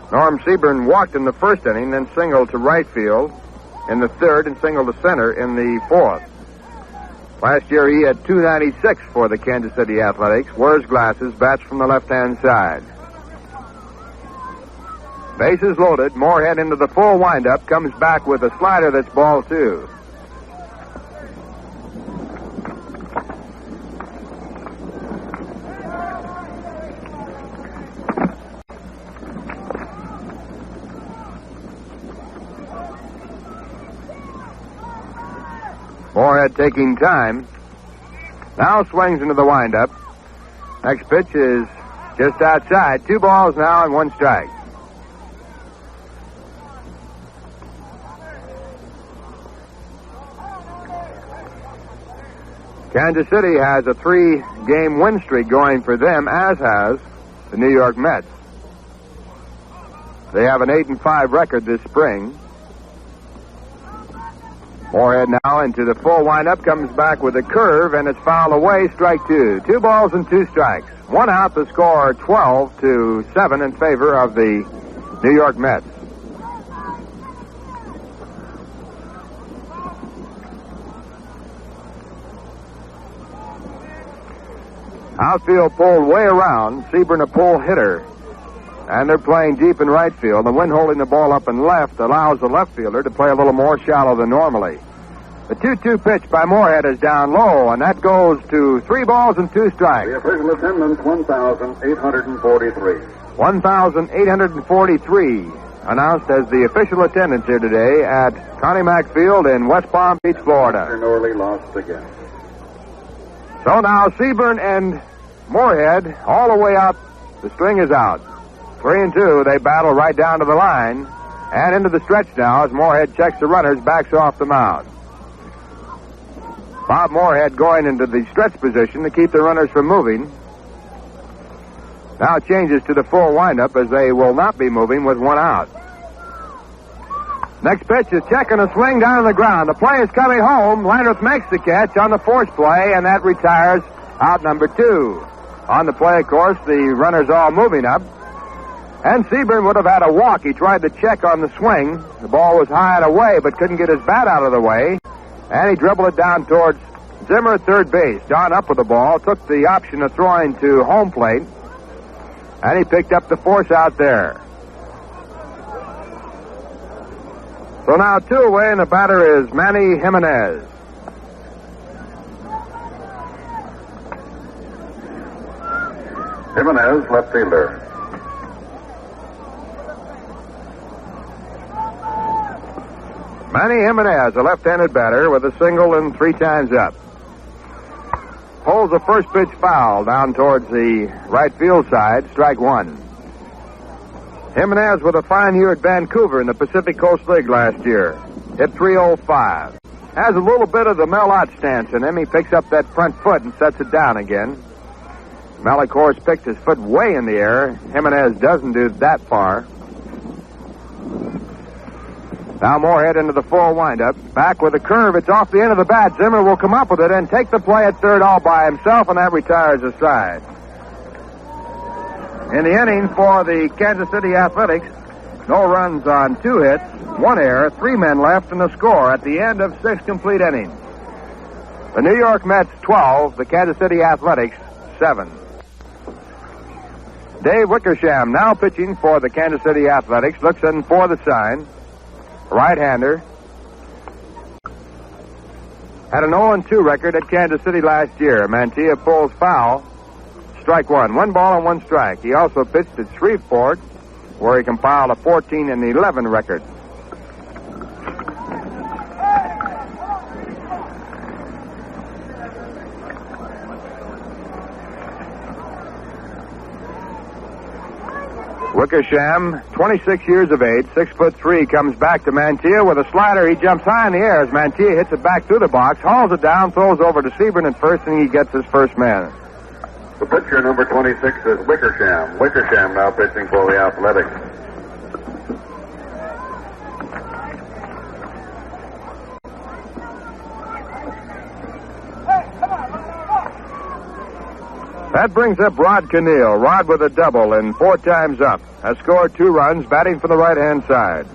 Norm Seaburn walked in the 1st inning, then singled to right field in the 3rd and singled to center in the 4th. Last year he had 296 for the Kansas City Athletics. Wears glasses, bats from the left-hand side. Bases loaded. Moorhead into the full windup. Comes back with a slider that's ball 2. Moorhead taking time. Now swings into the windup. Next pitch is just outside. 2 balls now and 1 strike. Kansas City has a 3-game win streak going for them, as has the New York Mets. They have an 8-5 record this spring. Moorhead now into the full windup, comes back with a curve, and it's fouled away, strike 2. 2 balls and 2 strikes. 1 out, the score 12-7 in favor of the New York Mets. Outfield pulled way around. Seaburn a pull hitter. And they're playing deep in right field. The wind holding the ball up and left allows the left fielder to play a little more shallow than normally. The 2-2 pitch by Moorhead is down low, and that goes to 3 balls and 2 strikes. The official attendance, 1,843. 1,843 announced as the official attendance here today at Connie Mack Field in West Palm Beach, Florida. Norley lost again. So now Seaburn and Moorhead all the way out. The string is out. 3-2. They battle right down to the line and into the stretch now as Moorhead checks the runners, backs off the mound. Bob Moorhead going into the stretch position to keep the runners from moving. Now changes to the full windup as they will not be moving with 1 out. Next pitch is checking a swing down on the ground. The play is coming home. Landreth makes the catch on the force play, and that retires out number 2. On the play, of course, the runners all moving up. And Seaburn would have had a walk. He tried to check on the swing. The ball was high and away, but couldn't get his bat out of the way. And he dribbled it down towards Zimmer at third base. John up with the ball, took the option of throwing to home plate, and he picked up the force out there. So now 2 away, and the batter is Manny Jimenez. Jimenez, left fielder. Manny Jimenez, a left-handed batter with a single and 3 times up. Pulls the first pitch foul down towards the right field side, strike 1. Jimenez with a fine year at Vancouver in the Pacific Coast League last year. Hit .305. Has a little bit of the Mel Ott stance in him. He picks up that front foot and sets it down again. Mel, of course, picked his foot way in the air. Jimenez doesn't do that far. Now Moorhead into the full windup. Back with a curve. It's off the end of the bat. Zimmer will come up with it and take the play at third all by himself, and that retires the side. In the inning for the Kansas City Athletics, no runs on 2 hits, 1 error, 3 men left, and a score at the end of 6 complete innings. The New York Mets 12, the Kansas City Athletics 7. Dave Wickersham now pitching for the Kansas City Athletics, looks in for the sign. Right-hander. Had an 0-2 record at Kansas City last year. Mantilla pulls foul. Strike 1. 1 ball and 1 strike. He also pitched at Shreveport, where he compiled a 14-11 record. Wickersham, 26 years of age, 6'3", comes back to Mantilla with a slider. He jumps high in the air as Mantilla hits it back through the box, hauls it down, throws over to Sebring at first, and he gets his first man. The pitcher, number 26, is Wickersham. Wickersham now pitching for the Athletics. That brings up Rod Cannell. Rod with a double and 4 times up. Has scored 2 runs, batting from the right-hand side.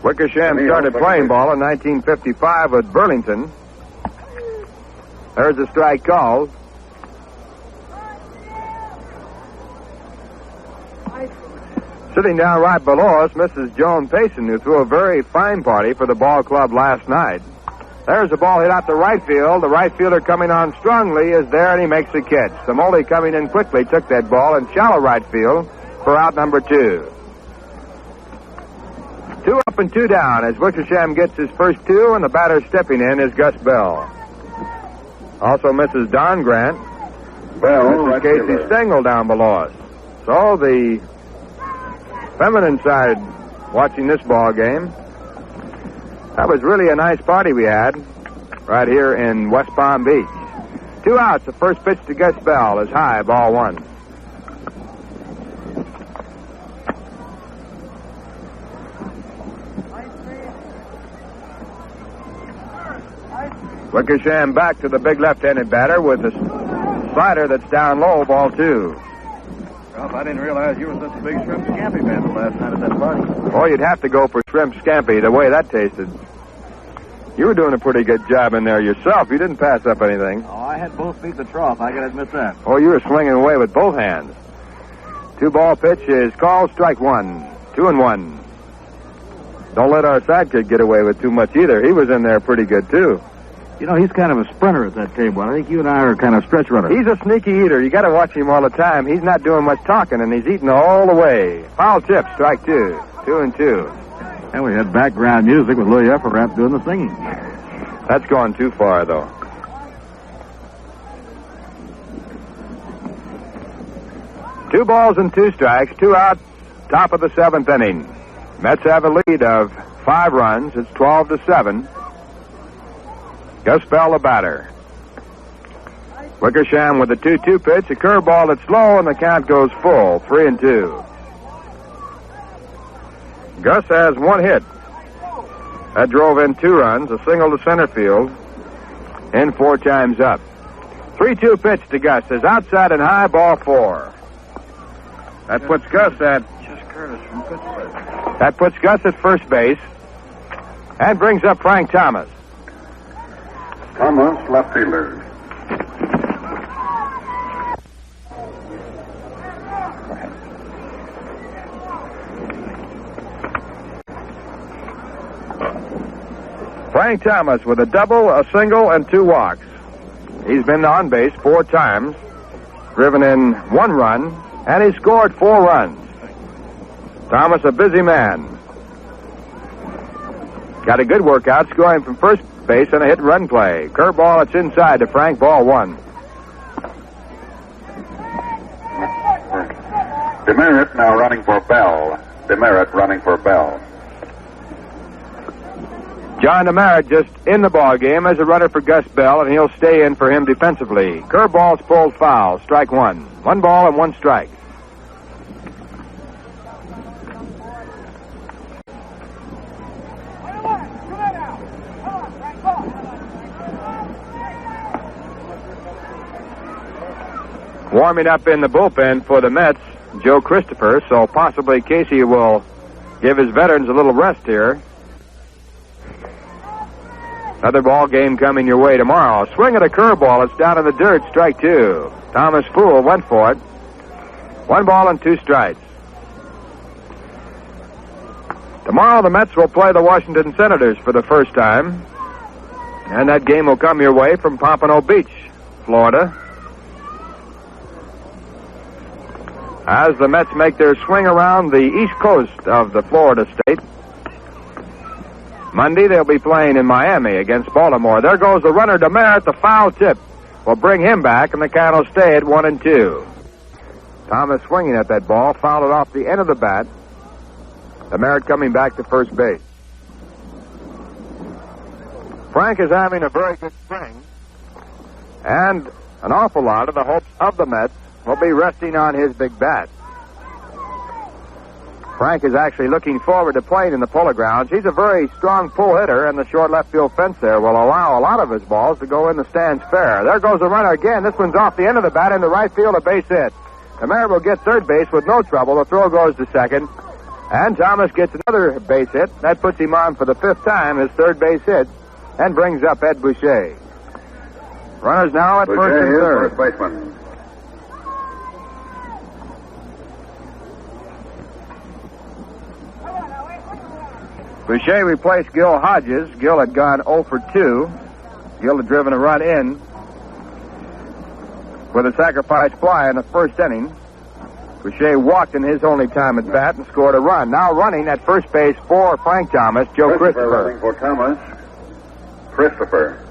Wickersham started playing ball in 1955 with Burlington. There's a strike called. Sitting down right below us, Mrs. Joan Payson, who threw a very fine party for the ball club last night. There's a ball hit out to right field. The right fielder coming on strongly is there, and he makes a catch. Samoli coming in quickly took that ball in shallow right field for out number 2. 2 up and 2 down as Wickersham gets his first 2, and the batter stepping in is Gus Bell. Also Mrs. Don Grant. Bell, Mrs. Casey Stengel down below us. So the feminine side watching this ball game. That was really a nice party we had right here in West Palm Beach. 2 outs. The first pitch to Gus Bell is high, ball 1. Wickersham back to the big left-handed batter with a slider that's down low, ball 2. Ralph, I didn't realize you were such a big shrimp scampi fan the last night at that party. Oh, you'd have to go for shrimp scampi the way that tasted. You were doing a pretty good job in there yourself. You didn't pass up anything. Oh, I had both feet in the trough. I gotta admit that. Oh, you were swinging away with both hands. 2-ball pitch is called, strike 1. 2-1. Don't let our sidekick get away with too much either. He was in there pretty good, too. You know, he's kind of a sprinter at that table. I think you and I are kind of stretch runners. He's a sneaky eater. You got to watch him all the time. He's not doing much talking, and he's eating all the way. Foul tip, strike 2. 2-2. And we had background music with Louis Efferrap doing the singing. That's gone too far, though. Two balls and 2 strikes, 2 out, top of the 7th inning. Mets have a lead of 5 runs. It's 12-7. Gus Bell, the batter. Wickersham with the 2-2 pitch, a curveball that's low, and the count goes full, 3-2. Gus has 1 hit. That drove in 2 runs, a single to center field, and 4 times up. 3-2 pitch to Gus is outside and high, ball 4. That puts Gus at That puts Gus at first base and brings up Frank Thomas. Thomas, left fielder. Frank Thomas with a double, a single, and 2 walks. He's been on base 4 times, driven in 1 run, and he scored 4 runs. Thomas, a busy man. Got a good workout, scoring from first base on a hit-and-run play. Curveball, it's inside to Frank, ball 1. Demerit now running for Bell. Demerit running for Bell. John Demerit just in the ball game as a runner for Gus Bell, and he'll stay in for him defensively. Curveball's pulled foul, strike 1. 1 ball and 1 strike. Warming up in the bullpen for the Mets, Joe Christopher, so possibly Casey will give his veterans a little rest here. Another ball game coming your way tomorrow. Swing at a curveball. It's down in the dirt. Strike two. Thomas Poole went for it. 1 ball and 2 strikes. Tomorrow the Mets will play the Washington Senators for the first time. And that game will come your way from Pompano Beach, Florida. As the Mets make their swing around the east coast of the Florida state. Monday, they'll be playing in Miami against Baltimore. There goes the runner, Demeritte. The foul tip will bring him back, and the count will stay at 1-2. Thomas swinging at that ball, fouled it off the end of the bat. Demeritte coming back to first base. Frank is having a very good spring, and an awful lot of the hopes of the Mets will be resting on his big bat. Frank is actually looking forward to playing in the Polo Grounds. He's a very strong pull hitter, and the short left field fence there will allow a lot of his balls to go in the stands fair. There goes the runner again. This one's off the end of the bat into right field, a base hit. Demeritte will get third base with no trouble. The throw goes to second, and Thomas gets another base hit. That puts him on for the 5th time, his third base hit, and brings up Ed Boucher. Runners now at Boucher first and third. First baseman. Boucher replaced Gil Hodges. Gil had gone 0 for 2. Gil had driven a run in with a sacrifice fly in the first inning. Boucher walked in his only time at bat and scored a run. Now running at first base for Frank Thomas, Joe Christopher. Running for Thomas. Christopher.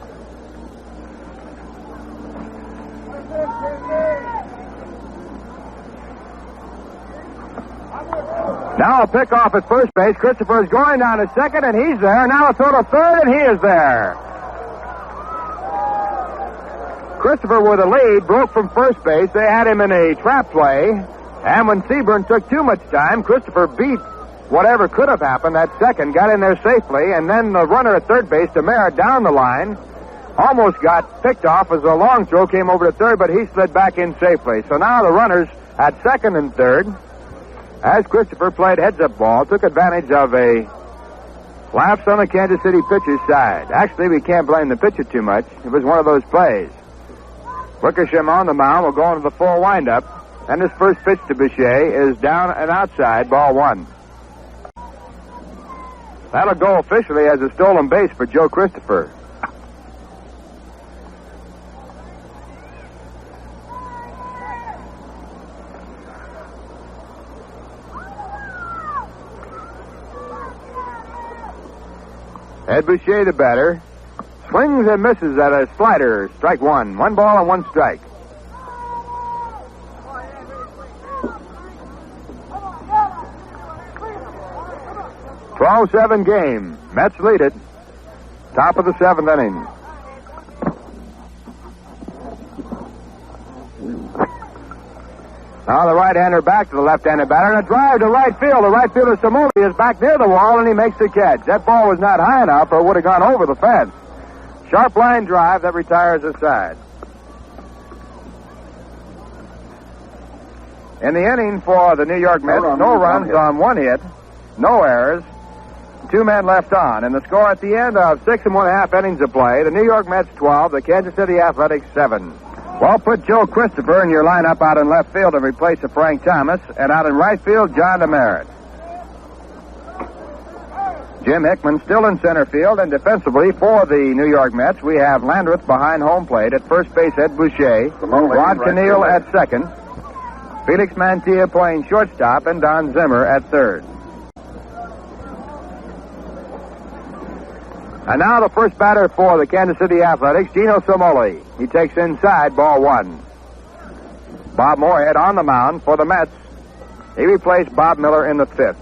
Now a pick off at first base. Christopher is going down to second, and he's there. Now a throw to third, and he is there. Christopher with a lead broke from first base. They had him in a trap play, and when Seaburn took too much time, Christopher beat whatever could have happened at second, got in there safely, and then the runner at third base, Demeritte, down the line, almost got picked off as a long throw came over to third, but he slid back in safely. So now the runners at second and third, as Christopher played heads-up ball, took advantage of a lapse on the Kansas City pitcher's side. Actually, we can't blame the pitcher too much. It was one of those plays. Wickersham on the mound will go into the full windup, and his first pitch to Boucher is down and outside, ball 1. That'll go officially as a stolen base for Joe Christopher. Ed Boucher, the batter, swings and misses at a slider. Strike 1. 1 ball and 1 strike. "12-7 game. Mets lead it. Top of the 7th inning. Now the right-hander back to the left-handed batter, and a drive to right field. The right fielder, Samoli, is back near the wall, and he makes the catch. That ball was not high enough, or it would have gone over the fence. Sharp line drive that retires the side. In the inning for the New York Mets, no runs on 1 hit, no errors, 2 men left on. And the score at the end of 6 1/2 innings of play, the New York Mets 12, the Kansas City Athletics 7. Well, put Joe Christopher in your lineup out in left field in replace of Frank Thomas, and out in right field, John Demeritte. Jim Hickman still in center field, and defensively for the New York Mets, we have Landreth behind home plate. At first base, Ed Boucher. Rod Canneel at second. Felix Mantilla playing shortstop, and Don Zimmer at third. And now the first batter for the Kansas City Athletics, Gino Samoli. He takes inside, ball 1. Bob Moorhead on the mound for the Mets. He replaced Bob Miller in the 5th.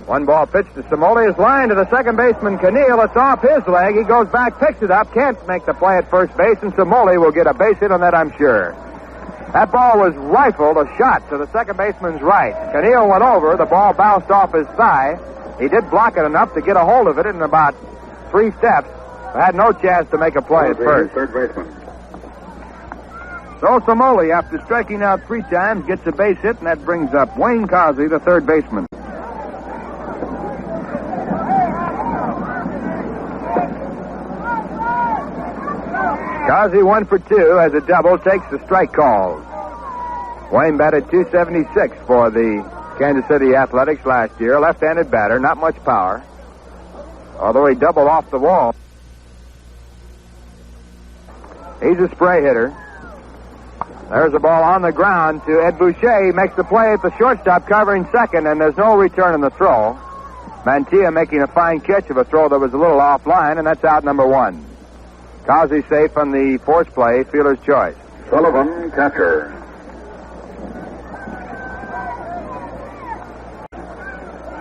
1 ball pitch to Samoli is lined to the second baseman, Canneel. It's off his leg. He goes back, picks it up, can't make the play at first base, and Samoli will get a base hit on that, I'm sure. That ball was rifled, a shot to the second baseman's right. Canneel went over. The ball bounced off his thigh. He did block it enough to get a hold of it, and about 3 steps, but had no chance to make a play at first. Third baseman. So Somoli, after striking out 3 times, gets a base hit, and that brings up Wayne Causey, the third baseman. Causey 1 for 2 as a double, takes the strike call. Wayne batted .276 for the Kansas City Athletics last year. Left-handed batter, not much power. Although he doubled off the wall. He's a spray hitter. There's a ball on the ground to Ed Boucher. He makes the play at the shortstop, covering second, and there's no return in the throw. Mantilla making a fine catch of a throw that was a little offline, and that's out number 1. Causey safe on the force play, fielder's choice. Sullivan, catcher.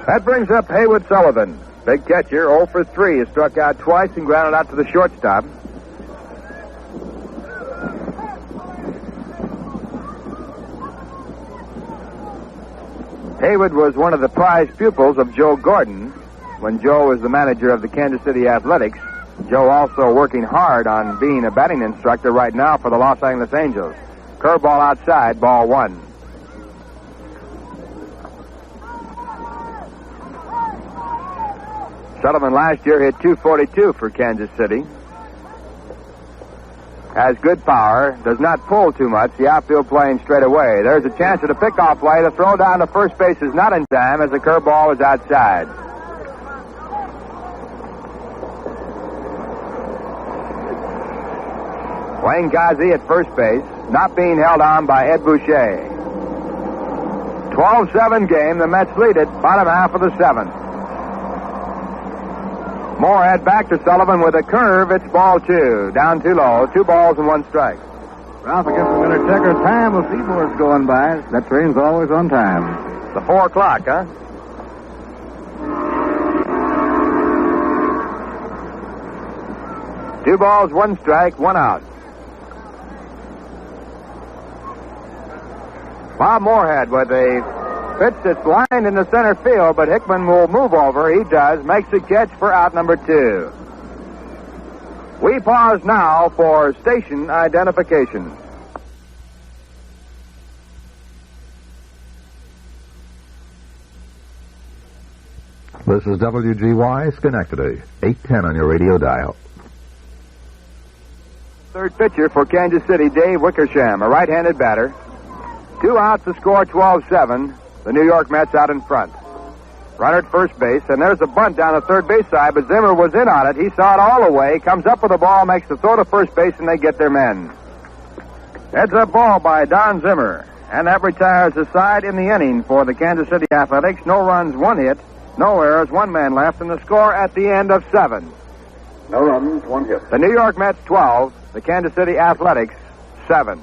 That brings up Haywood Sullivan. Big catcher, 0 for 3. He struck out twice and grounded out to the shortstop. Haywood was one of the prize pupils of Joe Gordon when Joe was the manager of the Kansas City Athletics. Joe also working hard on being a batting instructor right now for the Los Angeles Angels. Curveball outside, ball 1. Sullivan last year hit .242 for Kansas City. Has good power, does not pull too much. The outfield playing straight away. There's a chance at a pickoff play. The throw down to first base is not in time as the curveball is outside. Wayne Causey at first base, not being held on by Ed Boucher. 12-7 game. The Mets lead it, bottom half of the 7th. Moorhead back to Sullivan with a curve. It's ball 2. Down too low. 2 balls and 1 strike. Ralph, I guess we're going to check our time. We'll see boards going by. That train's always on time. The 4 o'clock, huh? Two balls, 1 strike, 1 out. Bob Moorhead with a pitch that's lined in the center field, but Hickman will move over. He does. Makes the catch for out number 2. We pause now for station identification. This is WGY Schenectady, 810 on your radio dial. Third pitcher for Kansas City, Dave Wickersham, a right-handed batter. 2 outs to score 12-7. The New York Mets out in front. Runner at first base, and there's a bunt down the third base side, but Zimmer was in on it. He saw it all the way, comes up with the ball, makes the throw to first base, and they get their men. Heads up ball by Don Zimmer, and that retires the side in the inning for the Kansas City Athletics. No runs, 1 hit, no errors, 1 man left, and the score at the end of 7. No runs, 1 hit. The New York Mets 12, the Kansas City Athletics 7.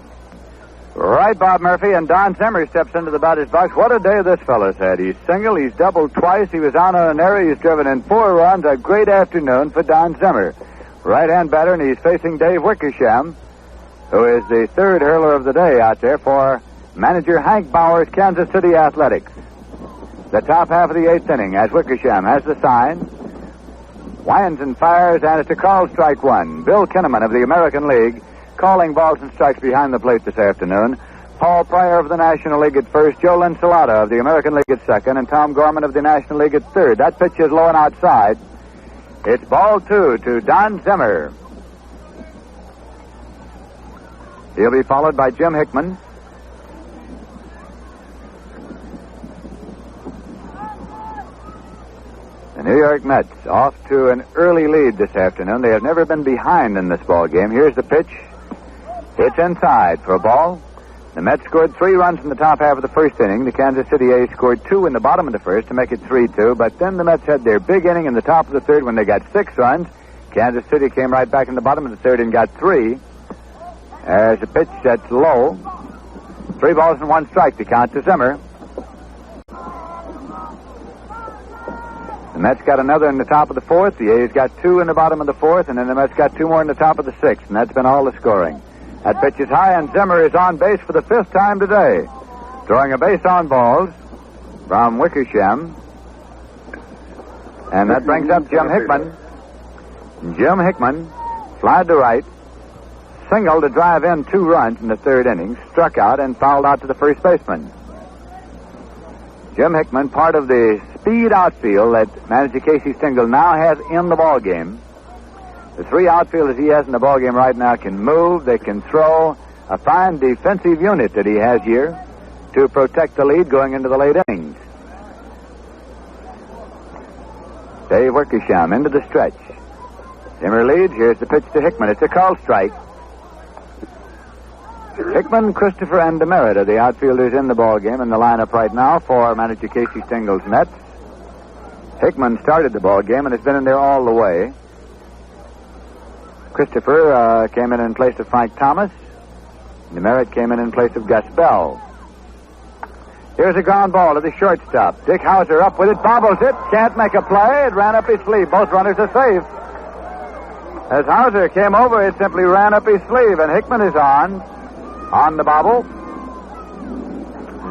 Right, Bob Murphy, and Don Zimmer steps into the batter's box. What a day this fellow's had. He's single, he's doubled twice, he was on an error, he's driven in 4 runs. A great afternoon for Don Zimmer. Right-hand batter, and he's facing Dave Wickersham, who is the 3rd hurler of the day out there for manager Hank Bauer's Kansas City Athletics. The top half of the 8th inning as Wickersham has the sign. Winds and fires, and it's a call strike 1. Bill Kinnaman of the American League calling balls and strikes behind the plate this afternoon. Paul Pryor of the National League at first, Joe Linsalata of the American League at second, and Tom Gorman of the National League at third. That pitch is low and outside. It's ball 2 to Don Zimmer. He'll be followed by Jim Hickman. The New York Mets off to an early lead this afternoon. They have never been behind in this ball game. Here's the pitch. It's inside for a ball. The Mets scored 3 runs in the top half of the first inning. The Kansas City A's scored 2 in the bottom of the first to make it 3-2. But then the Mets had their big inning in the top of the third when they got 6 runs. Kansas City came right back in the bottom of the third and got 3. There's a pitch that's low. 3 balls and 1 strike to count to Zimmer. The Mets got another in the top of the 4th. The A's got 2 in the bottom of the 4th, and then the Mets got 2 more in the top of the 6th, and that's been all the scoring. That pitch is high, and Zimmer is on base for the 5th time today. Throwing a base on balls from Wickersham. And that brings up Jim Hickman. Jim Hickman flied to right, singled to drive in 2 runs in the 3rd inning, struck out and fouled out to the first baseman. Jim Hickman, part of the speed outfield that manager Casey Stengel now has in the ball game. The 3 outfielders he has in the ball game right now can move, they can throw. A fine defensive unit that he has here to protect the lead going into the late innings. Dave Wickersham into the stretch. Zimmer leads. Here's the pitch to Hickman. It's a called strike. Hickman, Christopher, and Demerit are the outfielders in the ball game in the lineup right now for manager Casey Stengel's Mets. Hickman started the ball game and has been in there all the way. Christopher came in place of Frank Thomas. Demerit came in place of Gus Bell. Here's a ground ball to the shortstop. Dick Hauser up with it, bobbles it, can't make a play. It ran up his sleeve. Both runners are safe. As Hauser came over, it simply ran up his sleeve, and Hickman is on the bobble.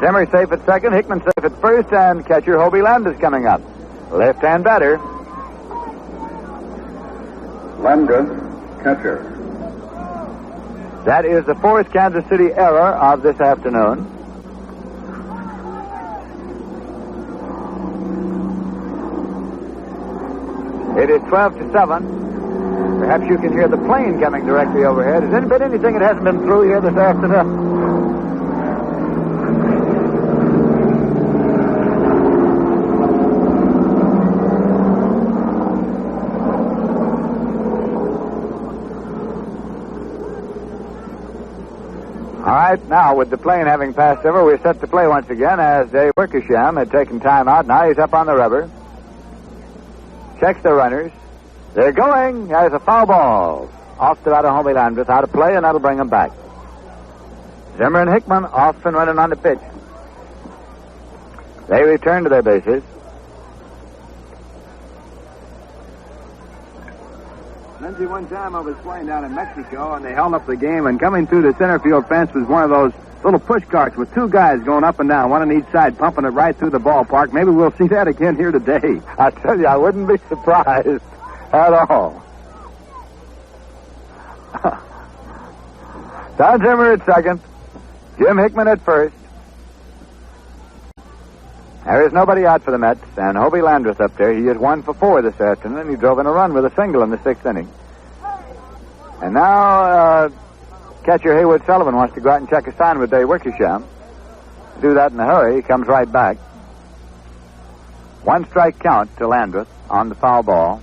Zimmer safe at second, Hickman safe at first, and catcher Hobie Landis coming up. Left-hand batter. Landis, catcher. That is the 4th Kansas City error of this afternoon. It is 12-7. Perhaps you can hear the plane coming directly overhead. Has there been anything that hasn't been through here this afternoon? All right, now with the plane having passed over, we're set to play once again as Dave Wickersham had taken time out. Now he's up on the rubber. Checks the runners. They're going. There's a foul ball. Off to Hobie Landis. Out of play, and that'll bring him back. Zimmer and Hickman off and running on the pitch. They return to their bases. Lindsay, one time I was playing down in Mexico, and they held up the game, and coming through the center field fence was one of those little push carts with 2 guys going up and down, one on each side, pumping it right through the ballpark. Maybe we'll see that again here today. I tell you, I wouldn't be surprised at all. Don Zimmer at second. Jim Hickman at first. There is nobody out for the Mets, and Hobie Landis up there. He is 1 for 4 this afternoon. He drove in a run with a single in the 6th inning. And now, catcher Haywood Sullivan wants to go out and check a sign with Dave Wickersham. Do that in a hurry. He comes right back. 1 strike count to Landis on the foul ball.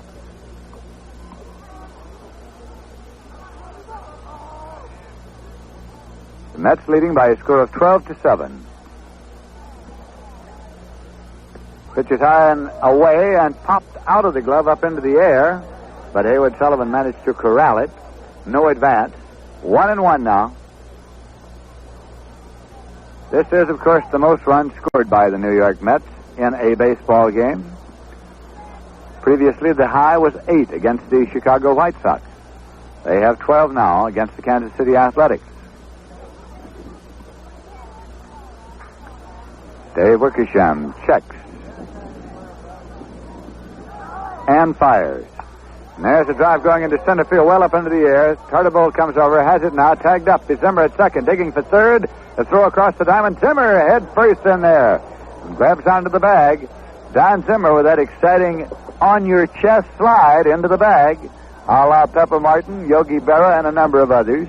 The Mets leading by a score of 12-7. Pitch is high and away and popped out of the glove up into the air, but Haywood Sullivan managed to corral it. No advance. 1-1 now. This is, of course, the most runs scored by the New York Mets in a baseball game. Previously, the high was 8 against the Chicago White Sox. They have 12 now against the Kansas City Athletics. Dave Wickersham checks and fires. And there's a drive going into center field, well up into the air. Tartabull comes over, has it now, tagged up. It's Zimmer at second, digging for third. A throw across the diamond. Zimmer head first in there. And grabs onto the bag. Don Zimmer with that exciting on-your-chest slide into the bag. A la Pepper Martin, Yogi Berra, and a number of others.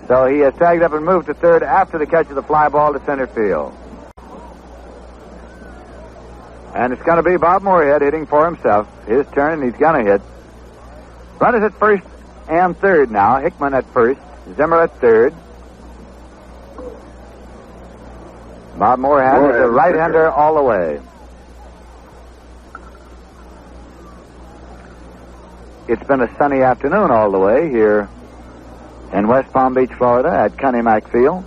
So he has tagged up and moved to third after the catch of the fly ball to center field. And it's going to be Bob Moorhead hitting for himself. His turn, and he's going to hit. Runners at first and third now. Hickman at first. Zimmer at third. Bob Moorhead is a right-hander all the way. It's been a sunny afternoon all the way here in West Palm Beach, Florida at Cunnimac Field.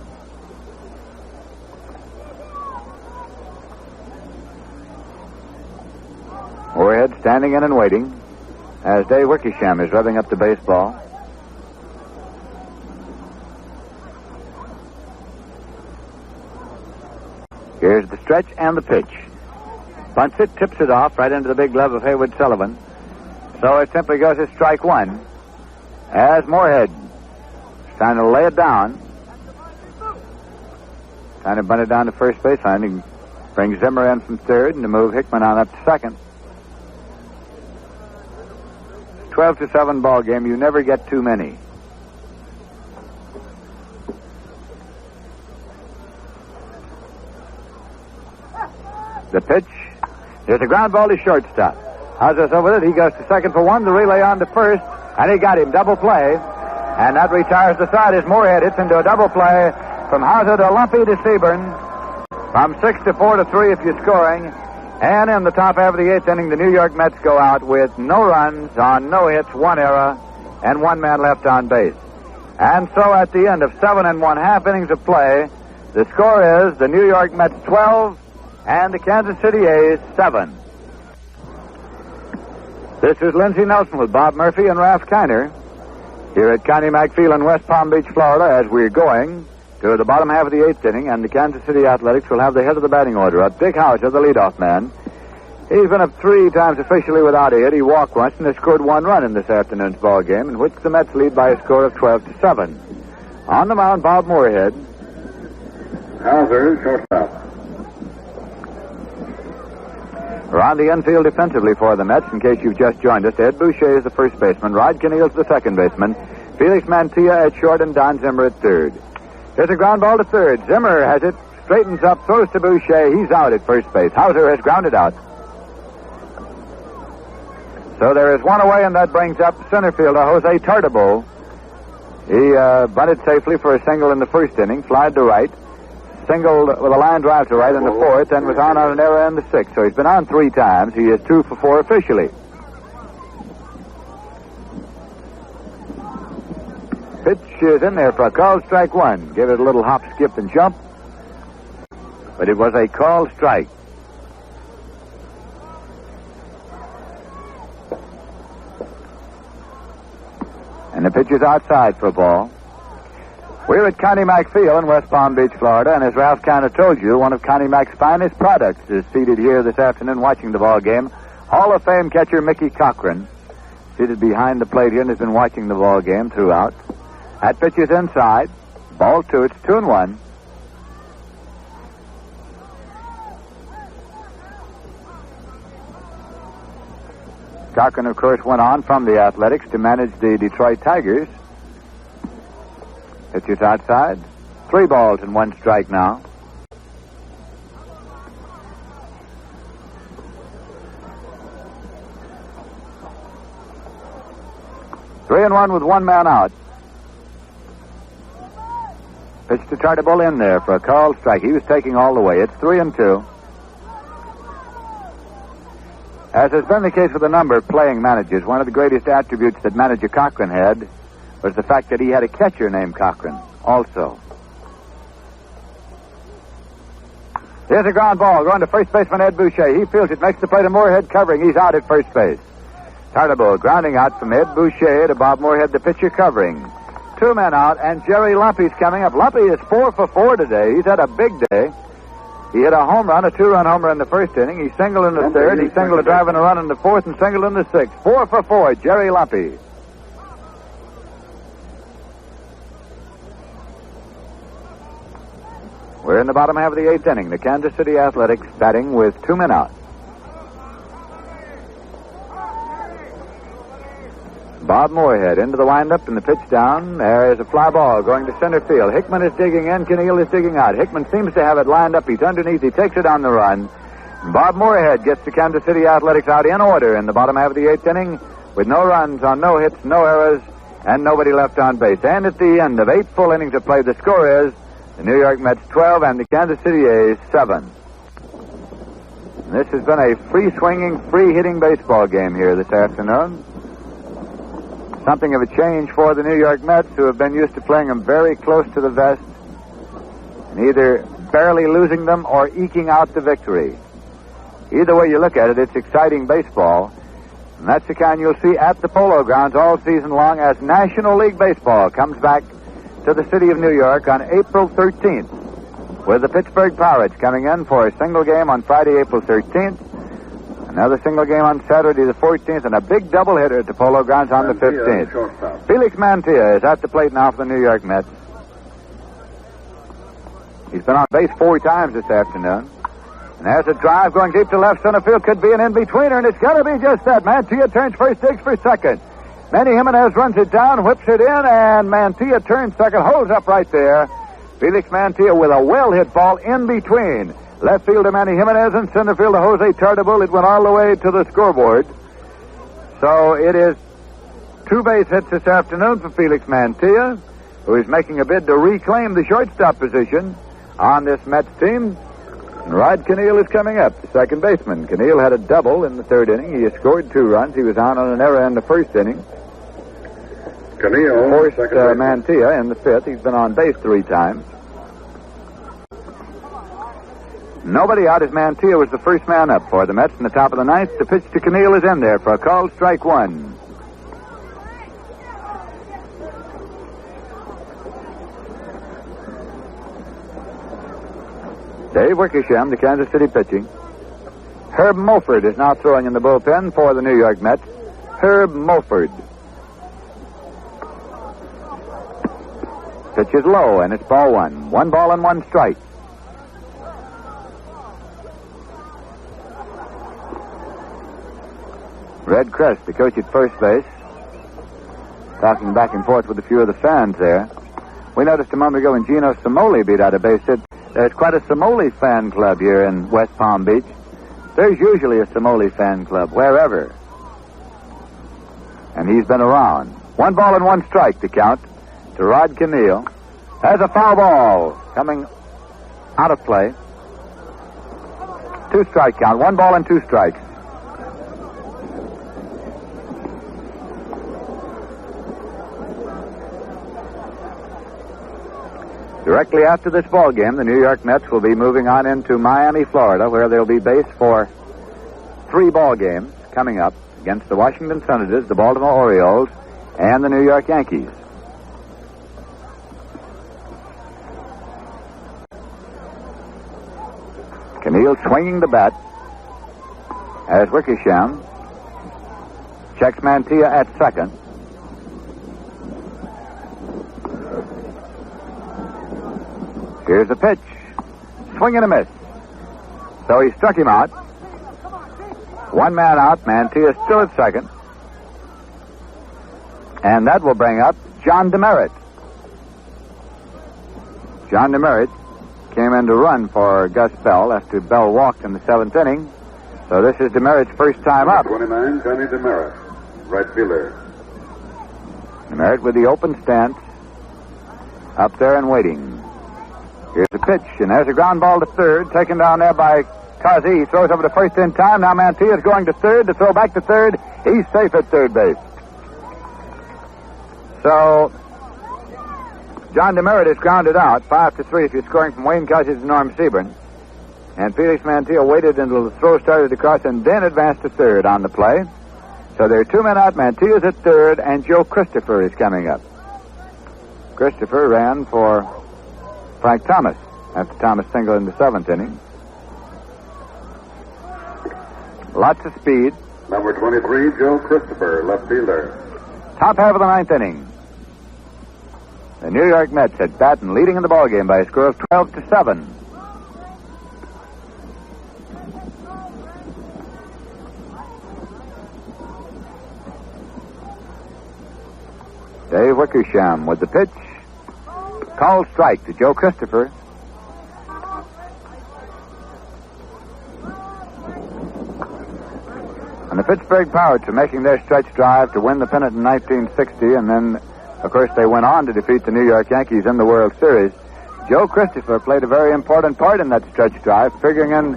Moorhead standing in and waiting as Dave Wickersham is revving up the baseball. Here's the stretch and the pitch. Bunts it, tips it off right into the big glove of Haywood Sullivan. So it simply goes to strike one. As Moorhead is trying to lay it down. Trying to bunt it down to first baseline. He brings Zimmer in from third and to move Hickman on up to second. 12-7 ball game. You never get too many. The pitch. There's a ground ball to shortstop. Hauser's over it. He goes to second for one. The relay on to first. And he got him. Double play. And that retires the side as Moorhead hits into a double play from Hauser to Luffy to Seaburn. From 6-4 to 3 if you're scoring. And in the top half of the eighth inning, the New York Mets go out with no runs on no hits, one error, and one man left on base. And so at the end of 7 1/2 innings of play, the score is the New York Mets 12 and the Kansas City A's 7. This is Lindsey Nelson with Bob Murphy and Ralph Kiner here at Connie Mack Field in West Palm Beach, Florida, as we're going to the bottom half of the eighth inning, and the Kansas City Athletics will have the head of the batting order up. Dick Hauser, the leadoff man. He's been up 3 times officially without a hit. He walked once and has scored 1 run in this afternoon's ball game, in which the Mets lead by a score of 12-7. On the mound, Bob Moorhead. Hauser, shortstop. Around the infield defensively for the Mets, in case you've just joined us, Ed Boucher is the first baseman, Rod Keneal's the second baseman, Felix Mantilla at short, and Don Zimmer at third. Here's a ground ball to third. Zimmer has it, straightens up, throws to Boucher. He's out at first base. Hauser has grounded out. So there is one away, and that brings up center fielder Jose Tartabull. He bunted safely for a single in the first inning, flied to right, singled with a line drive to right in the fourth, and was on an error in the sixth. So he's been on 3 times. He is 2 for 4 officially. Pitch is in there for a called strike one. Give it a little hop, skip, and jump. But it was a called strike. And the pitch is outside for a ball. We're at Connie Mack Field in West Palm Beach, Florida, and as Ralph kind of told you, one of Connie Mack's finest products is seated here this afternoon watching the ball game. Hall of Fame catcher Mickey Cochran, seated behind the plate here and has been watching the ball game throughout. That pitch is inside. Ball 2. It's 2-1. Cochran, of course, went on from the Athletics to manage the Detroit Tigers. Pitch is outside. 3 balls and 1 strike now. Three and 1 with 1 man out. Pitch to Tartabull in there for a called strike. He was taking all the way. It's 3-2. As has been the case with a number of playing managers, one of the greatest attributes that manager Cochran had was the fact that he had a catcher named Cochran also. Here's a ground ball going to first baseman Ed Boucher. He fields it, makes the play to Moorhead covering. He's out at first base. Tartabull grounding out from Ed Boucher to Bob Moorhead, the pitcher covering. 2 men out, and Jerry Lumpy's coming up. Lumpy is 4 for 4 today. He's had a big day. He hit a home run, a 2-run homer in the first inning. He singled in the third. He singled a drive and a run in the fourth and singled in the sixth. 4 for 4, Jerry Lumpy. We're in the bottom half of the eighth inning. The Kansas City Athletics batting with 2 men out. Bob Moorhead into the windup and the pitch down. There is a fly ball going to center field. Hickman is digging in. Keneal is digging out. Hickman seems to have it lined up. He's underneath. He takes it on the run. Bob Moorhead gets the Kansas City Athletics out in order in the bottom half of the eighth inning with no runs on no hits, no errors, and nobody left on base. And at the end of 8 full innings of play, the score is the New York Mets 12 and the Kansas City A's 7. This has been a free-swinging, free-hitting baseball game here this afternoon. Something of a change for the New York Mets, who have been used to playing them very close to the vest and either barely losing them or eking out the victory. Either way you look at it, it's exciting baseball. And that's the kind you'll see at the Polo Grounds all season long as National League Baseball comes back to the city of New York on April 13th, with the Pittsburgh Pirates coming in for a single game on Friday, April 13th. Another single game on Saturday the 14th, and a big doubleheader at the Polo Grounds on the 15th. Felix Mantilla is at the plate now for the New York Mets. He's been on base 4 times this afternoon. And there's a drive going deep to left center field. Could be an in-betweener, and it's got to be just that. Mantilla turns first, digs for second. Manny Jimenez runs it down, whips it in, and Mantilla turns second, holds up right there. Felix Mantilla with a well-hit ball in between. Left fielder Manny Jimenez and center fielder Jose Tartabull. It went all the way to the scoreboard. So it is 2 base hits this afternoon for Felix Mantilla, who is making a bid to reclaim the shortstop position on this Mets team. And Rod Keneal is coming up, the second baseman. Keneal had a double in the 3rd inning. He has scored 2 runs. He was on an error in the 1st inning. Keneal forced Mantilla in the 5th. He's been on base 3 times. Nobody out as Mantilla was the first man up for the Mets in the top of the 9th. The pitch to Keneal is in there for a called strike 1. Dave Wickersham, the Kansas City pitching. Herb Mulford is now throwing in the bullpen for the New York Mets. Herb Mulford. Pitch is low, and it's ball 1. 1 ball and 1 strike. Red Crest, the coach at first base, talking back and forth with a few of the fans there. We noticed a moment ago when Gino Simoli beat out a base hit. There's quite a Simoli fan club here in West Palm Beach. There's usually a Simoli fan club, wherever. And he's been around. 1 ball and 1 strike to count to Rod Keneal. Has a foul ball coming out of play. 2 strike count. 1 ball and 2 strikes. Directly after this ball game, the New York Mets will be moving on into Miami, Florida, where they'll be based for 3 ball games coming up against the Washington Senators, the Baltimore Orioles, and the New York Yankees. Keneal swinging the bat as Wickersham checks Mantilla at second. Here's the pitch. Swing and a miss. So he struck him out. 1 man out. Mantilla still at second. And that will bring up John DeMeritt. John DeMeritt came in to run for Gus Bell after Bell walked in the 7th inning. So this is DeMeritt's first time up. 29, Johnny DeMeritt, right fielder. DeMeritt with the open stance. Up there and waiting. Here's the pitch, and there's a ground ball to third, taken down there by Kazi. He throws over to first in time. Now Mantilla is going to third, to throw back to third. He's safe at third base. So, John DeMeritt is grounded out, 5-3 if you're scoring from Wayne Kazi to Norm Seaborn. And Felix Mantilla waited until the throw started across and then advanced to third on the play. So there are 2 men out. Mantilla's at third, and Joe Christopher is coming up. Christopher ran for Frank Thomas after Thomas singled in the 7th inning. Lots of speed. Number 23, Joe Christopher, left fielder. Top half of the 9th inning. The New York Mets at bat and leading in the ballgame by a score of 12-7. Dave Wickersham with the pitch. Called strike to Joe Christopher. And the Pittsburgh Pirates are making their stretch drive to win the pennant in 1960, and then, of course, they went on to defeat the New York Yankees in the World Series. Joe Christopher played a very important part in that stretch drive, figuring in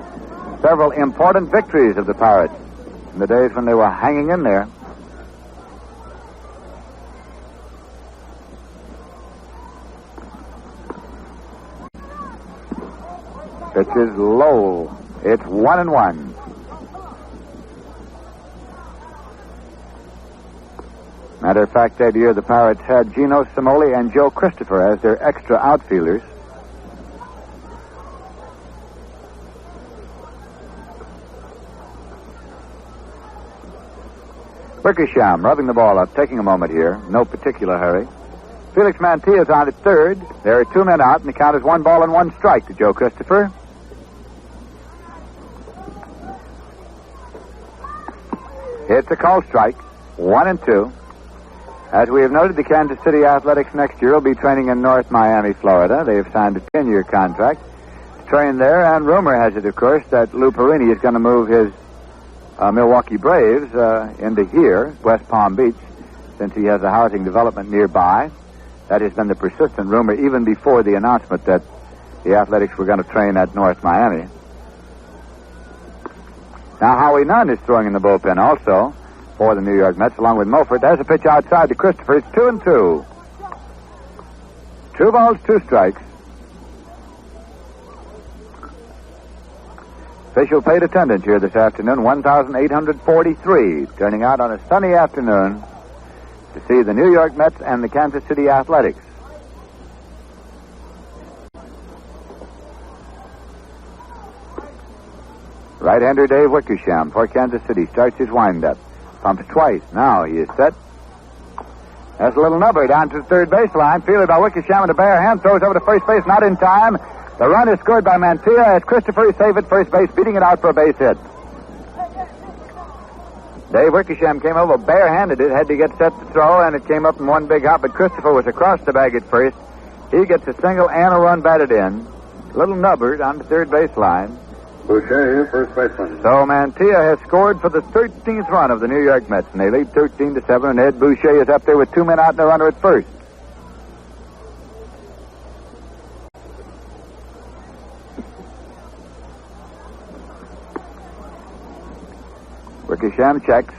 several important victories of the Pirates in the days when they were hanging in there. Pitch is low. It's 1-1. Matter of fact, that year the Pirates had Gino Simoli and Joe Christopher as their extra outfielders. Wickersham rubbing the ball up, taking a moment here. No particular hurry. Felix Mantilla is on at third. There are 2 men out, and the count is 1 ball and 1 strike to Joe Christopher. It's a call strike. 1-2. As we have noted, the Kansas City Athletics next year will be training in North Miami, Florida. They have signed a 10-year contract to train there, and rumor has it, of course, that Lou Perini is going to move his Milwaukee Braves into here, West Palm Beach, since he has a housing development nearby. That has been the persistent rumor even before the announcement that the Athletics were going to train at North Miami. Now, Howie Nunn is throwing in the bullpen also for the New York Mets, along with Mulford. There's a pitch outside to Christopher. It's 2-2. 2 balls, 2 strikes. Official paid attendance here this afternoon, 1,843, turning out on a sunny afternoon to see the New York Mets and the Kansas City Athletics. Right-hander Dave Wickersham for Kansas City starts his windup. Pumps twice. Now he is set. That's a little nubber down to the third baseline. Fielded by Wickersham with a bare hand. Throws over to first base. Not in time. The run is scored by Mantilla as Christopher is safe at first base, beating it out for a base hit. Dave Wickersham came over barehanded. It had to get set to throw, and it came up in one big hop, but Christopher was across the bag at first. He gets a single and a run batted in. Little nubber down to third baseline. Boucher, first baseman. So Mantilla has scored for the 13th run of the New York Mets, and they lead 13-7, and Ed Boucher is up there with 2 men out and a runner at first. Wickersham checks.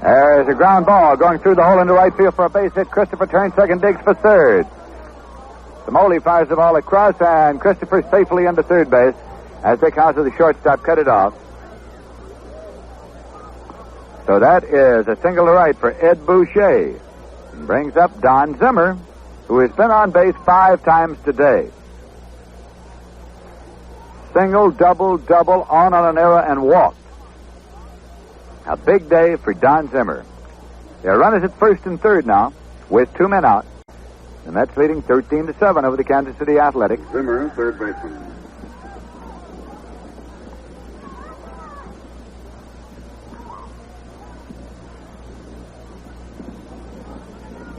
There's a ground ball going through the hole into right field for a base hit. Christopher turns second, digs for third. Samoli fires the ball across, and Christopher safely into third base as Dick Hauser, the shortstop, cut it off. So that is a single to right for Ed Boucher. And brings up Don Zimmer, who has been on base 5 times today. Single, double, double, on an error, and walked. A big day for Don Zimmer. Their runners at first and third now, with 2 men out. And that's leading 13-7 over the Kansas City Athletics. Zimmer, third baseman.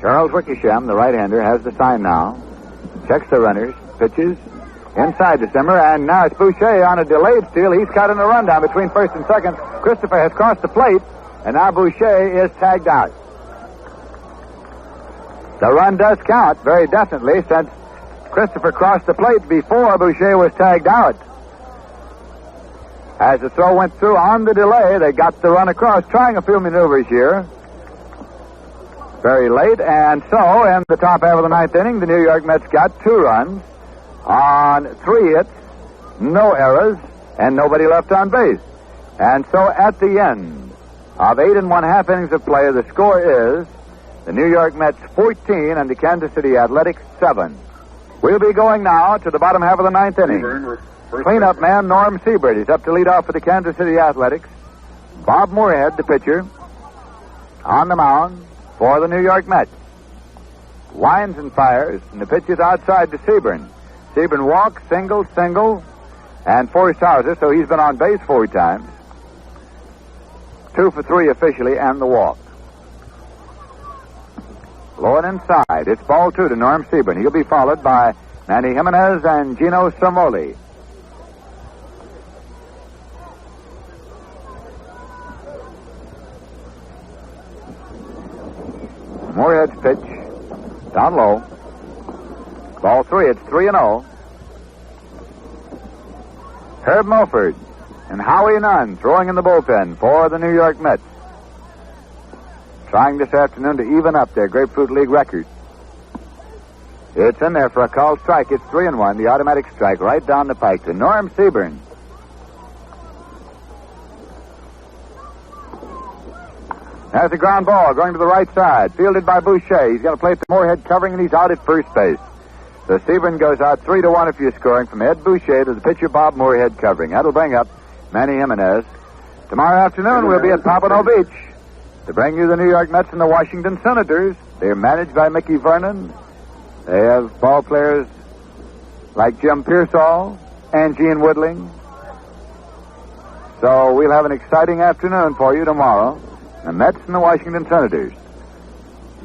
Charles Wickersham, the right-hander, has the sign now. Checks the runners, pitches inside to Zimmer, and now it's Boucher on a delayed steal. He's caught in a rundown between first and second. Christopher has crossed the plate, and now Boucher is tagged out. The run does count very definitely, since Christopher crossed the plate before Boucher was tagged out. As the throw went through on the delay, they got the run across, trying a few maneuvers here. Very late, and so in the top half of the 9th inning, the New York Mets got 2 runs on 3 hits, no errors, and nobody left on base. And so at the end of 8 1/2 innings of play, the score is the New York Mets 14 and the Kansas City Athletics 7. We'll be going now to the bottom half of the 9th inning. Cleanup man Norm Siebert is up to lead off for the Kansas City Athletics. Bob Moorhead, the pitcher, on the mound for the New York Mets. Winds and fires, and the pitch is outside to Sebring. Sebring walks, single, and forced Hauser, so he's been on base 4 times. 2 for 3 officially, and the walk. Low and inside. It's ball 2 to Norm Sebring. He'll be followed by Manny Jimenez and Gino Samoli. Moorhead's pitch. Down low. Ball 3. It's 3-0. Herb Mulford and Howie Nunn throwing in the bullpen for the New York Mets. Trying this afternoon to even up their Grapefruit League record. It's in there for a called strike. It's 3-1. The automatic strike right down the pike to Norm Sebring. There's a ground ball going to the right side. Fielded by Boucher. He's going to play it to Moorhead covering, and he's out at first base. So Sebring goes out 3-1 if you're scoring from Ed Boucher to the pitcher Bob Moorhead covering. That'll bring up Manny Jimenez Tomorrow afternoon, we'll be at Pompano Beach to bring you the New York Mets and the Washington Senators. They're managed by Mickey Vernon. They have ball players like Jim Pearsall and Gene Woodling. So we'll have an exciting afternoon for you tomorrow. The Mets and the Washington Senators.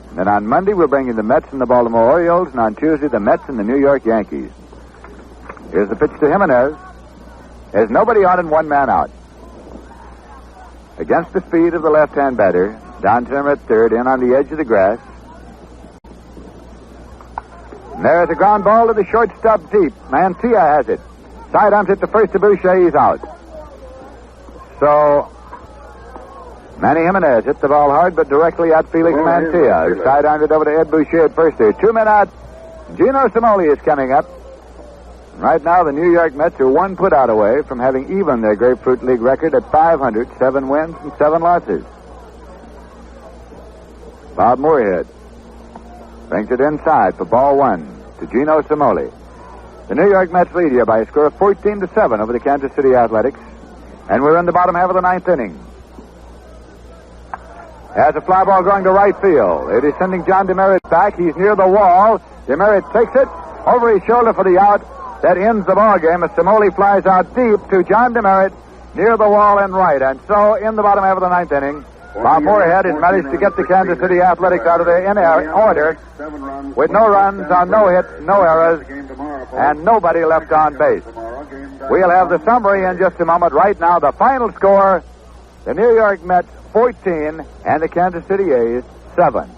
And then on Monday, we'll bring you the Mets and the Baltimore Orioles. And on Tuesday, the Mets and the New York Yankees. Here's the pitch to Jimenez. There's nobody on and one man out. Against the speed of the left-hand batter, down to him at third, in on the edge of the grass. And there's a ground ball to the shortstop deep. Mantilla has it. Sidearms it to first to Boucher. He's out. So, Manny Jimenez hit the ball hard, but directly at Felix Mantilla, who sidearmed it over to Ed Boucher at first there. 2 men out. Gino Cimoli is coming up. Right now, the New York Mets are 1 put-out away from having even their Grapefruit League record at 500, 7 wins and 7 losses. Bob Moorhead brings it inside for ball 1 to Gino Cimoli. The New York Mets lead here by a score of 14-7 over the Kansas City Athletics, and we're in the bottom half of the 9th inning. Has a fly ball going to right field. It is sending John DeMerit back. He's near the wall. DeMerit takes it over his shoulder for the out. That ends the ball game as Cimoli flies out deep to John DeMerit near the wall and right. And so in the bottom half of the 9th inning, Bob Moorhead has managed to get the Kansas City Athletics out of their order with no runs on no hits, no errors, and nobody left on base. We'll have the summary in just a moment. Right now, the final score, the New York Mets 14 and the Kansas City A's 7.